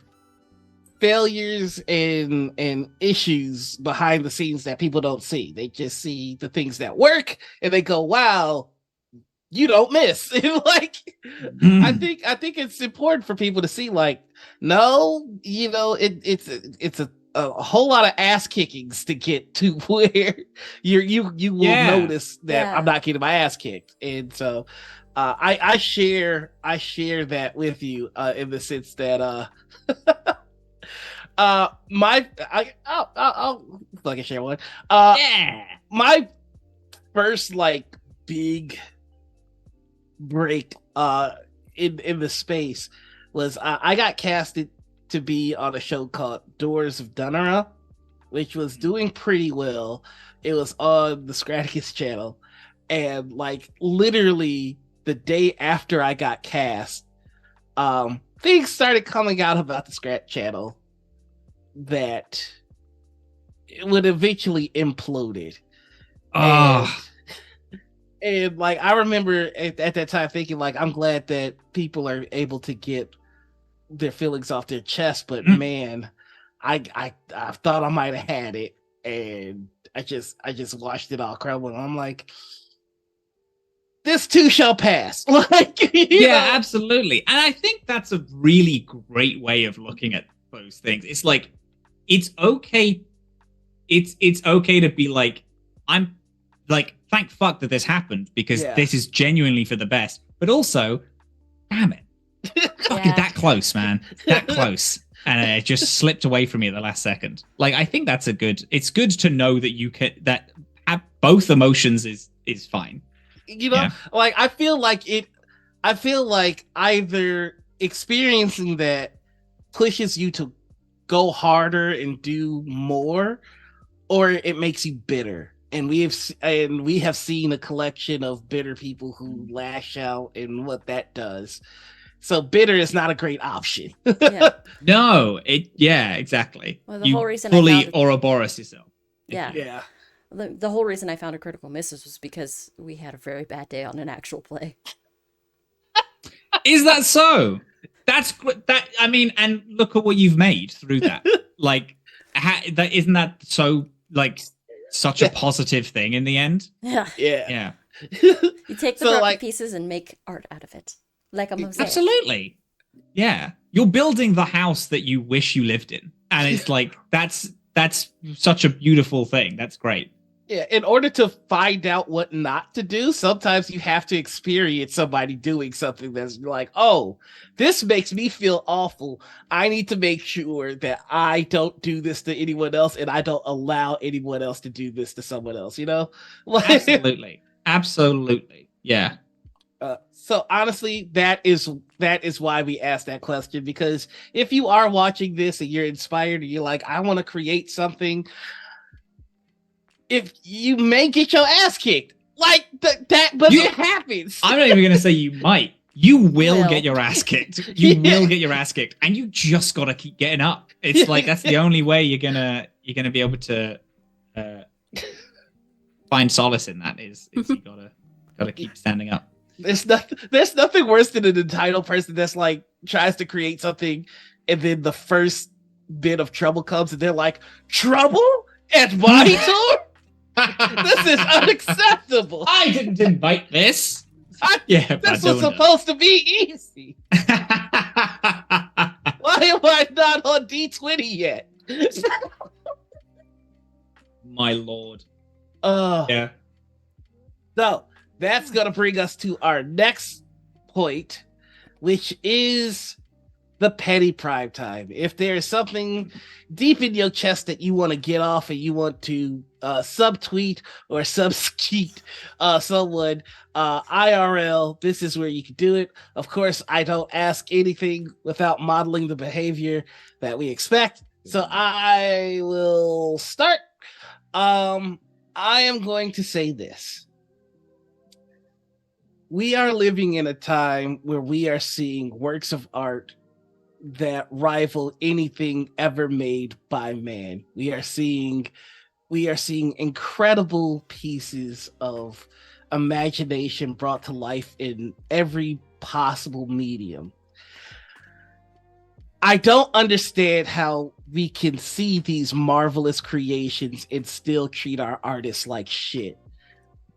failures and issues behind the scenes that people don't see. They just see the things that work and they go, wow, you don't miss. Like I think it's important for people to see like, no, it's a whole lot of ass kickings to get to where you will notice that I'm not getting my ass kicked. And so I share that with you in the sense that I'll fucking share one. My first like big break in the space was I got casted to be on a show called Doors of Dunara. which was doing pretty well. It was on the Scraticus channel. And like literally the day after I got cast, things started coming out about the Scrat channel that it would eventually imploded. And like I remember at that time thinking like I'm glad that people are able to get their feelings off their chest, but man, I thought I might have had it, and I just watched it all crumble. And I'm like, this too shall pass. Like, you know? Absolutely. And I think that's a really great way of looking at those things. It's like, it's okay. It's okay to be like, I'm like, thank fuck that this happened, because this is genuinely for the best. But also, damn it. Fucking that close, man. That close. And it just slipped away from me at the last second. Like, I think that's it's good to know that you can, that have both emotions is fine. You know, like, I feel like either experiencing that pushes you to go harder and do more, or it makes you bitter. And we have seen a collection of bitter people who lash out, and what that does. So bitter is not a great option. No, exactly. Well, the whole reason fully Ouroboros yourself. Yeah. The whole reason I found a critical misses was because we had a very bad day on an actual play. Is that so? That I mean, and look at what you've made through that. Like, isn't that so like such a positive thing in the end? Yeah. You take the broken pieces and make art out of it. Like a mosaic. Absolutely. Yeah. You're building the house that you wish you lived in. And it's like, that's such a beautiful thing. That's great. Yeah. In order to find out what not to do, sometimes you have to experience somebody doing something that's like, oh, this makes me feel awful. I need to make sure that I don't do this to anyone else, and I don't allow anyone else to do this to someone else, you know? Absolutely. Absolutely. Yeah. So honestly, that is why we asked that question, because if you are watching this and you're inspired and you're like, I want to create something, if you may get your ass kicked, like but it happens. I'm not even gonna say you might. You will get your ass kicked. You will get your ass kicked, and you just gotta keep getting up. It's like that's the only way you're gonna be able to find solace in that. Is you gotta keep standing up. There's nothing worse than an entitled person that's like tries to create something, and then the first bit of trouble comes, and they're like, "Trouble at my door? This is unacceptable. I didn't invite this. This was supposed to be easy. Why am I not on D20 yet?" My lord. Yeah. So that's going to bring us to our next point, which is the petty prime time. If there's something deep in your chest that you want to get off and you want to subtweet or subskeet someone IRL, this is where you can do it. Of course, I don't ask anything without modeling the behavior that we expect. So I will start. I am going to say this. We are living in a time where we are seeing works of art that rival anything ever made by man. We are seeing incredible pieces of imagination brought to life in every possible medium. I don't understand how we can see these marvelous creations and still treat our artists like shit.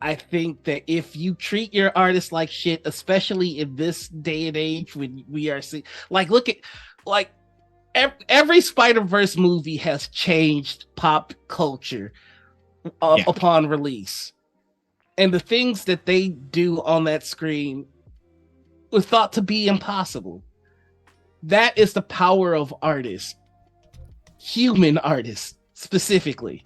I think that if you treat your artists like shit, especially in this day and age when we are seeing, look at, every Spider-Verse movie has changed pop culture upon release. And the things that they do on that screen were thought to be impossible. That is the power of artists. Human artists, specifically.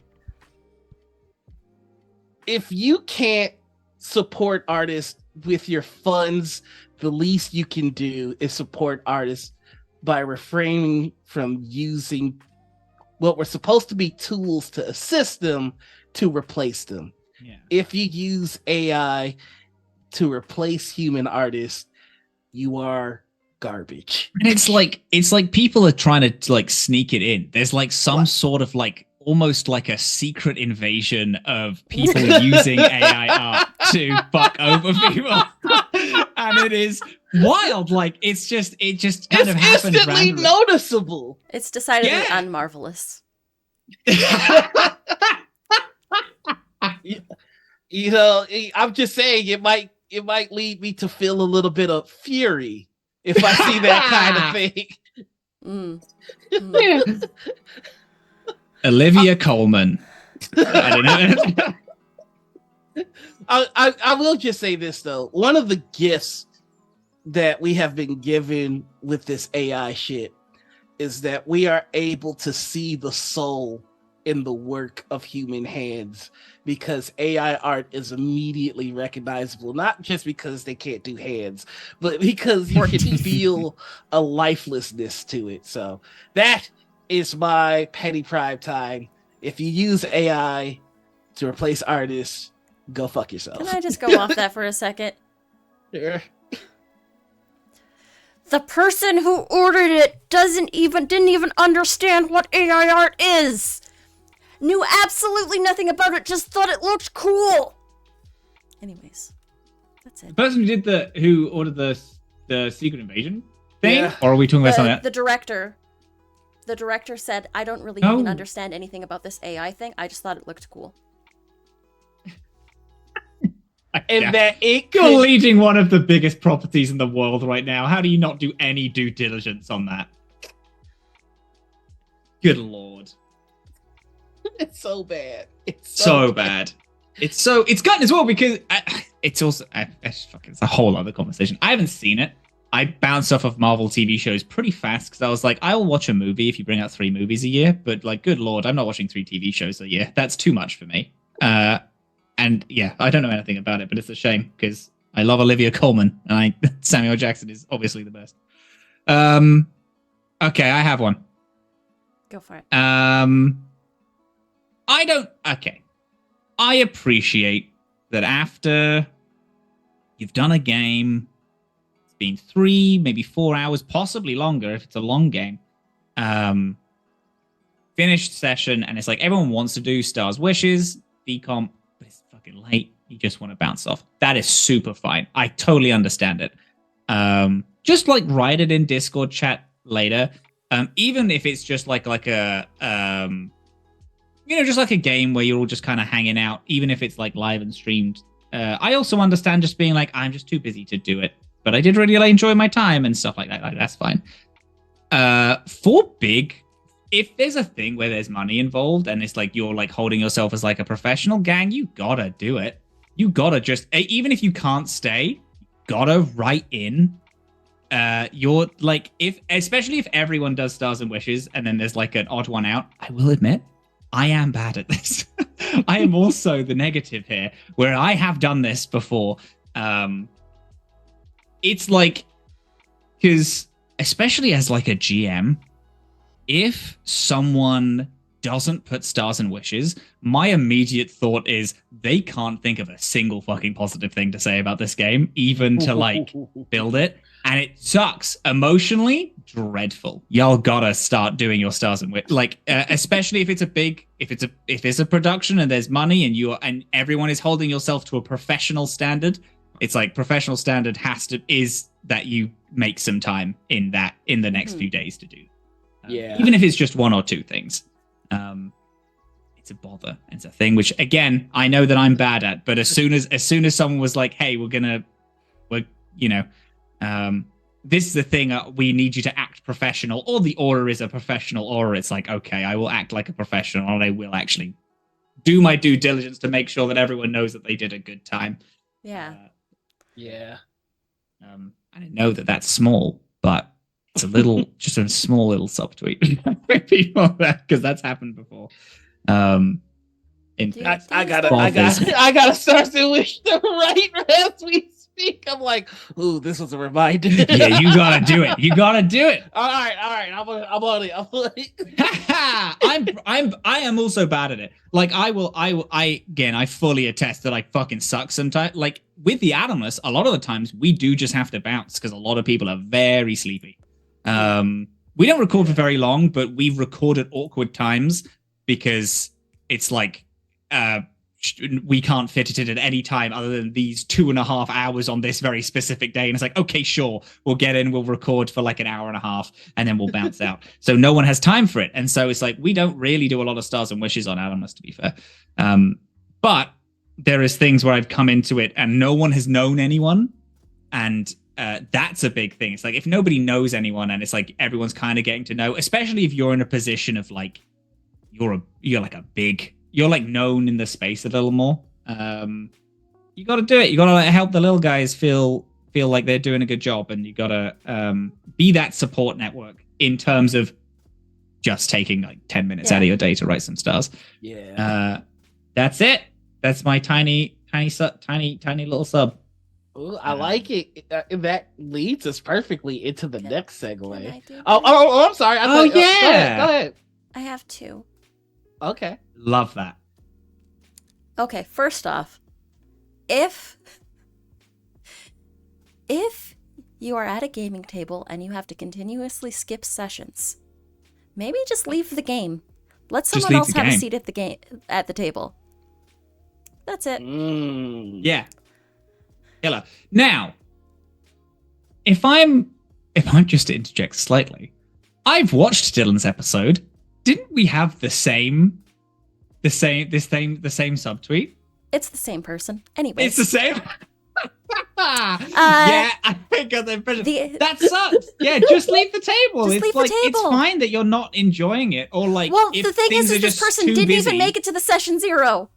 If you can't support artists with your funds, the least you can do is support artists by refraining from using what were supposed to be tools to assist them to replace them. Yeah. If you use AI to replace human artists, you are garbage. And it's like people are trying to like sneak it in. There's like some sort of like almost like a secret invasion of people using AI art to fuck over people. And it is wild. Like it just kind of happens instantly randomly. Noticeable. It's decidedly unmarvelous. You know, I'm just saying it might lead me to feel a little bit of fury if I see that kind of thing. Olivia Colman. I don't know. I will just say this though. One of the gifts that we have been given with this AI shit is that we are able to see the soul in the work of human hands, because AI art is immediately recognizable, not just because they can't do hands, but because you can feel a lifelessness to it. So that is my petty prime time. If you use AI to replace artists, go fuck yourself. Can I just go off that for a second? Sure. The person who ordered it didn't even understand what AI art is. Knew absolutely nothing about it, just thought it looked cool. Anyways, that's it. The person who ordered the Secret Invasion thing? Yeah. Or are we talking about something else? The director. The director said, I don't really even understand anything about this AI thing. I just thought it looked cool. And that you're leading one of the biggest properties in the world right now. How do you not do any due diligence on that? Good lord. It's so bad. It's so bad. It's gotten as well because it's a whole other conversation. I haven't seen it. I bounced off of Marvel TV shows pretty fast because I was like, I'll watch a movie if you bring out 3 movies a year. But like, good lord, I'm not watching 3 TV shows a year. That's too much for me. And yeah, I don't know anything about it, but it's a shame because I love Olivia Colman and Samuel Jackson is obviously the best. Okay, I have one. Go for it. I appreciate that after you've done a game, it's been 3, maybe 4 hours, possibly longer if it's a long game. Finished session, and it's like everyone wants to do Stars Wishes, decomp, but it's fucking late. You just want to bounce off. That is super fine. I totally understand it. Just like write it in Discord chat later. Even if it's just like a just like a game where you're all just kind of hanging out, even if it's like live and streamed. I also understand just being like, I'm just too busy to do it, but I did really enjoy my time and stuff like that. Like, that's fine. For big, if there's a thing where there's money involved and it's like you're like holding yourself as like a professional gang, you gotta do it. You gotta just, even if you can't stay, gotta write in. You're like, especially if everyone does Stars and Wishes and then there's like an odd one out, I will admit, I am bad at this. I am also the negative here, where I have done this before. It's like, because especially as like a GM, if someone doesn't put Stars and Wishes, my immediate thought is they can't think of a single fucking positive thing to say about this game, even to like build it. And it sucks. Emotionally, dreadful. Y'all gotta start doing your Stars and Wishes. Like, especially if it's a production and there's money and everyone is holding yourself to a professional standard. It's like professional standard is that you make some time in the next few days to do. Even if it's just 1 or 2 things. It's a bother. It's a thing which, again, I know that I'm bad at. But as soon as someone was like, "Hey, this is the thing. We need you to act professional," or the aura is a professional aura. It's like, okay, I will act like a professional, and I will actually do my due diligence to make sure that everyone knows that they did a good time. Yeah. I didn't know that that's small, but it's just a small little subtweet for people because that's happened before. I gotta start doing the right as we speak. speak, I'm like, ooh, this was a reminder. Yeah, you gotta do it. You gotta do it. All right. I'm on it. I am also bad at it. Like I fully attest that I fucking suck sometimes. Like with the Animus, a lot of the times we do just have to bounce because a lot of people are very sleepy. We don't record for very long, but we record at awkward times because it's like we can't fit it in at any time other than these 2.5 hours on this very specific day. And it's like, okay, sure, we'll get in, we'll record for like an hour and a half, and then we'll bounce out. So no one has time for it. And so it's like, we don't really do a lot of Stars and Wishes on Animus, to be fair. But there is things where I've come into it and no one has known anyone. And that's a big thing. It's like, if nobody knows anyone and it's like, everyone's kind of getting to know, especially if you're in a position of like, you're like known in the space a little more. You got to do it. You got to help the little guys feel like they're doing a good job, and you got to be that support network in terms of just taking like 10 minutes out of your day to write some stars. Yeah. That's it. That's my tiny little sub. Ooh, I like it. That leads us perfectly into the next segue. Can I'm sorry. Go ahead. I have 2. Okay. Love that. Okay, first off, if you are at a gaming table and you have to continuously skip sessions, maybe just leave the game. Let someone else have a seat at the table. That's it. Yeah. Killer. Now, if I'm just to interject slightly, I've watched Dylan's episode. Didn't we have the same subtweet? It's the same person. Anyway. It's the same. Yeah, I got the impression. That sucks. Yeah, just leave the table. It's fine that you're not enjoying it, or like. Well, the thing is this person didn't even make it to the session 0.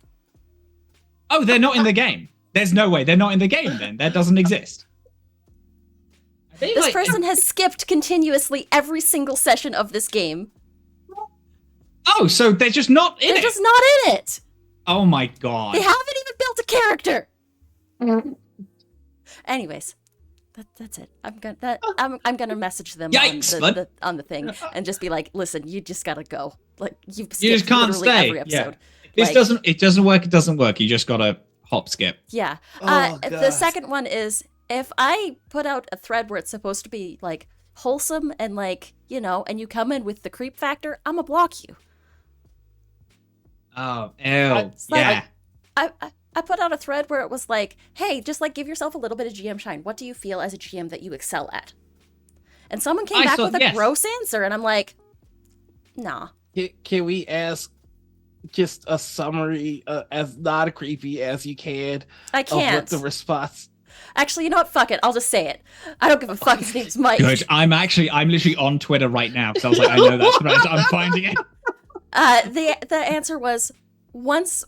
Oh, they're not in the game. There's no way they're not in the game. Then that doesn't exist. This person has skipped continuously every single session of this game. Oh, so they're just not in it. They're just not in it. Oh my god. They haven't even built a character. Anyways, that's it. I'm gonna message them on the thing and just be like, listen, you just gotta go. Like you just can't stay. Every episode. Yeah. It doesn't work. It doesn't work. You just gotta hop skip. Yeah. The second one is, if I put out a thread where it's supposed to be like wholesome and like, and you come in with the creep factor, I'ma block you. Oh, ew. I put out a thread where it was like, hey, just like give yourself a little bit of GM shine. What do you feel as a GM that you excel at? And someone came back with a gross answer, and I'm like, nah. Can we ask just a summary as not creepy as you can? I can't. Of what the response. Actually, you know what? Fuck it. I'll just say it. I don't give a fuck. His name's Mike. Good. I'm literally on Twitter right now because I was like, I know that thread. I'm finding it. The answer was once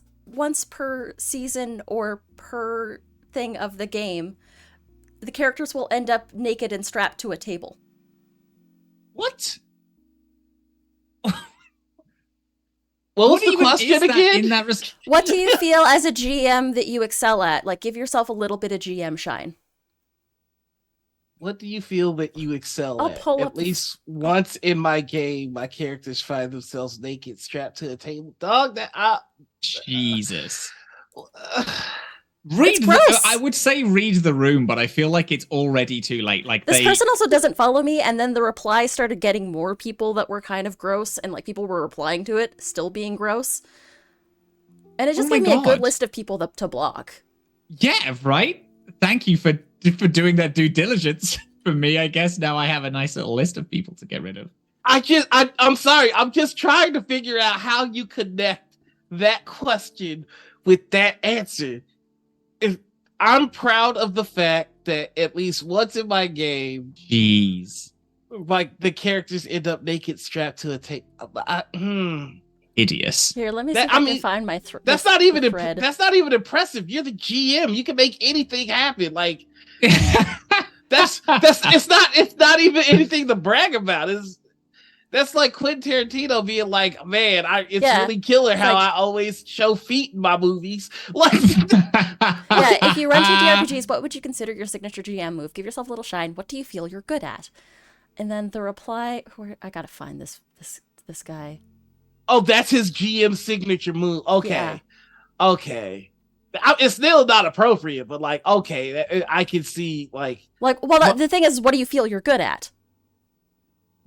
per season or per thing of the game, the characters will end up naked and strapped to a table. What? What was the question again? What do you feel as a GM that you excel at? Like, give yourself a little bit of GM shine. What do you feel that you excel I'll at? pull At up least once in my game, my characters find themselves naked, strapped to a table. Dog, Jesus. I would say read the room, but I feel like it's already too late. Like this person also doesn't follow me, and then the replies started getting more people that were kind of gross, and like people were replying to it, still being gross. And it just gave me a good list of people to block. Yeah, right? Thank you for doing that due diligence for me. I guess now I have a nice little list of people to get rid of. I'm sorry. I'm just trying to figure out how you connect that question with that answer. I'm proud of the fact that at least once in my game, jeez, like the characters end up naked, strapped to a table. Hideous. Here, let me see if I can find my thread. That's not even impressive. You're the GM. You can make anything happen. Like it's not even anything to brag about. That's like Quentin Tarantino being like, man, it's really killer how I always show feet in my movies. Like, yeah, if you run TTRPGs, what would you consider your signature GM move? Give yourself a little shine. What do you feel you're good at? And then the reply, I gotta find this guy. Oh, that's his GM signature move. Okay. Yeah. Okay. It's still not appropriate, but like, okay, I can see well, the thing is, what do you feel you're good at?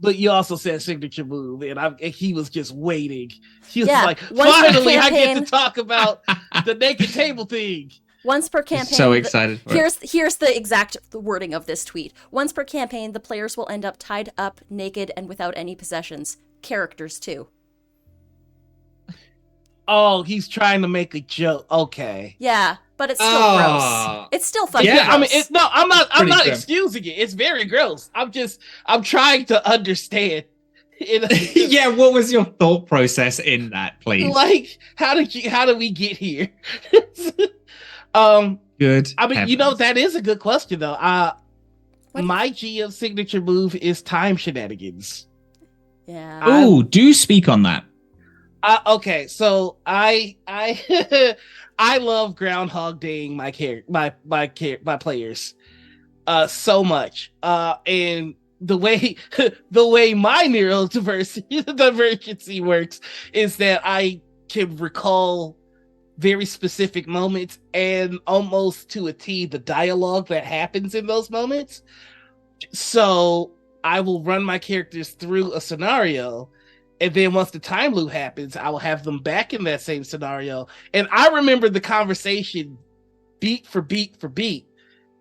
But you also said signature move, and he was just waiting. He was like, finally, I get to talk about the naked table thing. Once per campaign. So excited for it. Here's the exact wording of this tweet. Once per campaign, the players will end up tied up, naked, and without any possessions. Characters too. Oh, he's trying to make a joke. Okay. Yeah, but it's still gross. It's still fucking gross. I mean, I'm not excusing it. It's very gross. I'm trying to understand. Yeah, what was your thought process in that, please? Like, how did we get here? Good. I mean, that is a good question though. My GM signature move is time shenanigans. Yeah. Oh, do speak on that. Okay, so I I love Groundhog Daying my players so much. And the way my neurodivergency works is that I can recall very specific moments and almost to a T the dialogue that happens in those moments. So I will run my characters through a scenario, and then once the time loop happens, I will have them back in that same scenario. And I remember the conversation beat for beat for beat.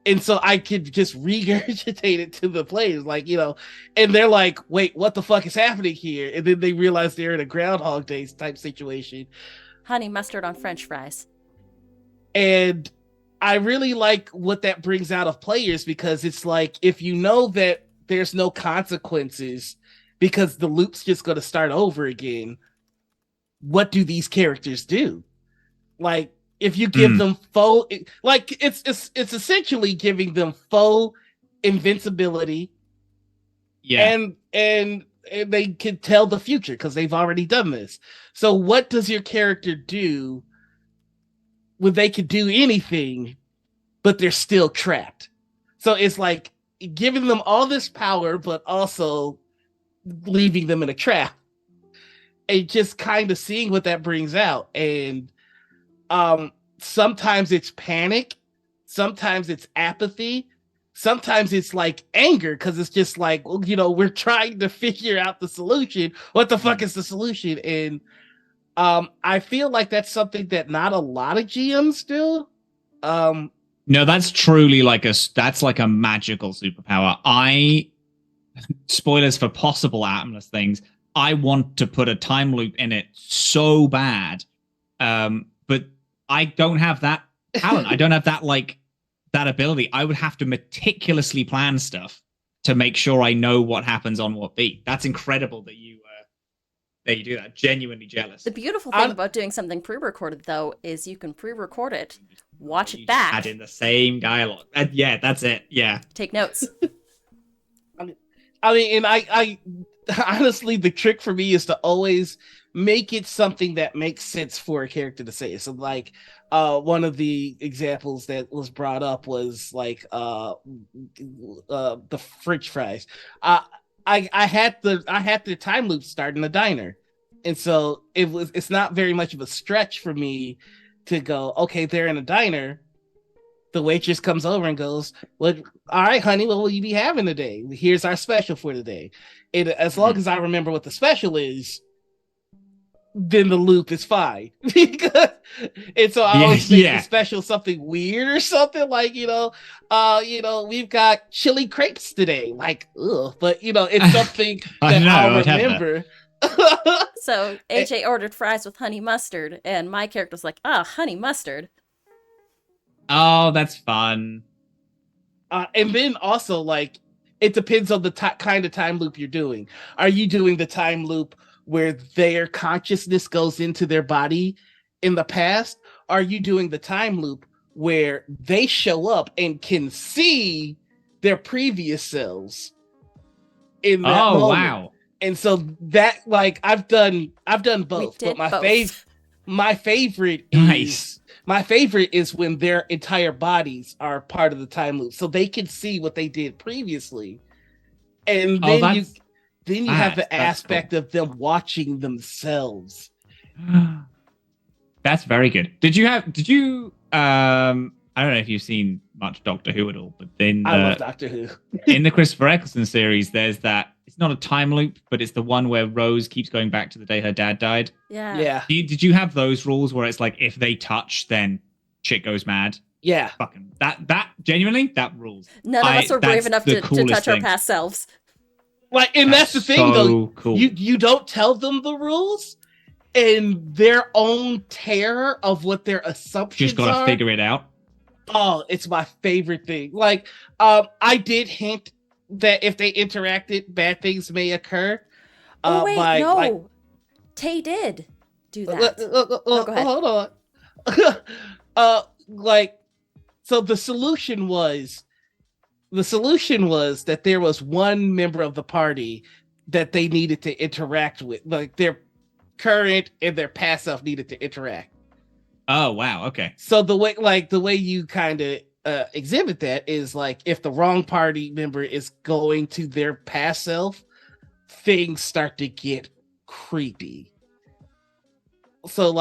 And so I could just regurgitate it to the players, and they're like, wait, what the fuck is happening here? And then they realize they're in a Groundhog Day type situation. Honey mustard on French fries. And I really like what that brings out of players, because it's like, if you know that there's no consequences because the loop's just going to start over again, what do these characters do? Like, if you give them faux, it's essentially giving them faux invincibility. Yeah. And they can tell the future because they've already done this. So what does your character do when they can do anything, but they're still trapped? So it's like giving them all this power, but also leaving them in a trap, and just kind of seeing what that brings out. And sometimes it's panic, sometimes it's apathy, sometimes it's like anger, because it's just like, well, we're trying to figure out the solution. What the fuck is the solution? And I feel like that's something that not a lot of GMs do. No, that's truly that's like a magical superpower. Spoilers for possible atomless things, I want to put a time loop in it so bad, but I don't have that talent. I don't have that ability. I would have to meticulously plan stuff to make sure I know what happens on what beat. That's incredible that you do that. Genuinely jealous. The beautiful thing about doing something pre-recorded, though, is you can pre-record it, watch it back, add in the same dialogue. Yeah, that's it. Yeah, take notes. I mean, and I honestly, the trick for me is to always make it something that makes sense for a character to say. So, like, one of the examples that was brought up was like the French fries. I had the time loop start in the diner, and so it's not very much of a stretch for me to go, okay, they're in a diner. The waitress comes over and goes, well, all right, honey, what will you be having today? Here's our special for today. And as long as I remember what the special is, then the loop is fine. And so I always make the special something weird or something like, we've got chili crepes today. Like, ugh, but it's something that I'll remember. So AJ ordered fries with honey mustard, and my character's like, honey mustard. Oh, that's fun. And then also, like, it depends on the kind of time loop you're doing. Are you doing the time loop where their consciousness goes into their body in the past? Are you doing the time loop where they show up and can see their previous selves in that moment? Wow. And so that like I've done both, but my favorite is when their entire bodies are part of the time loop, so they can see what they did previously, and then you have the aspect of them watching themselves. That's very good. Did you I don't know if you've seen much Doctor Who at all, but then I love Doctor Who. In the Christopher Eccleston series, there's that. It's not a time loop, but it's the one where Rose keeps going back to the day her dad died. Yeah. Did you have those rules where it's like if they touch, then shit goes mad? Yeah. Fucking that genuinely that rules. None of us were brave enough to touch our past selves. Like, and that's the thing, though. Cool. You don't tell them the rules, and their own terror of what their assumptions just gotta figure it out. Oh, it's my favorite thing. Like, I did hint that if they interacted, bad things may occur. Oh wait, no. Like, Tay did do that. No, go ahead. Hold on. Like, so the solution was that there was one member of the party that they needed to interact with, like their current and their past self needed to interact. Oh wow, okay. So the way you kind of exhibit that is like if the wrong party member is going to their past self, things start to get creepy. So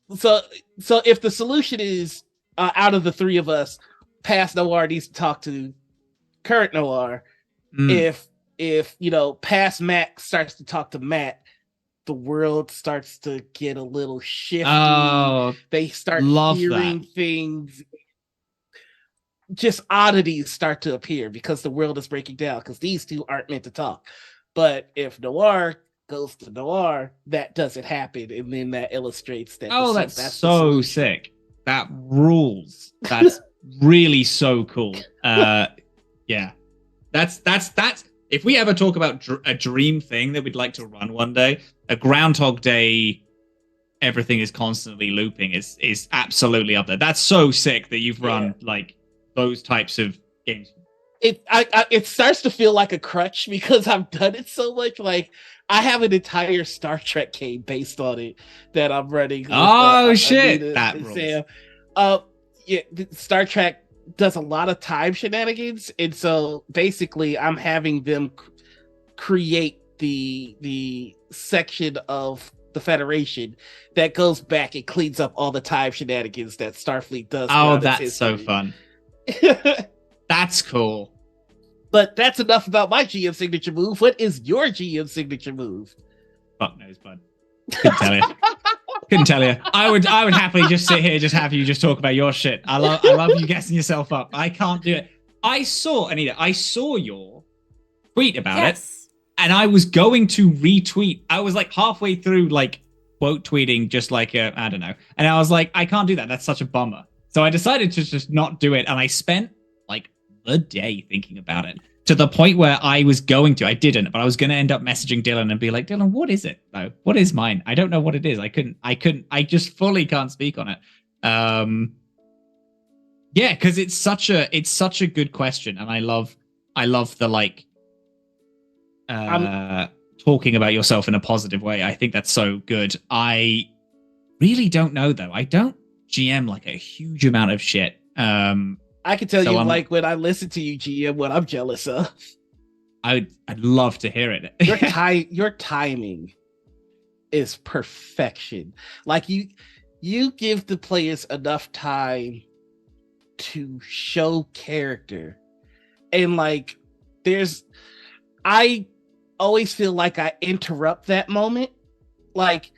if the solution is out of the three of us, past Noir needs to talk to current Noir. If past Matt starts to talk to Matt, the world starts to get a little shifty. Oh, they start hearing things. Just oddities start to appear because the world is breaking down because these two aren't meant to talk. But if Noir goes to Noir, that doesn't happen, and then that illustrates that. Oh, that's so sick. That rules. That's really so cool. Yeah, that's. If we ever talk about a dream thing that we'd like to run one day, a Groundhog Day, everything is constantly looping is absolutely up there. That's so sick that you've run like those types of games. It starts to feel like a crutch because I've done it so much. Like I have an entire Star Trek game based on it that I'm running. With, shit! Anita that and rules. Star Trek does a lot of time shenanigans, and so basically I'm having them create the section of the Federation that goes back and cleans up all the time shenanigans that Starfleet does. Oh, that's so fun. That's cool. But that's enough about my GM signature move. What is your GM signature move? Fuck knows, bud. Couldn't tell you. I would happily just sit here, just have you just talk about your shit. I love you guessing yourself up. I can't do it. Anita, I saw your tweet about it, and I was going to retweet. I was like halfway through, like quote tweeting, just like I don't know, and I was like, I can't do that. That's such a bummer. So I decided to just not do it, and I spent like the day thinking about it. To the point where I was going to, I didn't, but I was going to end up messaging Dylan and be like, Dylan, what is it though? What is mine? I don't know what it is. I just fully can't speak on it. Yeah, because it's such a good question. And I love the like, talking about yourself in a positive way. I think that's so good. I really don't know though. I don't GM like a huge amount of shit. I can tell you, like, when I listen to you, GM, what I'm jealous of. I'd love to hear it. Your timing is perfection. Like, you give the players enough time to show character. And, like, I always feel like I interrupt that moment. Like,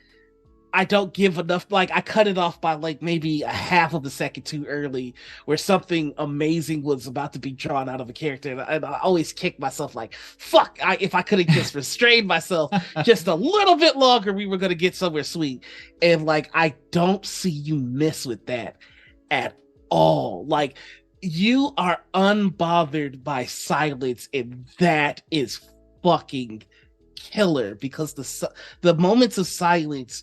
I don't give enough, like I cut it off by like maybe a half of a second too early where something amazing was about to be drawn out of a character. And I always kick myself like, fuck, if I could have just restrained myself just a little bit longer, we were going to get somewhere sweet. And like, I don't see you miss with that at all. Like you are unbothered by silence, and that is fucking killer because the moments of silence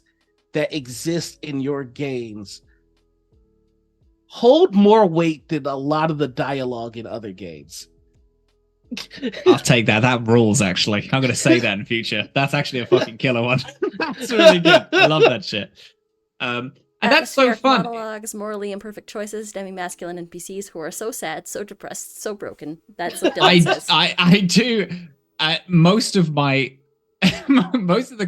that exist in your games hold more weight than a lot of the dialogue in other games. I'll take that. That rules, actually. I'm going to say that in future. That's actually a fucking killer one. That's really good. I love that shit. And that's so fun. Monologues, morally imperfect choices, demi-masculine NPCs who are so sad, so depressed, so broken. That's what Dylan says. I do. Most of the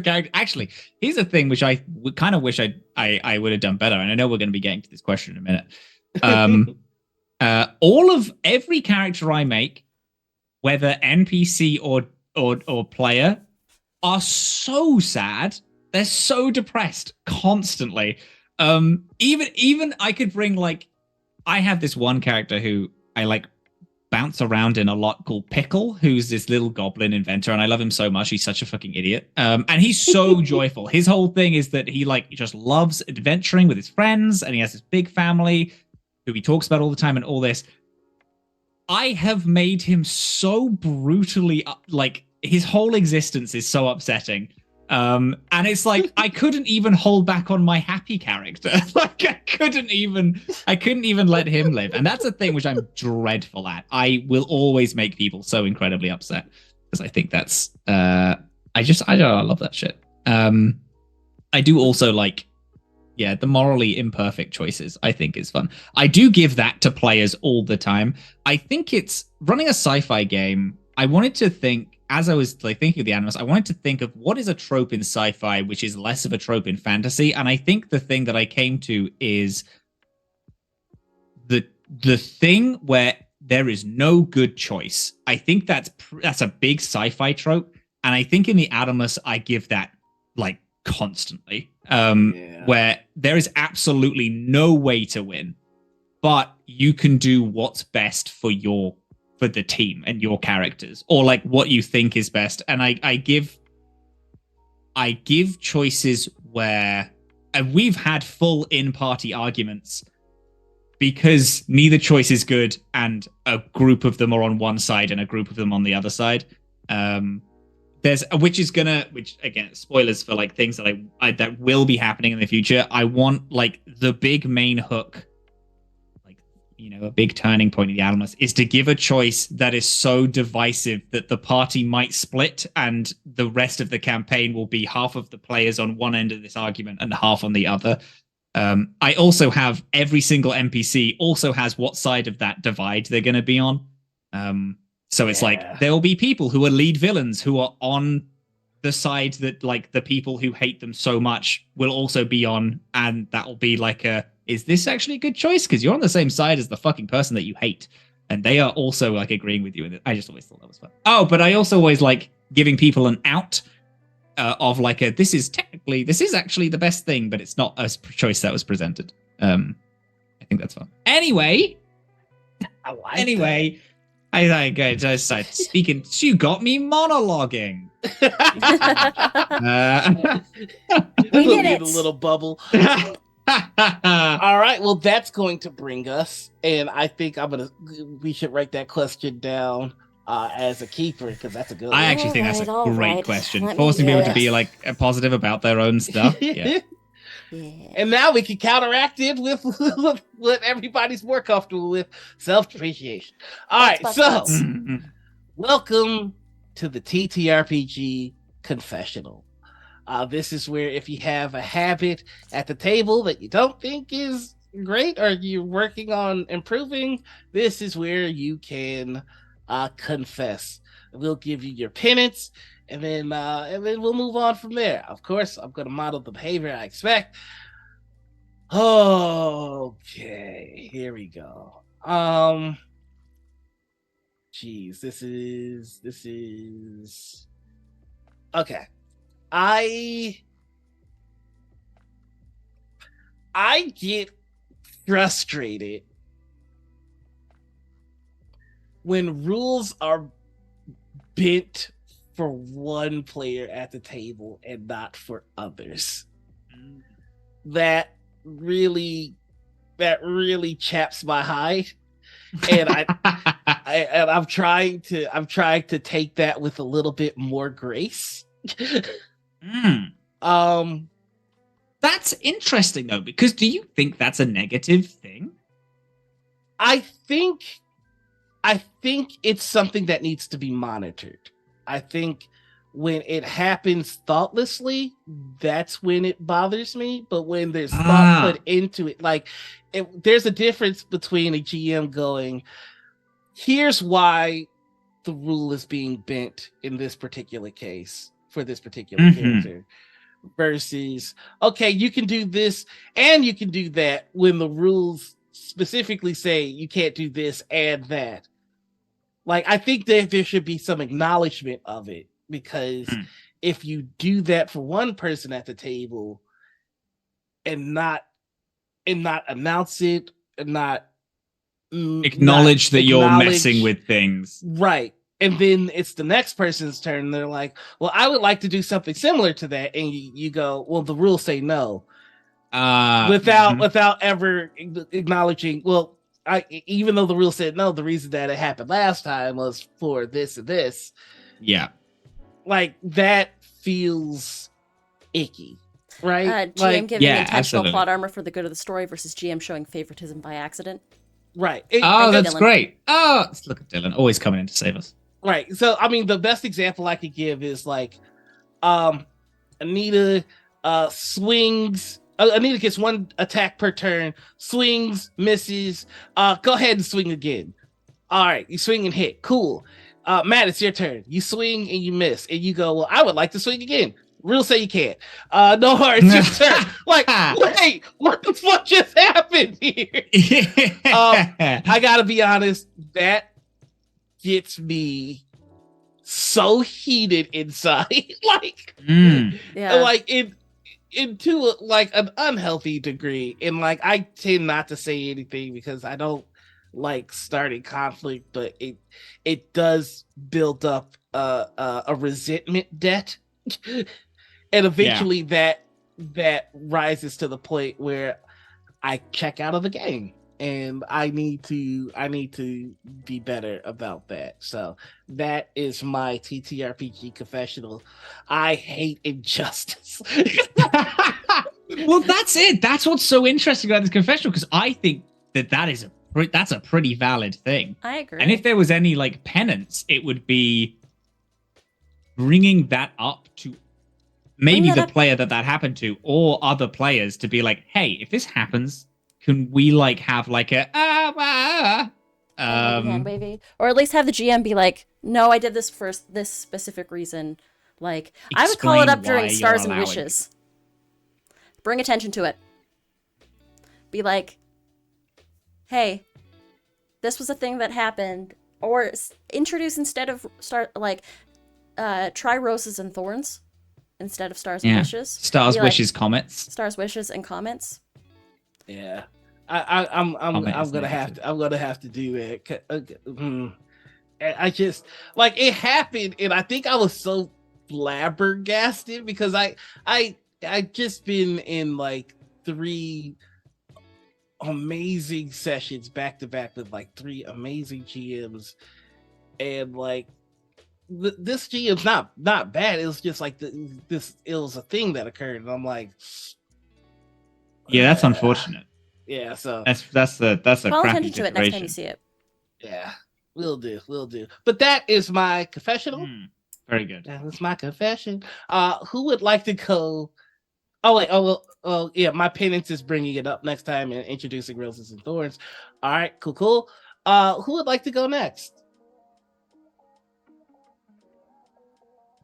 characters. Actually, here's a thing which I kind of wish I would have done better. And I know we're going to be getting to this question in a minute. Every character I make, whether NPC or player, are so sad. They're so depressed constantly. Even I could bring, like, I have this one character who I like bounce around in a lot called Pickle, who's this little goblin inventor, and I love him so much. He's such a fucking idiot. And he's so joyful. His whole thing is that he just loves adventuring with his friends, and he has this big family who he talks about all the time and all this. I have made him so brutally, his whole existence is so upsetting. And it's like I couldn't even hold back on my happy character. Like I couldn't even let him live. And that's a thing which I'm dreadful at. I will always make people so incredibly upset because I think that's I love that shit. I do also like the morally imperfect choices, I think, is fun. I do give that to players all the time. I think it's running a sci-fi game. I wanted to think, as I was thinking of the Animus, I wanted to think of what is a trope in sci-fi which is less of a trope in fantasy. And I think the thing that I came to is the thing where there is no good choice. I think that's a big sci-fi trope. And I think in the Animus, I give that constantly, where there is absolutely no way to win, but you can do what's best for the team and your characters, or what you think is best. And I give choices where, and we've had full in-party arguments because neither choice is good, and a group of them are on one side and a group of them on the other side. Which again, spoilers for things that that will be happening in the future. I want the big main hook, a big turning point in the Animus is to give a choice that is so divisive that the party might split, and the rest of the campaign will be half of the players on one end of this argument and half on the other. I also have every single NPC also has what side of that divide they're going to be on. So it's there will be people who are lead villains who are on the side that the people who hate them so much will also be on, and that will be is this actually a good choice? Because you're on the same side as the fucking person that you hate, and they are also agreeing with you. And I just always thought that was fun. Oh, but I also always like giving people an out of this is actually the best thing, but it's not a choice that was presented. I think that's fun. Anyway. I started speaking. You got me monologuing. We did it. A little bubble. All right. Well, that's going to bring us, and I think we should write that question down as a keeper, because that's a good one. I actually think that's a great question. Forcing people to be positive about their own stuff. Yeah. Yeah. And now we can counteract it with what everybody's more comfortable with, self-appreciation. All right, so welcome to the TTRPG Confessional. This is where if you have a habit at the table that you don't think is great or you're working on improving, this is where you can confess. We'll give you your penance, and then we'll move on from there. Of course, I'm going to model the behavior I expect. Okay, here we go. Geez, this is okay. I get frustrated when rules are bent for one player at the table and not for others. That really chaps my hide, and I'm trying to take that with a little bit more grace. That's interesting though, because do you think that's a negative thing? I think I think it's something that needs to be monitored. I think when it happens thoughtlessly, that's when it bothers me. But when there's thought put into it, like there's a difference between a GM going, here's why the rule is being bent in this particular case for this particular character, versus, okay, you can do this and you can do that when the rules specifically say you can't do this and that. Like, I think that there should be some acknowledgement of it, because if you do that for one person at the table and not announce it and not acknowledge that you're messing with things, right, and then it's the next person's turn and they're like, well, I would like to do something similar to that, and you go, well, the rules say no, without ever acknowledging, well, even though the rule said no, the reason that it happened last time was for this and this. Yeah. Like, that feels icky, right? GM giving intentional plot armor for the good of the story versus GM showing favoritism by accident. Right. That's great. Oh, let's look at Dylan, always coming in to save us. Right. So, I mean, the best example I could give is like, Anita swings. Anita gets one attack per turn, swings, misses. Go ahead and swing again. All right, you swing and hit. Cool. Matt, it's your turn. You swing and you miss, and you go, well, I would like to swing again. Rules say you can't. No, it's your turn. Like, wait, what the fuck just happened here? I gotta be honest, that gets me so heated inside. Like, like into like an unhealthy degree, and like I tend not to say anything because I don't like starting conflict, but it does build up a resentment debt, and eventually that rises to the point where I check out of the game, and I need to be better about that. So that is my TTRPG confessional. I hate injustice. Well, that's it. That's what's so interesting about this confessional, because I think that's a pretty valid thing. I agree. And if there was any like penance, it would be bringing that up to maybe the player that happened to, or other players, to be like, hey, if this happens, can we like have like a hand wavy, or at least have the GM be like, no, I did this for this specific reason. Like, I would call it up during Stars and Wishes. Bring attention to it. Be like, hey, this was a thing that happened, or introduce, instead of try Roses and Thorns instead of Stars and Wishes. Stars, Wishes, Comets. Stars, Wishes, and Comets. Yeah, I'm gonna have to do it. I just, like, it happened, and I think I was so flabbergasted because I just been in like 3 amazing sessions back to back with like 3 amazing GMs, and like this GM's not bad. It was just like it was a thing that occurred, and I'm like, yeah, that's unfortunate. Yeah, so that's a call crappy attention to it next time you see it. Yeah, will do. But that is my confessional. Very good. That was my confession. Who would like to go? Oh wait. Oh yeah. My penance is bringing it up next time and introducing Roses and Thorns. All right. Cool. Who would like to go next?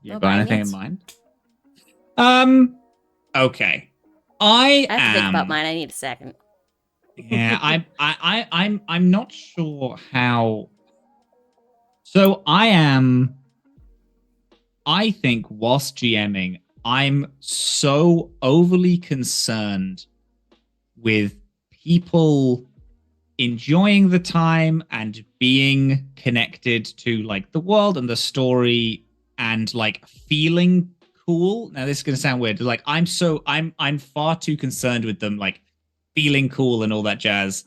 You got anything in mind? Okay. I have to think about mine. I need a second. Yeah, I'm not sure how. So I think whilst GMing, I'm so overly concerned with people enjoying the time and being connected to like the world and the story and like feeling cool. Now this is gonna sound weird. Like I'm far too concerned with them like feeling cool and all that jazz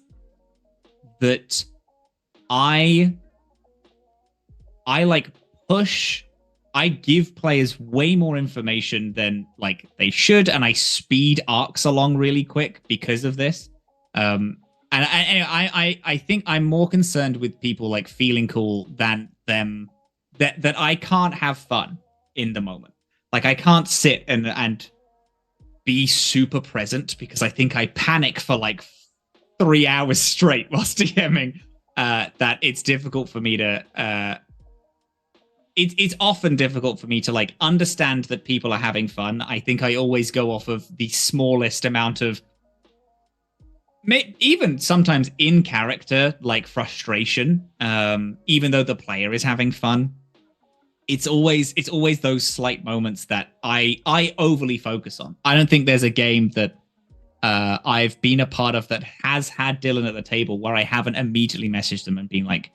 that I like push. I give players way more information than like they should, and I speed arcs along really quick because of this. And I think I'm more concerned with people like feeling cool than them that I can't have fun in the moment. Like I can't sit and be super present because I think I panic for like 3 hours straight whilst DMing. That it's difficult for me to. It's often difficult for me to like understand that people are having fun. I think I always go off of the smallest amount of, even sometimes in character, like frustration. Even though the player is having fun, it's always those slight moments that I overly focus on. I don't think there's a game that I've been a part of that has had Dylan at the table where I haven't immediately messaged them and been like,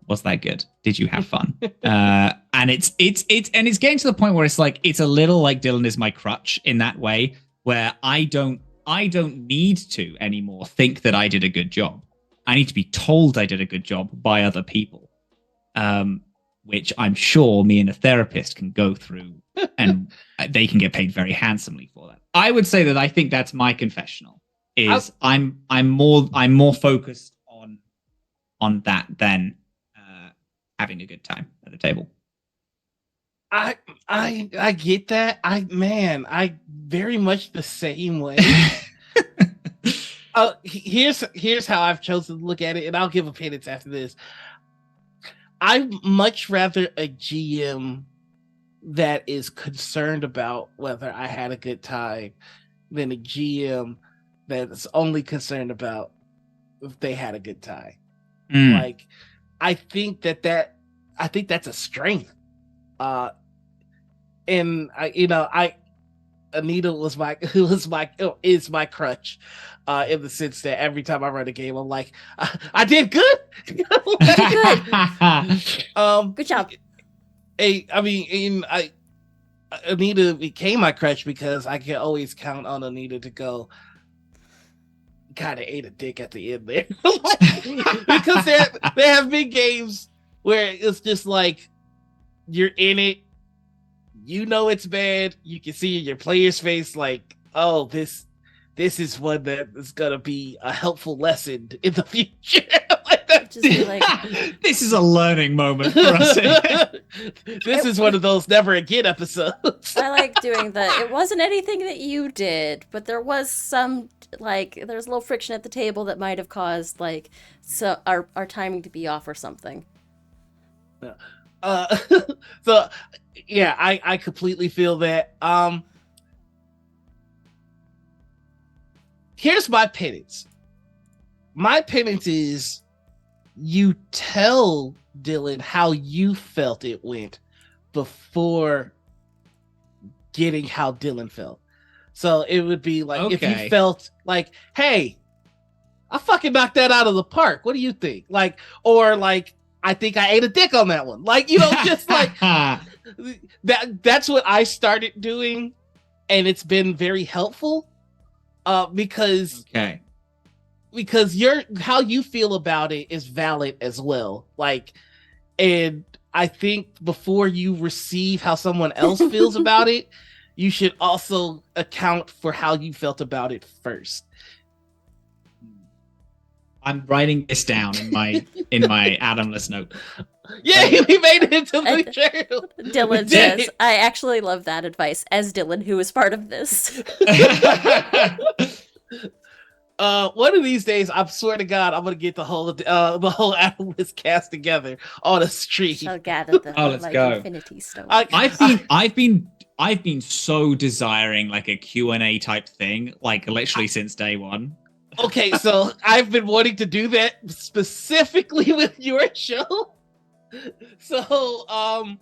was that good? Did you have fun? And it's getting to the point where it's like it's a little like Dylan is my crutch in that way, where I don't need to anymore think that I did a good job. I need to be told I did a good job by other people, which I'm sure me and a therapist can go through, and they can get paid very handsomely for that. I would say that I think that's my confessional. Is I'm more focused on that than having a good time at the table. I get that. I very much the same way. Here's how I've chosen to look at it, and I'll give opinions after this. I'd much rather a GM that is concerned about whether I had a good time than a GM that's only concerned about if they had a good time. Like, I think that's a strength. And Anita is my crutch, in the sense that every time I run a game, I'm like, I did good. Good job. Anita became my crutch because I can always count on Anita to go, kind of ate a dick at the end there. Because there have been games where it's just like, you're in it, you know it's bad, you can see in your player's face like, oh, this is one that is gonna be a helpful lesson in the future. This is a learning moment for us. This is one of those never again episodes. I like doing it wasn't anything that you did, but there was some, like, there's a little friction at the table that might have caused, like, so our timing to be off or something. So yeah, I completely feel that. Here's my penance. My penance is you tell Dylan how you felt it went before getting how Dylan felt. So it would be like, if you felt like, hey, I fucking knocked that out of the park. What do you think? Like, or like, I think I ate a dick on that one. Like, just like that's what I started doing. And it's been very helpful. Because how you feel about it is valid as well. Like, and I think before you receive how someone else feels about it, you should also account for how you felt about it first. I'm writing this down in my Adamless note. Yeah, we made it into the journal. Dylan says, I actually love that advice, as Dylan, who is part of this. One of these days, I swear to God, I'm gonna get the whole Adamless cast together on a stream. Shall gather the let's go. Infinity Stone. I've been so desiring like a Q&A type thing, like literally since day one. Okay, so I've been wanting to do that specifically with your show. So, I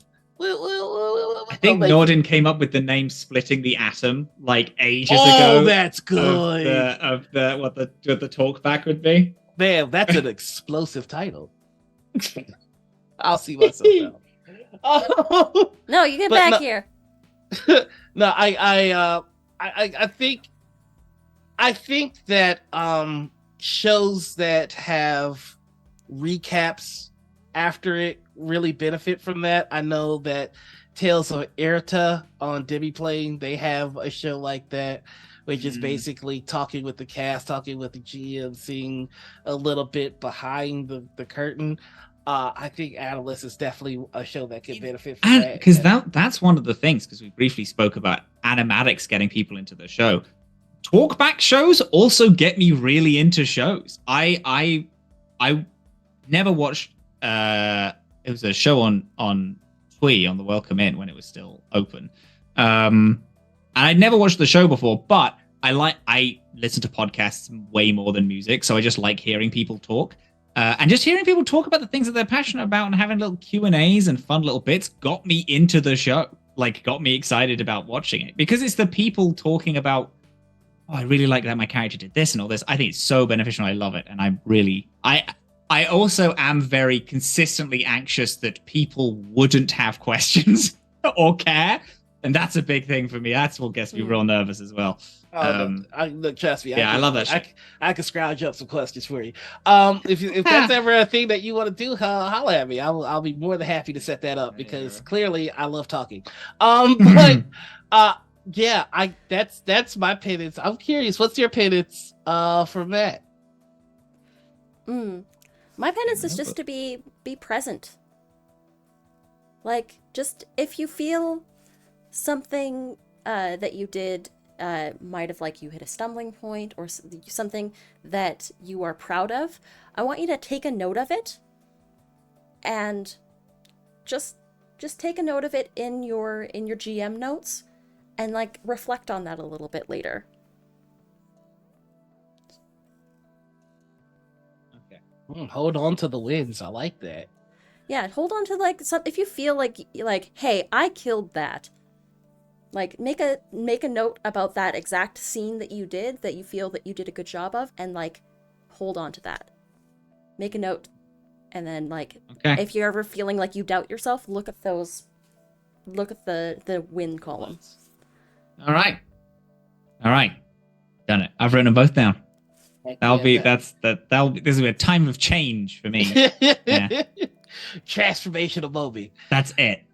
think Norden came up with the name "Splitting the Atom" like ages ago. Oh, that's good. Of what the talk back would be. Man, that's an explosive title. I'll see myself out. No, you get back here. No, I think that shows that have recaps after it really benefit from that. I know that Tales of Erta on Demiplane, they have a show like that which is basically talking with the cast, talking with the GM, seeing a little bit behind the curtain. I think Analyst is definitely a show that could benefit from that. Because that's one of the things, because we briefly spoke about animatics getting people into the show. Talkback shows also get me really into shows. I never watched it was a show on Twee on the Welcome In when it was still open. And I'd never watched the show before, but I listen to podcasts way more than music, so I just like hearing people talk. And just hearing people talk about the things that they're passionate about and having little Q&As and fun little bits got me into the show. Like, got me excited about watching it. Because it's the people talking about, oh, I really like that my character did this and all this. I think it's so beneficial. I love it. And I also am very consistently anxious that people wouldn't have questions or care. And that's a big thing for me. That's what gets me real nervous as well. Look, trust me. I love that shit. I can scrounge up some questions for you. If that's ever a thing that you want to do, holla at me. I'll be more than happy to set that up because clearly I love talking. But yeah, that's my penance. I'm curious, what's your penance for Matt? My penance is just to be present. Like, just if you feel something that you did might have, like, you hit a stumbling point or something that you are proud of, I want you to take a note of it and just take a note of it in your GM notes and, like, reflect on that a little bit later. Okay. Hold on to the wins. I like that. Yeah, hold on to, like, if you feel like, hey, I killed that. Like, make a note about that exact scene that you did, that you feel that you did a good job of, and, like, hold on to that. Make a note, and then, like, if you're ever feeling like you doubt yourself, look at the win columns. All right. Done it. I've written them both down. This will be a time of change for me. Yeah. Transformational moment. That's it.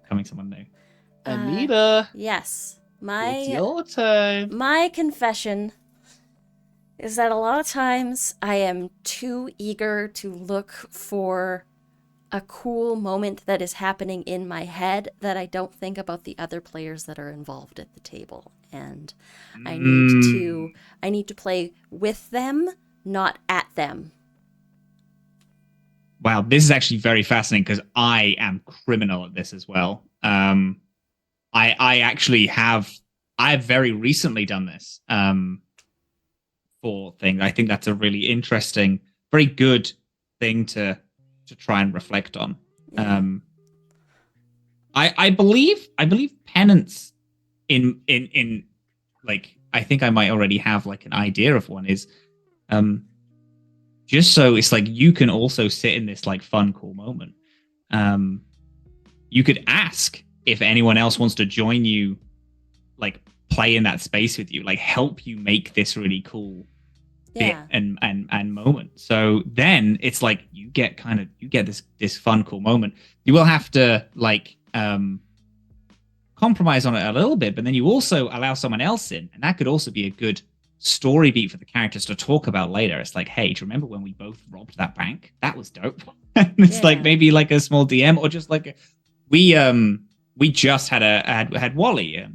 Coming someone new. Anita. Yes. It's your time. My confession is that a lot of times I am too eager to look for a cool moment that is happening in my head that I don't think about the other players that are involved at the table. And I need to play with them, not at them. Wow, this is actually very fascinating because I am criminal at this as well. I've very recently done this for things. I think that's a really interesting, very good thing to try and reflect on. Yeah. I believe penance in like, I think I might already have like an idea of one is just so it's like you can also sit in this like fun, cool moment. You could ask if anyone else wants to join you, like play in that space with you, like help you make this really cool bit and moment. So then it's like you get this fun, cool moment. You will have to like compromise on it a little bit, but then you also allow someone else in, and that could also be a good story beat for the characters to talk about later. It's like, hey, do you remember when we both robbed that bank? That was dope. And it's like maybe like a small DM or just like we just had Wally,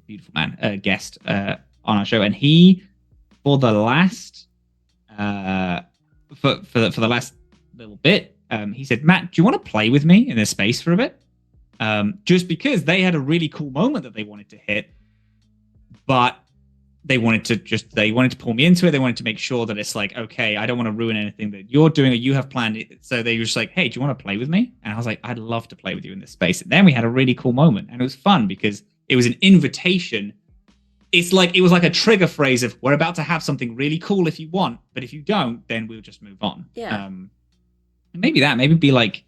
beautiful man, a guest on our show, and he for the last for the last little bit, he said, Matt, do you want to play with me in this space for a bit? Just because they had a really cool moment that they wanted to hit, but they wanted to pull me into it. They wanted to make sure that it's like, okay, I don't want to ruin anything that you're doing or you have planned. So they were just like, hey, do you want to play with me? And I was like, I'd love to play with you in this space. And then we had a really cool moment, and it was fun because it was an invitation. It's like, it was like a trigger phrase of, we're about to have something really cool if you want, but if you don't, then we'll just move on. Yeah. Maybe be like,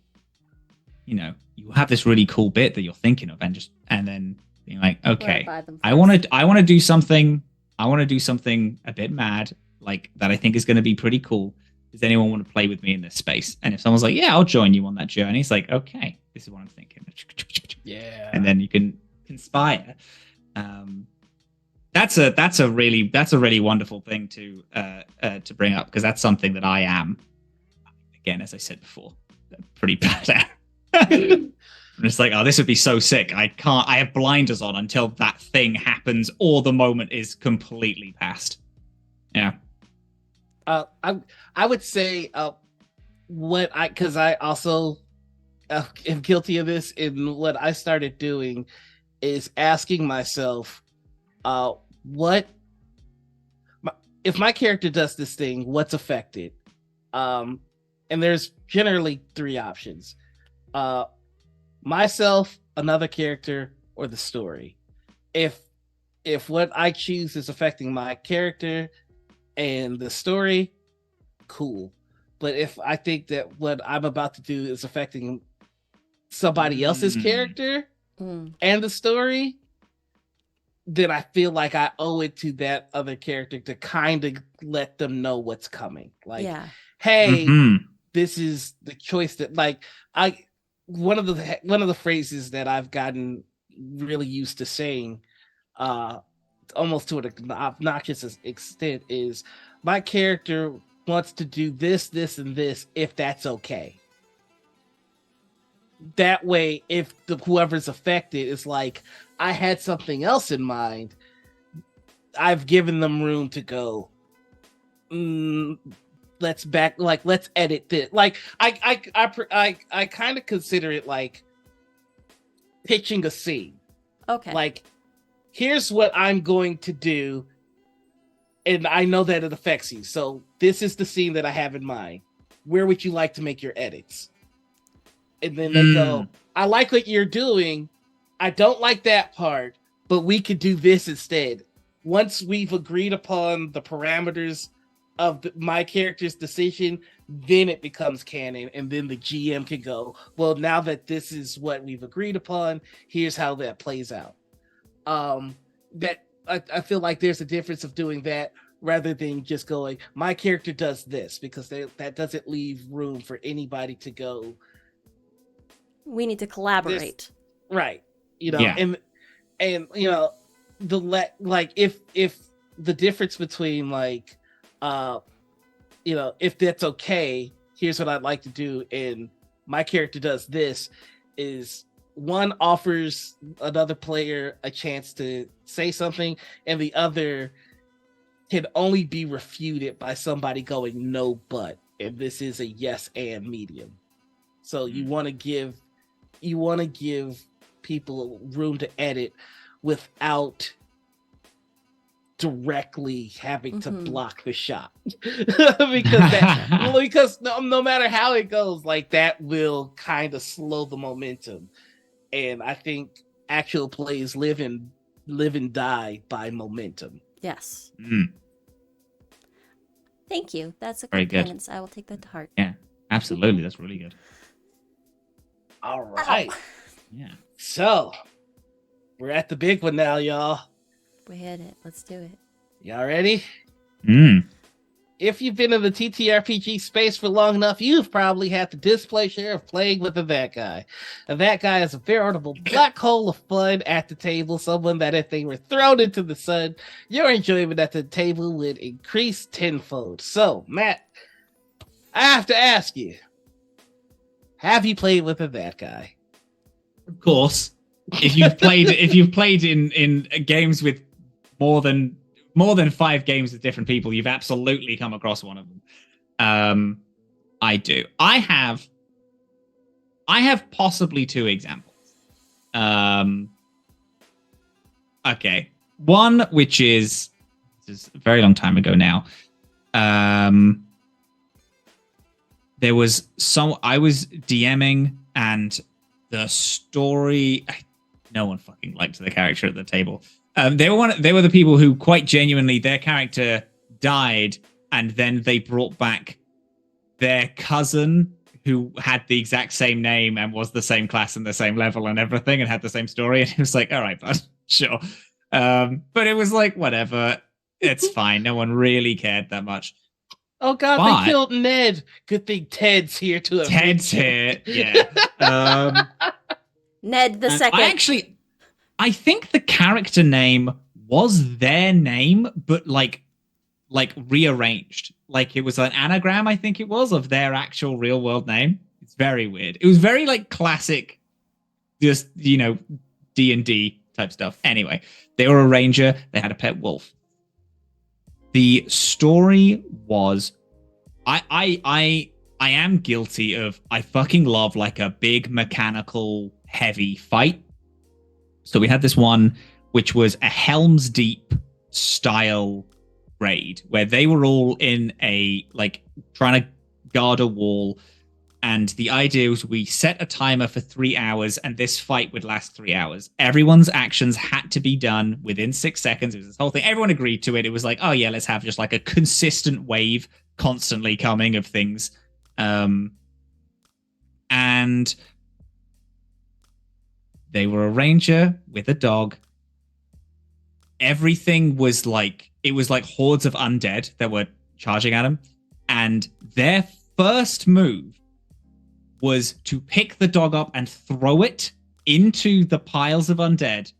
you know, you have this really cool bit that you're thinking of, and then being like, okay, I want to do something a bit mad, like that I think is going to be pretty cool. Does anyone want to play with me in this space? And if someone's like, yeah, I'll join you on that journey, it's like, okay, this is what I'm thinking. Yeah. And then you can conspire. That's a really wonderful thing to bring up, because that's something that I am, again, as I said before, pretty bad at. I'm just like, oh, this would be so sick. I have blinders on until that thing happens or the moment is completely past. Yeah. I would say because I also am guilty of this, and what I started doing is asking myself, if my character does this thing, what's affected? And there's generally 3 options: myself, another character, or the story. If what I choose is affecting my character and the story, cool. But if I think that what I'm about to do is affecting somebody else's character and the story, then I feel like I owe it to that other character to kind of let them know what's coming. Like, hey, this is the choice that, like, one of the phrases that I've gotten really used to saying, almost to an obnoxious extent, is my character wants to do this, this, and this, if that's okay. That way, if whoever's affected is like, I had something else in mind, I've given them room to go, let's edit this. Like, I kind of consider it like pitching a scene. Okay. Like, here's what I'm going to do, and I know that it affects you. So this is the scene that I have in mind. Where would you like to make your edits? And then they go, I like what you're doing. I don't like that part, but we could do this instead. Once we've agreed upon the parameters of my character's decision, then it becomes canon. And then the GM can go, well, now that this is what we've agreed upon, here's how that plays out. That I feel like there's a difference of doing that rather than just going, my character does this, because that doesn't leave room for anybody to go, we need to collaborate. Right. You know, and you know, if the difference between, like, you know, if that's okay, here's what I'd like to do, and my character does this, is one offers another player a chance to say something, and the other can only be refuted by somebody going, no, but, and this is a yes and medium. So you want to give people room to edit without directly having to block the shot. because no matter how it goes, like, that will kind of slow the momentum. And I think actual plays live and die by momentum. Yes. Thank you. That's a very good good. guidance. I will take that to heart. Yeah, absolutely. That's really good. All right. Ow. Yeah. So we're at the big one now, y'all. We hit it. Let's do it. Y'all ready? If you've been in the TTRPG space for long enough, you've probably had the displeasure of playing with that guy. And that guy is a veritable black hole of fun at the table, someone that if they were thrown into the sun, your enjoyment at the table would increase tenfold. So, Matt, I have to ask you, have you played with that guy? Of course. If you've played in games with more than 5 games with different people, you've absolutely come across one of them. I do. I have possibly 2 examples. Okay. One, which is a very long time ago now. There was I was DMing, and the story, no one fucking liked the character at the table. They were the people who quite genuinely, their character died, and then they brought back their cousin who had the exact same name and was the same class and the same level and everything and had the same story. And it was like, all right, bud, sure. But it was like, whatever, it's fine. No one really cared that much. Oh God, they killed Ned. Good thing Ted's here to Ted's here, yeah. Ned the second. I think the character name was their name, but like rearranged. Like it was an anagram, I think it was, of their actual real world name. It's very weird. It was very like classic, just, you know, D&D type stuff. Anyway, they were a ranger. They had a pet wolf. The story was, I am guilty of, I fucking love like a big mechanical heavy fight. So we had this one, which was a Helm's Deep style raid, where they were all in a, like, trying to guard a wall. And the idea was we set a timer for 3 hours, and this fight would last 3 hours. Everyone's actions had to be done within 6 seconds. It was this whole thing. Everyone agreed to it. It was like, oh yeah, let's have just like a consistent wave constantly coming of things. And they were a ranger with a dog. Everything was like, it was like hordes of undead that were charging at them. And their first move was to pick the dog up and throw it into the piles of undead.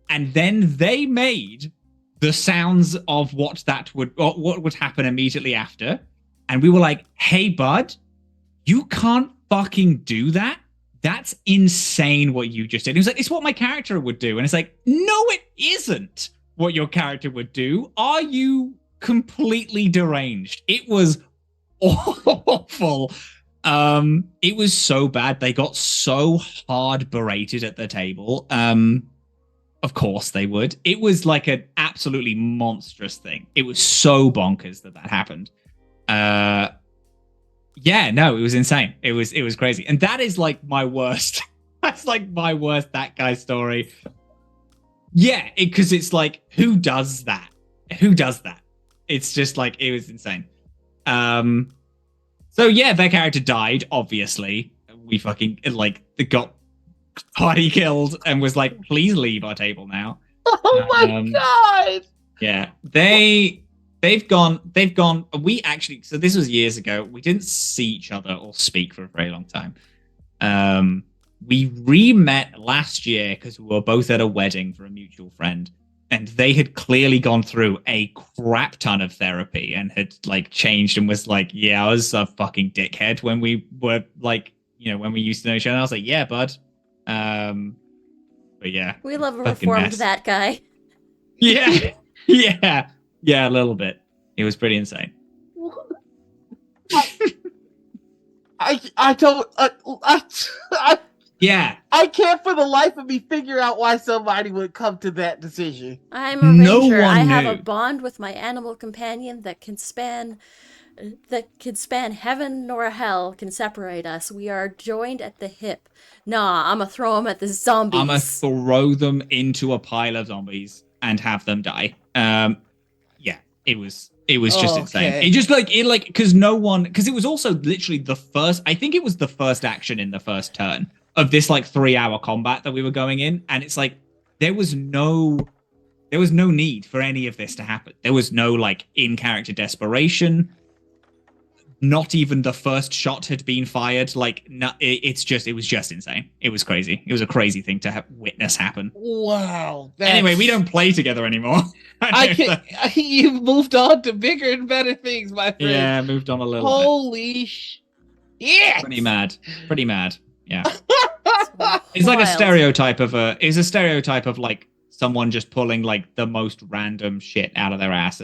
And then they made the sounds of what would happen immediately after. And we were like, hey, bud, you can't fucking do that. That's insane what you just did. He was like, it's what my character would do. And it's like, no, it isn't what your character would do. Are you completely deranged? It was awful. It was so bad. They got so hard berated at the table. Of course they would. It was like an absolutely monstrous thing. It was so bonkers that happened. Yeah, no, it was insane. It was crazy. And that is like my worst. That's like my worst that guy story. Yeah, because it's like, who does that? Who does that? It's just like, it was insane. So yeah, their character died, obviously. We fucking, like, got party killed and was like, please leave our table now. Oh my God! Yeah, they've gone, we actually, so this was years ago. We didn't see each other or speak for a very long time. We re-met last year because we were both at a wedding for a mutual friend. And they had clearly gone through a crap ton of therapy and had like changed and was like, yeah, I was a fucking dickhead when we were like, you know, when we used to know each other. I was like, yeah, bud. But yeah. We love a reformed that guy. Yeah. Yeah. Yeah, a little bit. It was pretty insane. I don't. Yeah. I can't for the life of me figure out why somebody would come to that decision. I'm a ranger. I have a bond with my animal companion that can span heaven nor hell can separate us. We are joined at the hip. Nah, I'm gonna throw them at the zombies. I'm gonna throw them into a pile of zombies and have them die. Yeah, it was just insane. It just because it was also literally the first, I think it was the first action in the first turn of this like 3-hour combat that we were going in. And it's like, there was no need for any of this to happen. There was no like in-character desperation. Not even the first shot had been fired. Like, no, it was just insane. It was crazy. It was a crazy thing to witness happen. Wow. Anyway, we don't play together anymore. You've moved on to bigger and better things, my friend. Yeah, moved on a little bit. Holy yeah. Pretty mad. Yeah. It's like a stereotype of like someone just pulling like the most random shit out of their ass.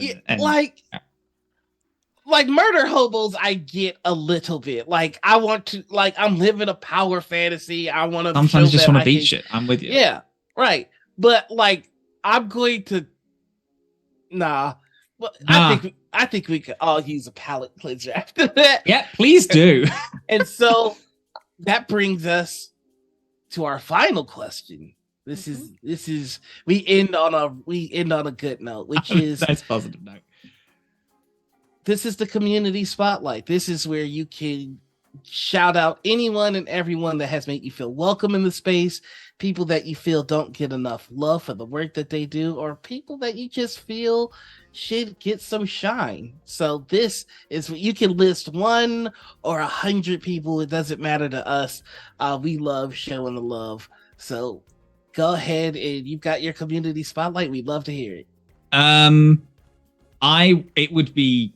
Like murder hobos, I get a little bit. Like, I want to, like, I'm living a power fantasy. I want to sometimes just want to beat shit. I'm with you. Yeah, right. But like, I'm going to I think we could all use a palate cleanser after that. Yeah, please do. And so that brings us to our final question. This is we end on a good note, which is nice positive note. This is the community spotlight. This is where you can shout out anyone and everyone that has made you feel welcome in the space, people that you feel don't get enough love for the work that they do, or people that you just feel should get some shine. So this is what you can list 1 or 100 people. It doesn't matter to us. We love showing the love. So go ahead and you've got your community spotlight. We'd love to hear it. It would be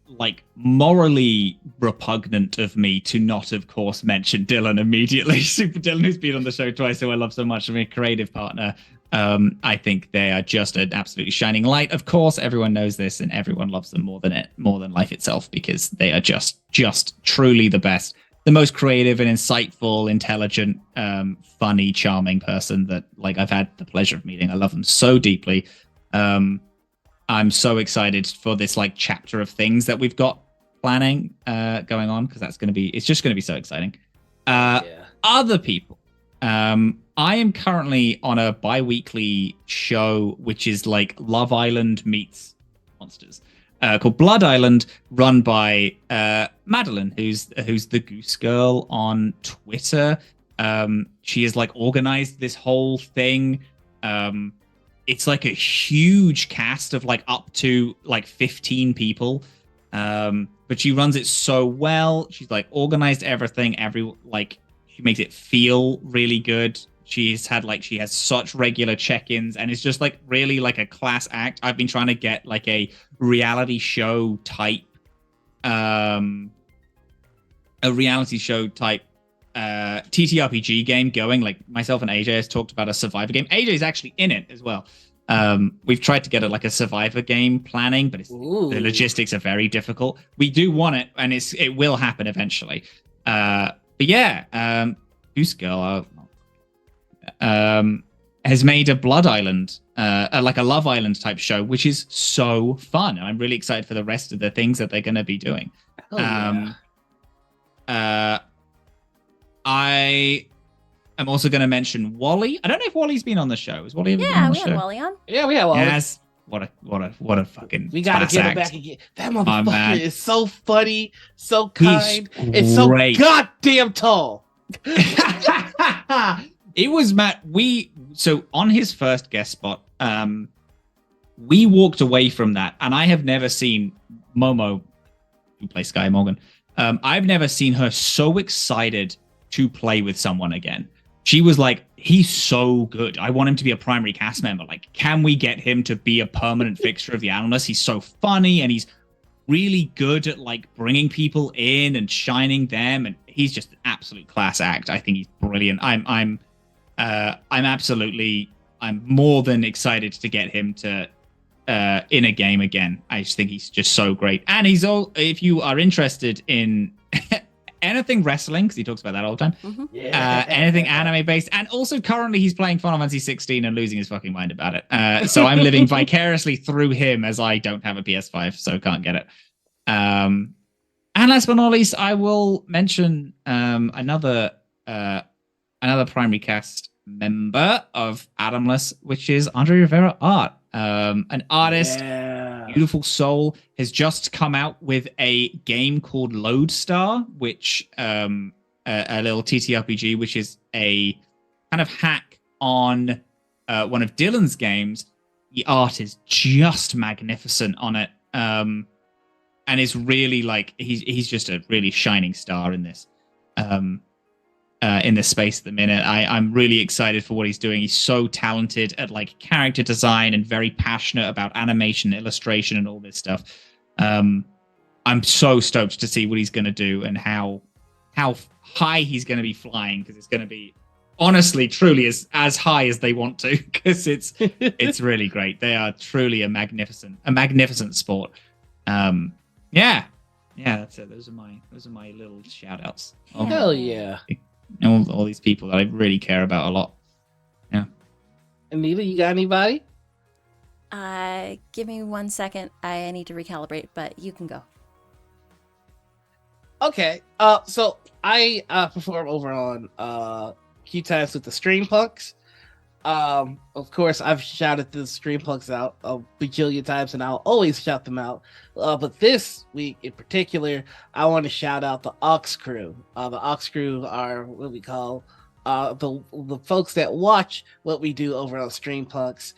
like morally repugnant of me to not, of course, mention Dylan immediately. Super Dylan, who's been on the show twice, who I love so much, and a creative partner. I think they are just an absolutely shining light. Of course, everyone knows this, and everyone loves them more than life itself, because they are just truly the best, the most creative and insightful, intelligent, funny, charming person that like I've had the pleasure of meeting. I love them so deeply. I'm so excited for this like chapter of things that we've got planning going on, because it's just going to be so exciting. Other people. I am currently on a bi-weekly show, which is like Love Island meets Monsters, called Blood Island, run by Madeline, who's the Goose Girl on Twitter. She has like organized this whole thing. It's like a huge cast of like up to like 15 people. But she runs it so well. She's like organized everything. She makes it feel really good. She has such regular check-ins, and it's just like really like a class act. I've been trying to get like a reality show type TTRPG game going. Like myself and AJ has talked about a Survivor game. AJ's actually in it as well. We've tried to get a Survivor game planning, but the logistics are very difficult. We do want it, and it will happen eventually. But yeah, Goose Girl has made a Blood Island, like a Love Island type show, which is so fun. And I'm really excited for the rest of the things that they're going to be doing. I am also going to mention Wally. I don't know if Wally's been on the show. Has Wally ever been on the show? Yeah, we had Wally on. Yeah, we had Wally. Yes. What a fucking. We gotta get him back again. That motherfucker is so funny, so kind, and so goddamn tall. It was Matt. So on his first guest spot, we walked away from that, and I have never seen Momo, who plays Sky Morgan. I've never seen her so excited to play with someone again. She was like, he's so good. I want him to be a primary cast member. Like, can we get him to be a permanent fixture of the Animalists? He's so funny, and he's really good at like bringing people in and shining them, and he's just an absolute class act. I think he's brilliant. I'm more than excited to get him to in a game again. I just think he's just so great. And if you are interested in anything wrestling, because he talks about that all the time, anything anime based, and also currently he's playing Final Fantasy 16 and losing his fucking mind about it. So I'm living vicariously through him, as I don't have a PS5, so can't get it. And last but not least, I will mention another primary cast member of Adamless, which is Andre Rivera Art, an artist, beautiful soul, has just come out with a game called Lodestar, which a little TTRPG, which is a kind of hack on one of Dylan's games. The art is just magnificent on it, and it's really like he's just a really shining star in this. In this space at the minute. I'm really excited for what he's doing. He's so talented at like character design and very passionate about animation, illustration, and all this stuff. I'm so stoked to see what he's going to do and how high he's going to be flying, because it's going to be honestly, truly as high as they want to, because it's really great. They are truly a magnificent sport. Yeah, that's it. Those are my little shout outs. Hell yeah. All these people that I really care about a lot. Yeah. Anita, you got anybody? Give me 1 second. I need to recalibrate, but you can go. Okay. So I perform over on Q Times with the Stream Punks. Of course, I've shouted the Stream Punks out a bajillion times, and I'll always shout them out. But this week in particular, I want to shout out the Ox Crew. The Ox Crew are what we call the folks that watch what we do over on Stream Punks.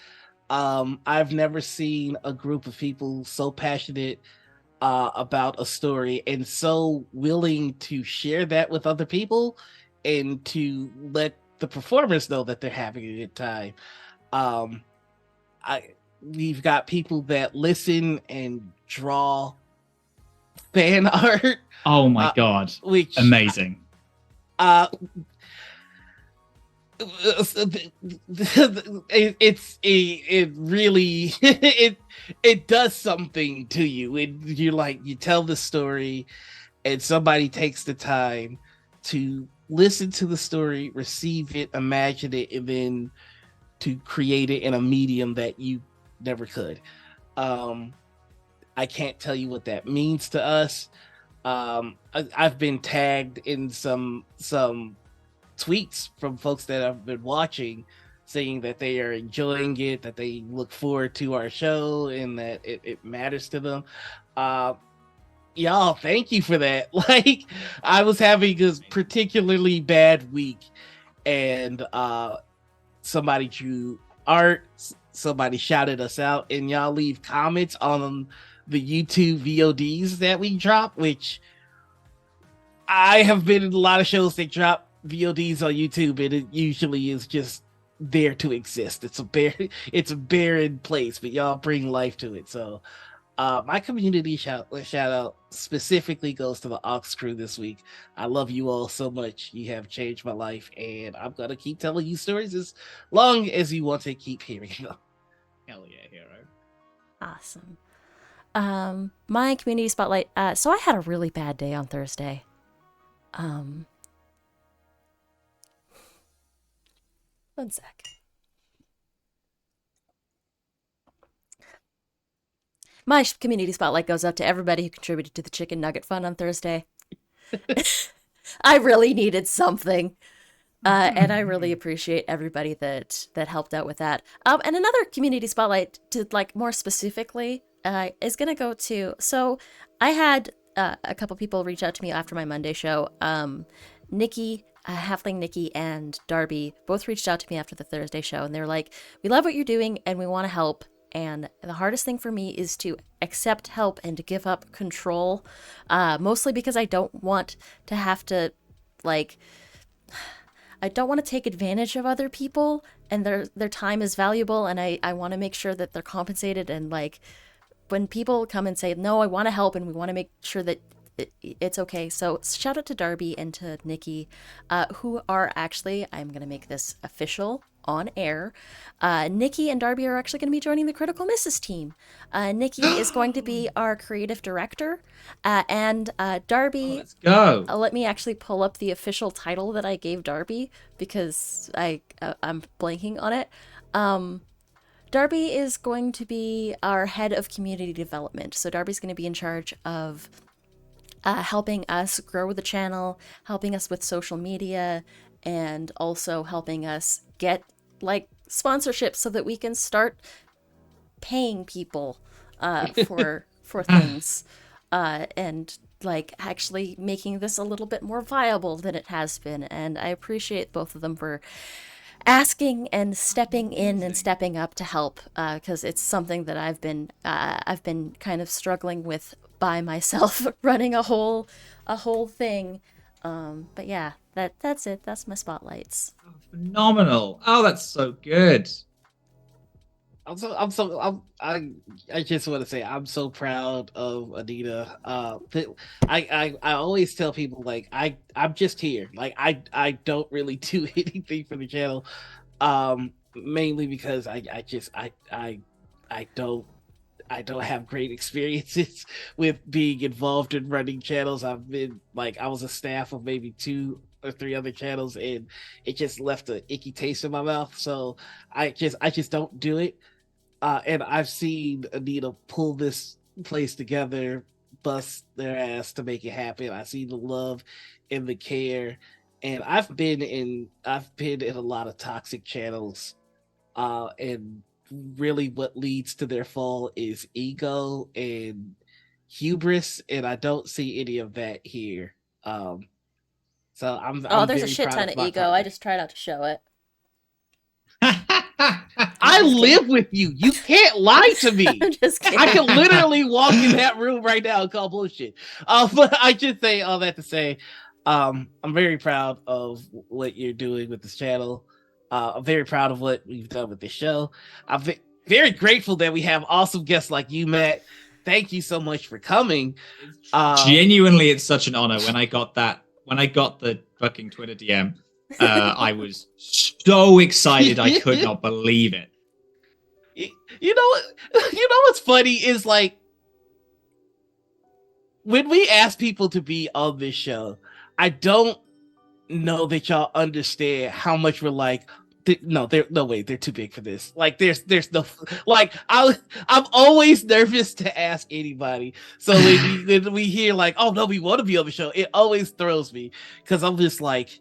I've never seen a group of people so passionate about a story and so willing to share that with other people and to let the performers know that they're having a good time. We've got people that listen and draw fan art. Oh my god! Which amazing. It really it does something to you. You tell the story, and somebody takes the time to listen to the story, receive it, imagine it, and then to create it in a medium that you never could. I can't tell you what that means to us. I've been tagged in some tweets from folks that have been watching, saying that they are enjoying it, that they look forward to our show, and that it matters to them. Y'all, thank you for that. Like, I was having a particularly bad week, and somebody drew art, somebody shouted us out, and y'all leave comments on the YouTube VODs that we drop, which I have been in a lot of shows that drop VODs on YouTube, and it usually is just there to exist. It's a barren place, but y'all bring life to it. So my community shout out specifically goes to the Aux crew this week. I love you all so much. You have changed my life, and I'm gonna keep telling you stories as long as you want to keep hearing them. Hell yeah, hero. Awesome. My community spotlight. So I had a really bad day on Thursday. One sec. My community spotlight goes out to everybody who contributed to the Chicken Nugget Fund on Thursday. I really needed something. And I really appreciate everybody that helped out with that. And another community spotlight to more specifically is going to go to, so I had a couple people reach out to me after my Monday show. Nikki, Halfling Nikki and Darby both reached out to me after the Thursday show, and they're like, we love what you're doing and we want to help. And the hardest thing for me is to accept help and to give up control, mostly because I don't want to have to, I don't want to take advantage of other people, and their time is valuable, and I want to make sure that they're compensated. And when people come and say, no, I want to help, and we want to make sure that it's okay. So shout out to Darby and to Nikki, who are actually, I'm going to make this official on air. Nikki and Darby are actually going to be joining the Critical Misses team. Nikki is going to be our creative director, and Darby. Let's go. Let me actually pull up the official title that I gave Darby, because I'm blanking on it. Darby is going to be our head of community development. So Darby's going to be in charge of helping us grow the channel, helping us with social media, and also helping us get sponsorships so that we can start paying people for things, and actually making this a little bit more viable than it has been. And I appreciate both of them for asking and stepping in and stepping up to help, because it's something that I've been kind of struggling with by myself, running a whole thing. But yeah, that's it. That's my spotlights. Oh, phenomenal. Oh, that's so good. I just want to say I'm so proud of Anita. I always tell people I'm just here. I don't really do anything for the channel, mainly because I don't have great experiences with being involved in running channels. I've been I was a staff of maybe 2 or 3 other channels, and it just left an icky taste in my mouth. So I just don't do it. And I've seen Anita pull this place together, bust their ass to make it happen. I see the love and the care, and I've been in a lot of toxic channels, and really what leads to their fall is ego and hubris, and I don't see any of that here. So I'm there's a shit ton of ego. Partner. I just try not to show it. I live with you. You can't lie to me. I'm just kidding. I can literally walk in that room right now and call bullshit. But I just say all that to say, I'm very proud of what you're doing with this channel. I'm very proud of what we've done with this show. I'm very grateful that we have awesome guests like you, Matt. Thank you so much for coming. Genuinely, it's such an honor. When I got the fucking Twitter DM, I was so excited. I could not believe it. You know what's funny is like when we ask people to be on this show, I don't know that y'all understand how much we're like, they're too big for this. Like there's no, like I'm always nervous to ask anybody. So when we hear like, oh no, we want to be on the show, it always throws me because I'm just like,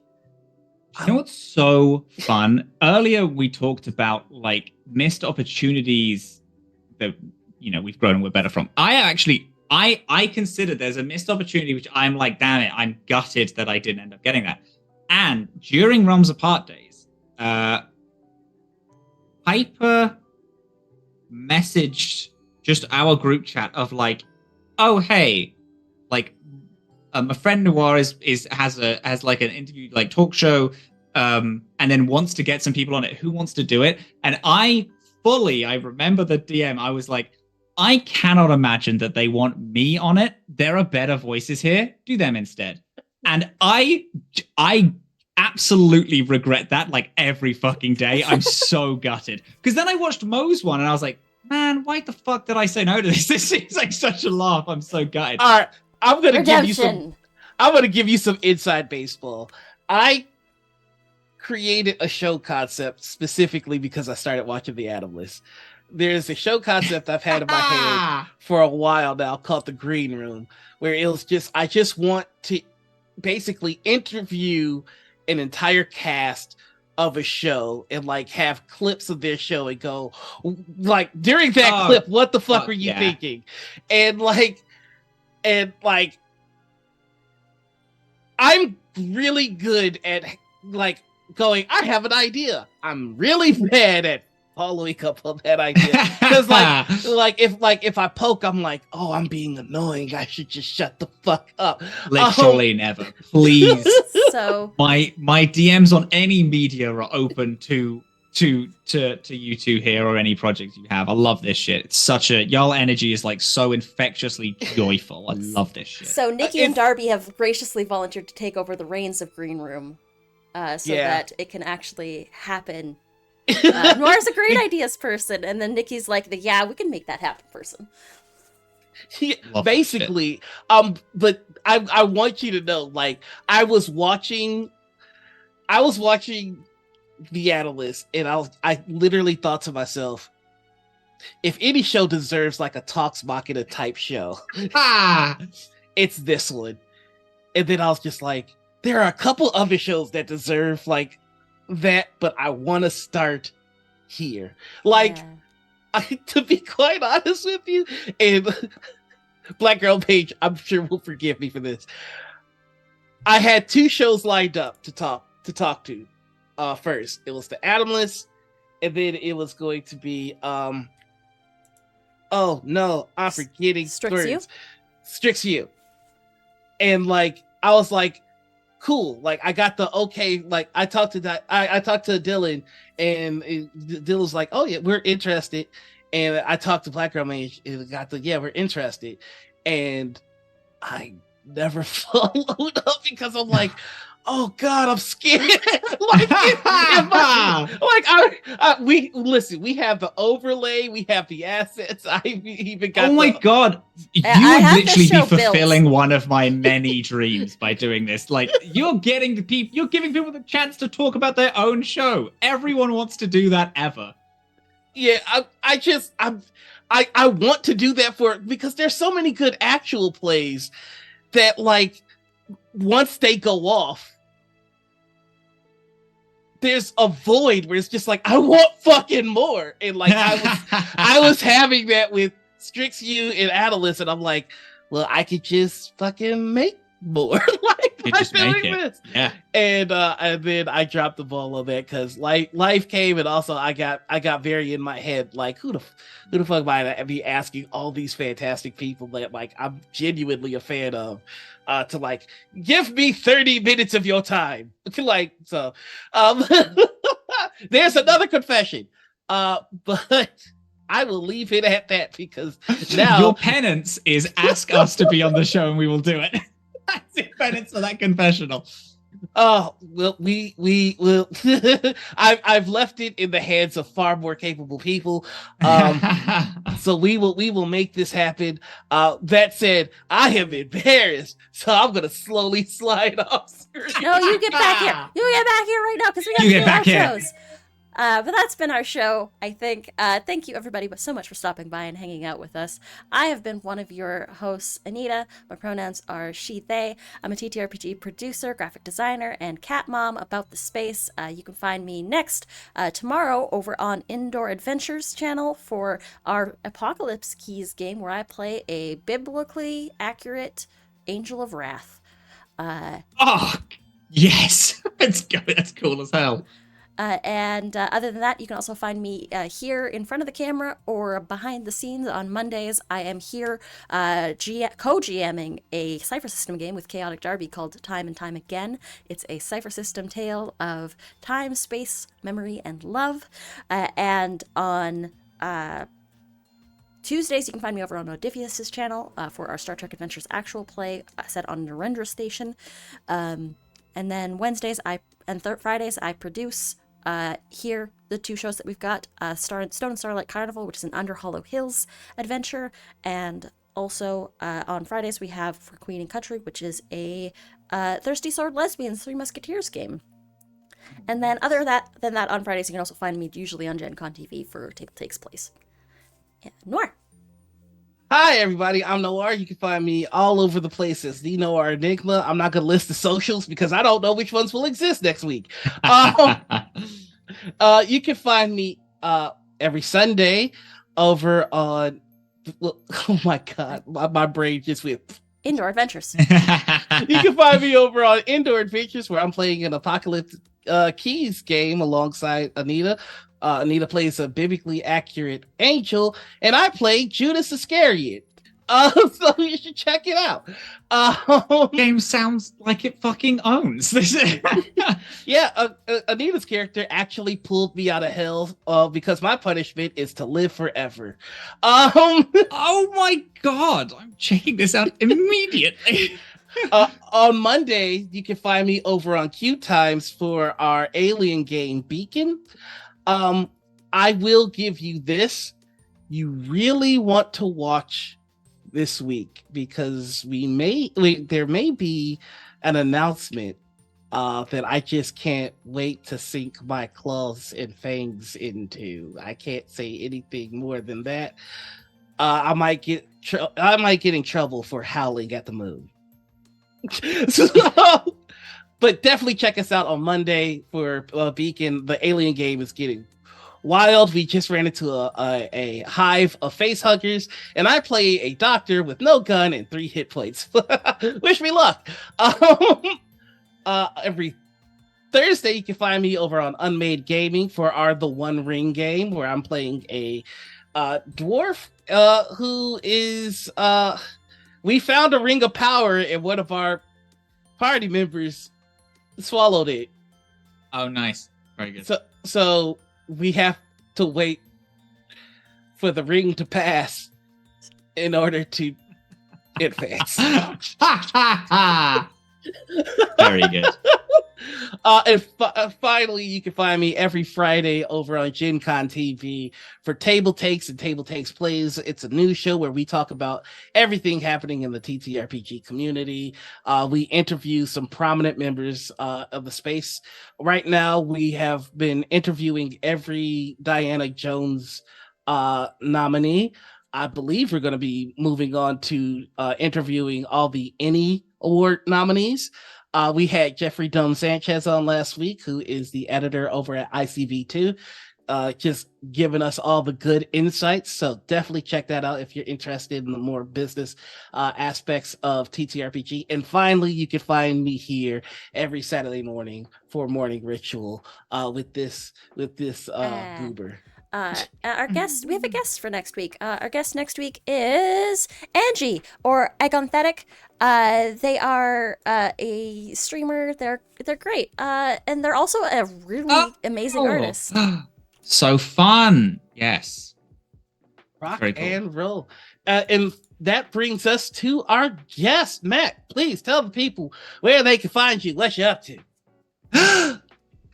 you know what's so fun? Earlier we talked about like missed opportunities that we've grown and we're better from. I consider there's a missed opportunity which I'm like, damn it, I'm gutted that I didn't end up getting that. And during Realms Apart days, Piper messaged just our group chat of like, oh hey, like a friend Noir has like an interview, like talk show, and then wants to get some people on it. Who wants to do it? And I remember the DM. I was like, I cannot imagine that they want me on it. There are better voices here. Do them instead. And I absolutely regret that like every fucking day. I'm so gutted. Because then I watched Mo's one and I was like, man, why the fuck did I say no to this? This seems like such a laugh. I'm so gutted. All right, I'm gonna give you some inside baseball. I created a show concept specifically because I started watching The Animalists. There's a show concept I've had in my head for a while now called The Green Room, where it was just, I just want to basically interview an entire cast of a show and like have clips of their show and go like during that clip, what the fuck were you thinking? And like I'm really good at like going, I have an idea. I'm really bad at following up on that idea. Because like if I poke, I'm like, oh, I'm being annoying. I should just shut the fuck up. Literally never. Please. So my DMs on any media are open to you two here or any projects you have. I love this shit. It's such a y'all energy is like so infectiously joyful. I love this shit. So Nikki and Darby have graciously volunteered to take over the reins of Green Room, that it can actually happen. Noir's a great ideas person, and then Nikki's like we can make that happen person. Basically, but I want you to know, like, I was watching The Analyst, and I literally thought to myself, if any show deserves like a Talks Machina type show, it's this one. And then I was just like, there are a couple other shows that deserve like that, but I want to start here. Like, to be quite honest with you, and Black Girl Page, I'm sure will forgive me for this. I had two shows lined up to talk to. First, it was The Animalists, and then it was going to be oh no, I'm forgetting Strix-U. And like I was like, cool, like I got the okay, like I talked to Dylan, and Dylan's like, oh yeah, we're interested. And I talked to Black Girl Mage and got the we're interested. And I never followed up because I'm like, oh God, I'm scared. We have the overlay, we have the assets. I even got. Oh my God, you would literally be fulfilling one of my many dreams by doing this. Like, you're giving people the chance to talk about their own show. Everyone wants to do that ever. Yeah, I want to do that because there's so many good actual plays that like once they go off, there's a void where it's just like, I want fucking more. And like I was having that with Strix-U and Analyst, and I'm like, well, I could just fucking make more. Like You just make it. This. Yeah. And then I dropped the ball on that because life came, and also I got very in my head, like who the fuck might I be asking all these fantastic people that like I'm genuinely a fan of to like give me 30 minutes of your time. Like so there's another confession. But I will leave it at that because now your penance is ask us to be on the show and we will do it. That's your penance for that confessional. Oh well, we will. I've left it in the hands of far more capable people. So we will make this happen. That said, I am embarrassed, so I'm gonna slowly slide off screen. No, you get back here. You get back here right now because we got to do our shows. But that's been our show, I think. Thank you, everybody, so much for stopping by and hanging out with us. I have been one of your hosts, Anita. My pronouns are she, they. I'm a TTRPG producer, graphic designer, and cat mom about the space. You can find me next tomorrow over on Indoor Adventures channel for our Apocalypse Keys game where I play a biblically accurate Angel of Wrath. Oh, yes. That's cool as hell. And other than that, you can also find me here in front of the camera or behind the scenes on Mondays. I am here co-GMing a Cypher System game with Chaotic Darby called Time and Time Again. It's a Cypher System tale of time, space, memory, and love. And on Tuesdays, you can find me over on Odysseus' channel for our Star Trek Adventures actual play set on Narendra Station. And then Wednesdays and Fridays, I produce here the two shows that we've got, Stone and Starlight Carnival, which is an Under Hollow Hills adventure, and also on Fridays we have For Queen and Country, which is a Thirsty Sword Lesbians Three Musketeers game. And then other than that, on Fridays you can also find me usually on Gen Con TV for Table Takes Place. Yeah, Noir. Hi, everybody. I'm Noir. You can find me all over the place as TheNoirEnigma. I'm not going to list the socials because I don't know which ones will exist next week. You can find me every Sunday over on... Oh, my God. My brain just went... Indoor Adventures. You can find me over on Indoor Adventures where I'm playing an Apocalypse Keys game alongside Anita. Anita plays a biblically accurate angel, and I play Judas Iscariot. So you should check it out. Game sounds like it fucking owns this. Yeah, Anita's character actually pulled me out of hell because my punishment is to live forever. Oh my God, I'm checking this out immediately. On Monday, you can find me over on Q Times for our alien game Beacon. I will give you this. You really want to watch this week because there may be an announcement that I just can't wait to sink my claws and fangs into. I can't say anything more than that. I might get in trouble for howling at the moon. But definitely check us out on Monday for Beacon. The alien game is getting wild. We just ran into a hive of face huggers, and I play a doctor with no gun and 3 hit points. Wish me luck. Every Thursday, you can find me over on Unmade Gaming for our The One Ring game, where I'm playing a dwarf who is... we found a ring of power, and one of our party members swallowed it. Oh, nice. Very good. So we have to wait for the ring to pass in order to advance. Very good. And finally, you can find me every Friday over on Gen Con TV for Table Takes and Table Takes Plays. It's a news show where we talk about everything happening in the TTRPG community. We interview some prominent members of the space. Right now, we have been interviewing every Diana Jones nominee. I believe we're going to be moving on to interviewing all the Emmy Award nominees. We had Jeffrey Dome Sanchez on last week, who is the editor over at ICV2. just giving us all the good insights. So definitely check that out if you're interested in the more business aspects of TTRPG. And finally, you can find me here every Saturday morning for Morning Ritual with this goober. Our guest, we have a guest for next week. Our guest next week is Angie or Egonthetic. They are a streamer. They're great. And they're also a really amazing artist. So fun. Yes. Rock cool. And roll. And that brings us to our guest, Matt. Please tell the people where they can find you. What you up to?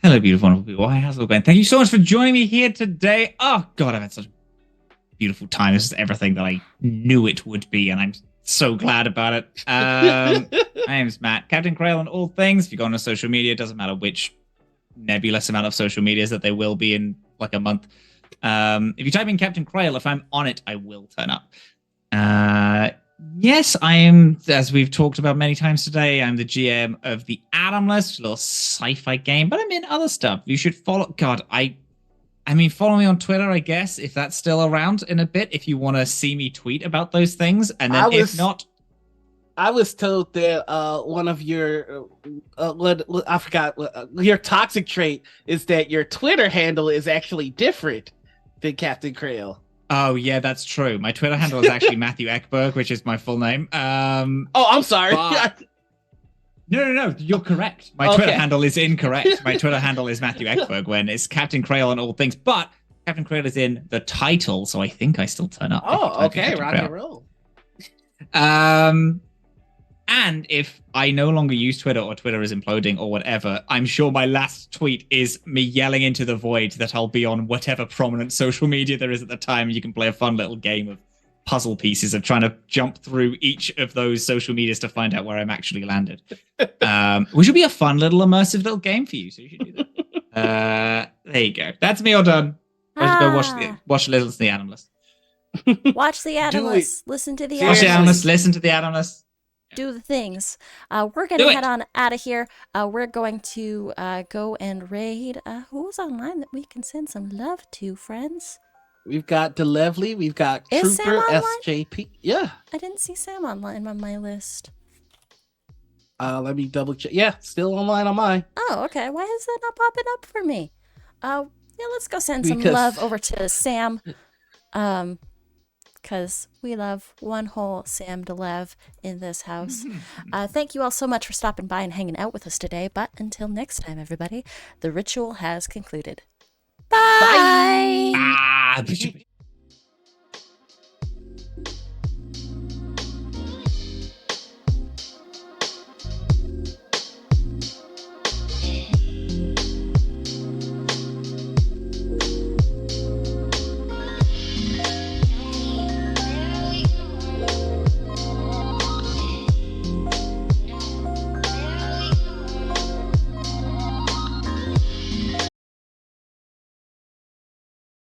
Hello, beautiful, wonderful people. How's it all going? Thank you so much for joining me here today. Oh, God, I've had such a beautiful time. This is everything that I knew it would be, and I'm so glad about it. My name's Matt, Captain Crail on all things. If you go on to social media, it doesn't matter which nebulous amount of social medias that there will be in like a month. If you type in Captain Crail, if I'm on it, I will turn up. Yes, I am, as we've talked about many times today, I'm the GM of the Atomless, a little sci-fi game, but I'm in other stuff. You should follow, God, I mean, follow me on Twitter, I guess, if that's still around in a bit, if you want to see me tweet about those things, and then if not... I was told that one of your, I forgot, your toxic trait is that your Twitter handle is actually different than Captain Crail. Oh, yeah, that's true. My Twitter handle is actually Matthew Ekberg, which is my full name. Oh, I'm sorry. No, you're correct. My Twitter handle is incorrect. My Twitter handle is Matthew Ekberg when it's Captain Crail on all things. But Captain Crail is in the title, so I think I still turn up. Oh, okay, rock and roll. And if I no longer use Twitter or Twitter is imploding or whatever, I'm sure my last tweet is me yelling into the void that I'll be on whatever prominent social media there is at the time. You can play a fun little game of puzzle pieces of trying to jump through each of those social medias to find out where I'm actually landed. Which would be a fun little immersive little game for you. So you should do that. There you go. That's me all done. Go watch Listen to the Atomless. Watch the Atomless. Listen to the Atomless. Watch the Atomless. Listen to the Atomless. Do the things. We're going to head on out of here. We're going to go and raid. Who's online that we can send some love to, friends? We've got DeLevely. We've got Is Trooper Sam SJP. Yeah. I didn't see Sam online on my list. Let me double check. Yeah, still online on mine. Oh, okay. Why is that not popping up for me? Yeah, let's go send some love over to Sam. Because we love one whole Sam DeLev in this house. Thank you all so much for stopping by and hanging out with us today. But until next time, everybody, the ritual has concluded. Bye! Bye.